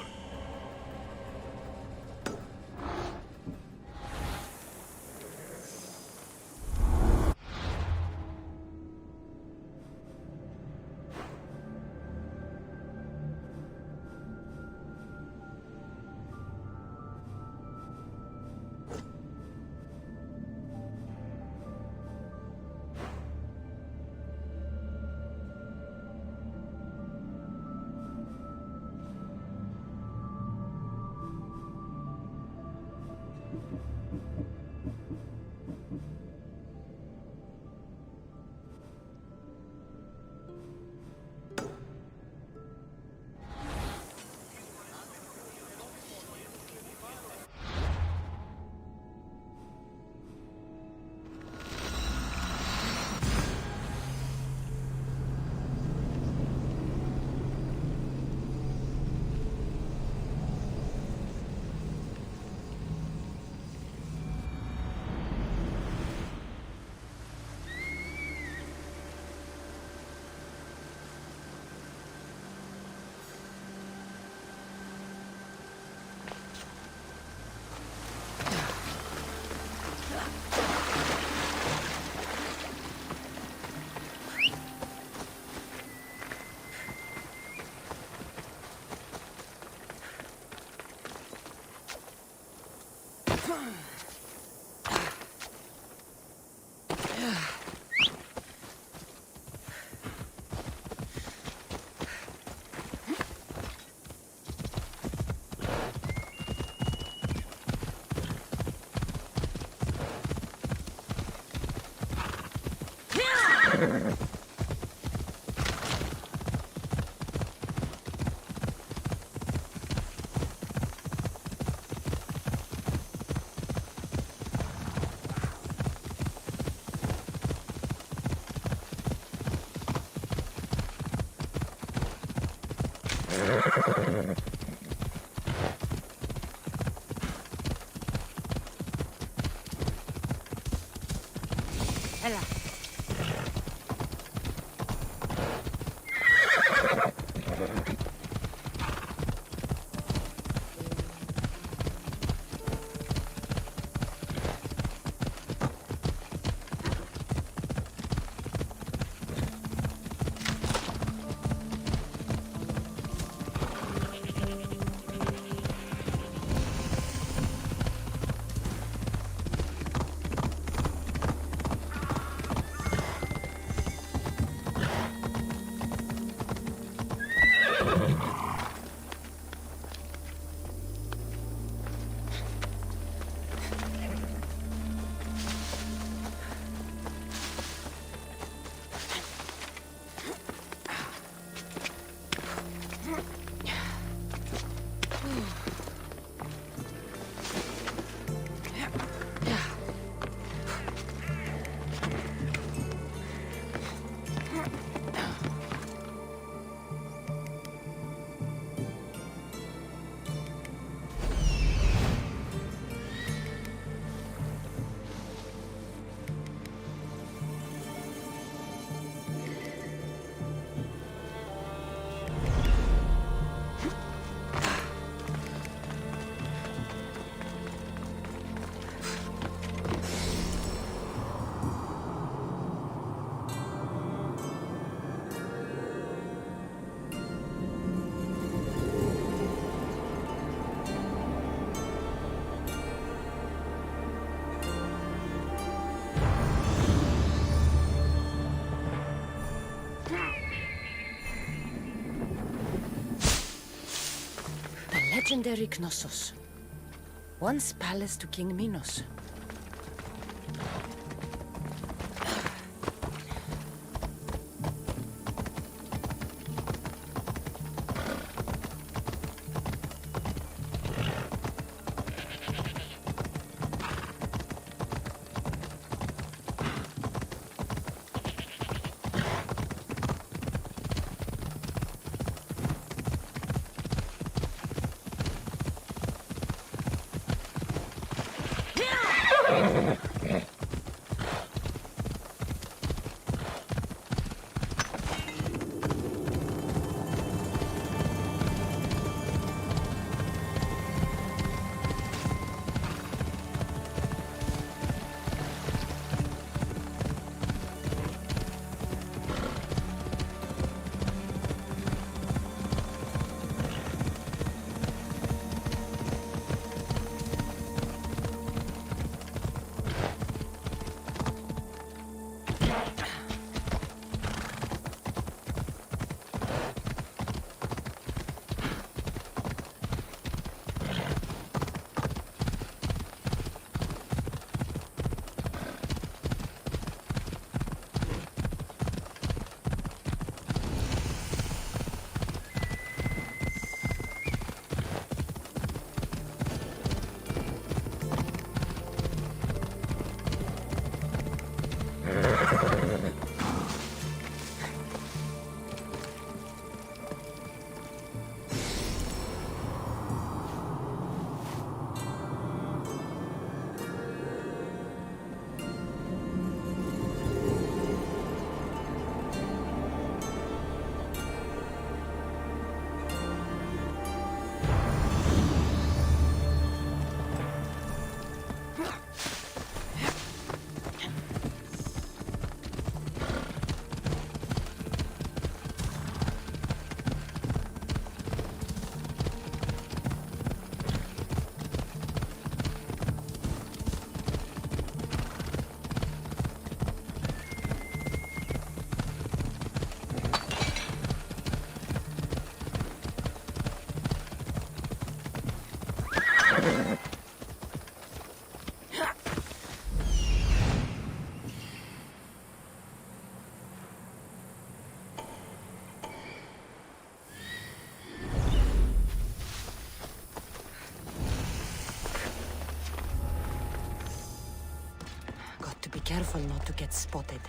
Legendary Knossos. Once palace to King Minos. Yeah! Got to be careful not to get spotted.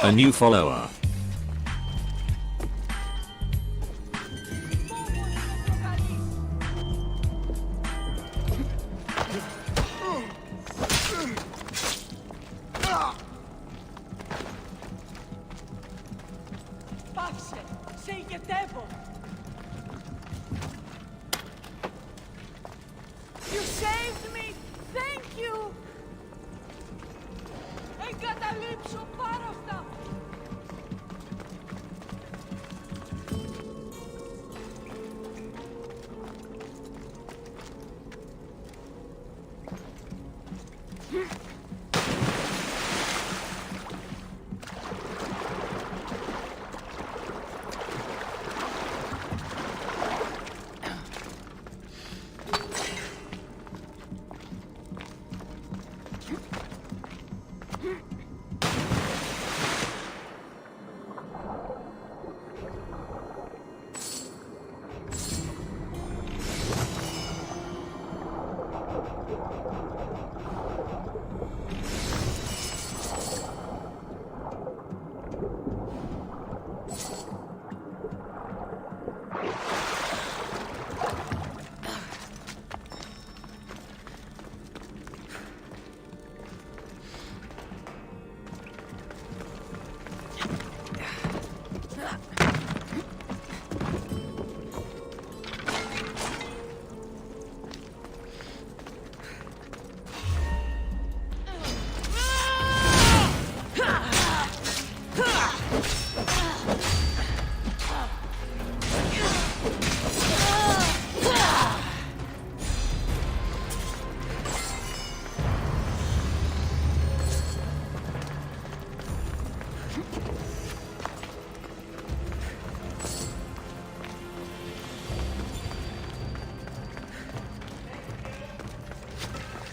A new follower. Πάψε! Σε ηγετεύω! You saved me! Thank you! Εγκαταλείψω πάρα αυτά!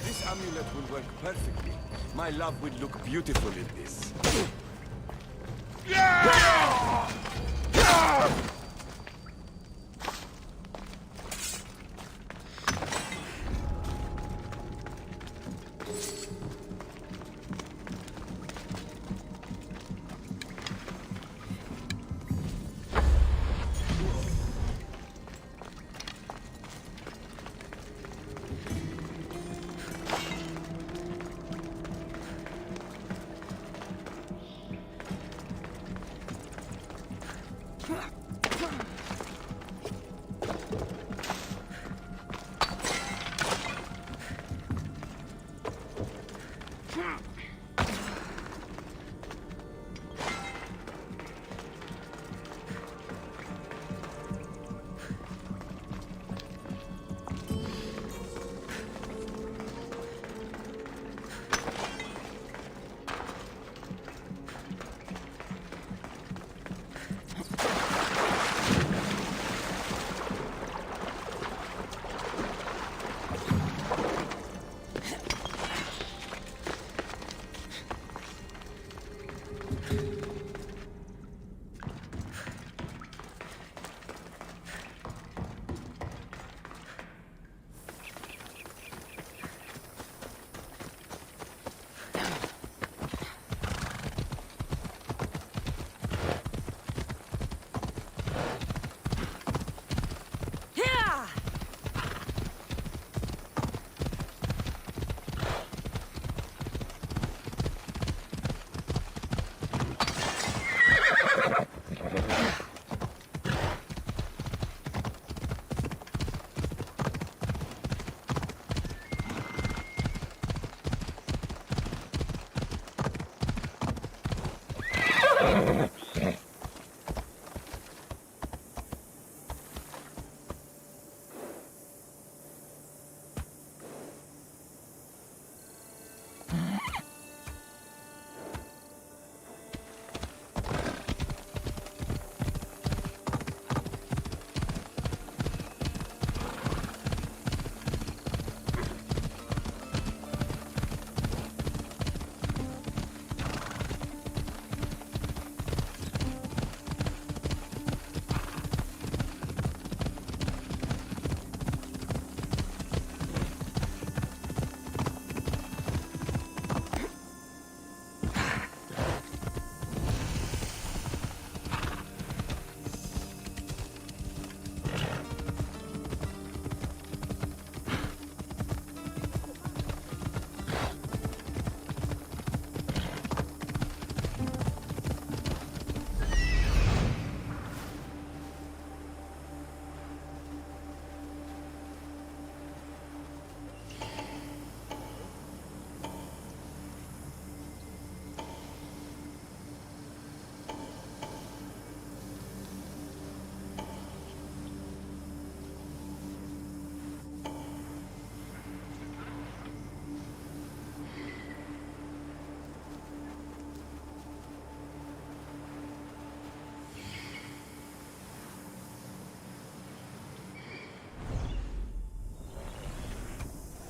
This amulet will work perfectly. My love will look beautiful in this.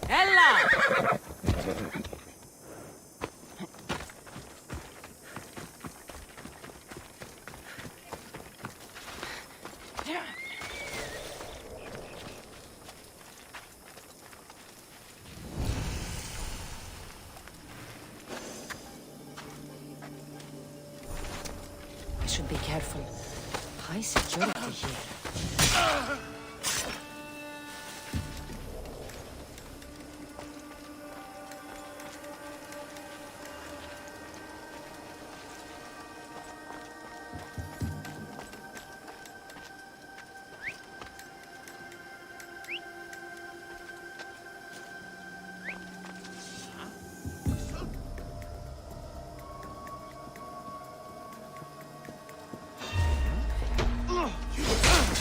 Ella! I should be careful. High security here.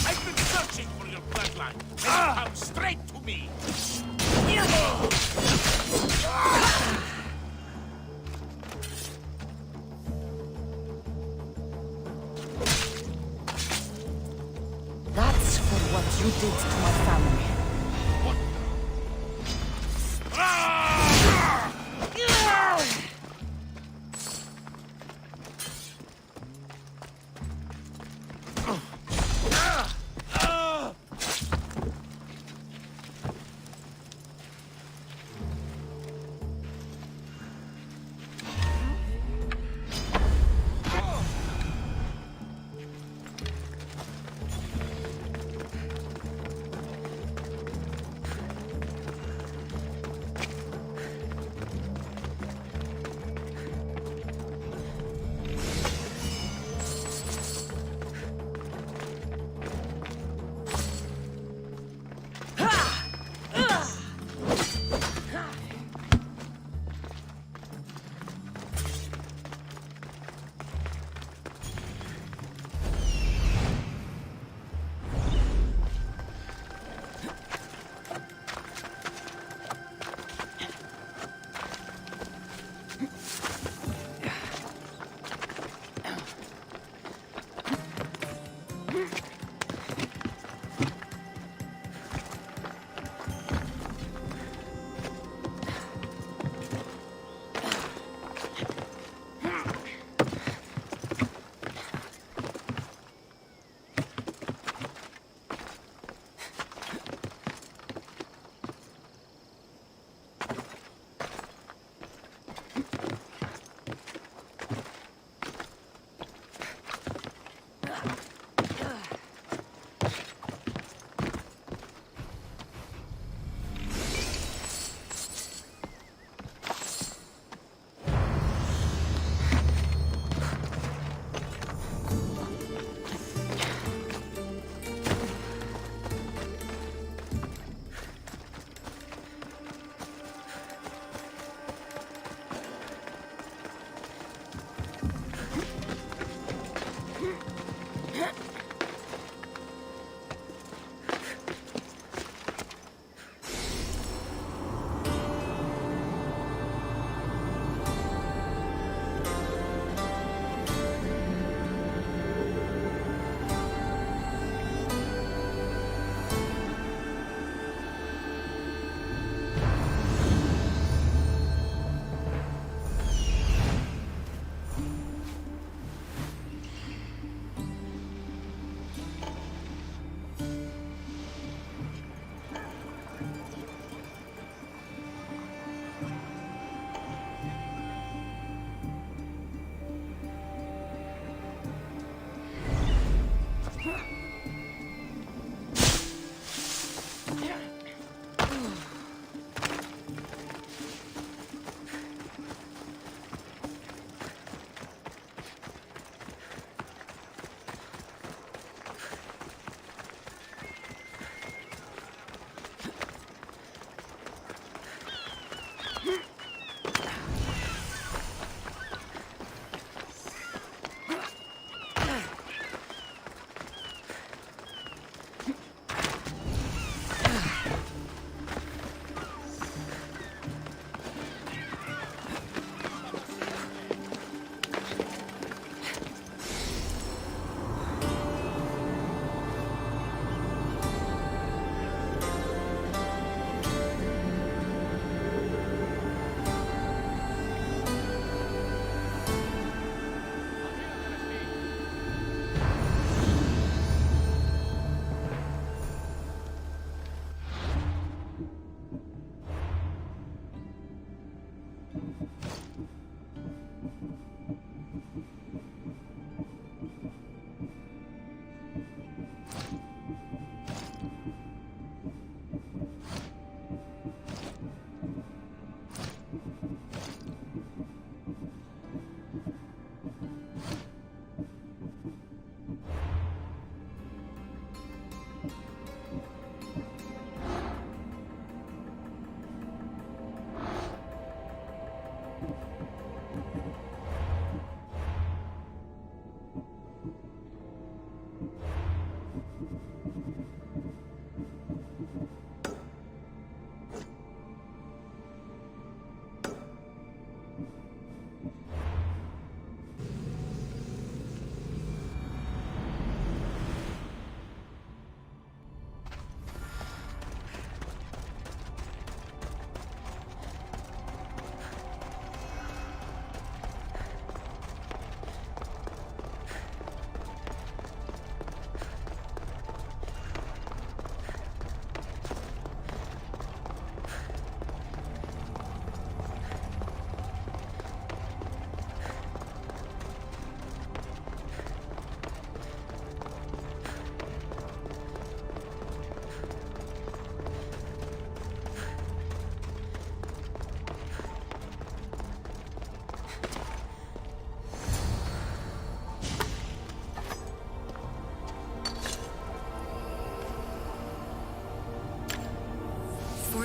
I've been searching for your bloodline, and you come straight to me. That's for what you did to my family.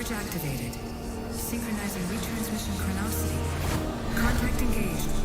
Switch activated. Synchronizing retransmission chronicity. Contact engaged.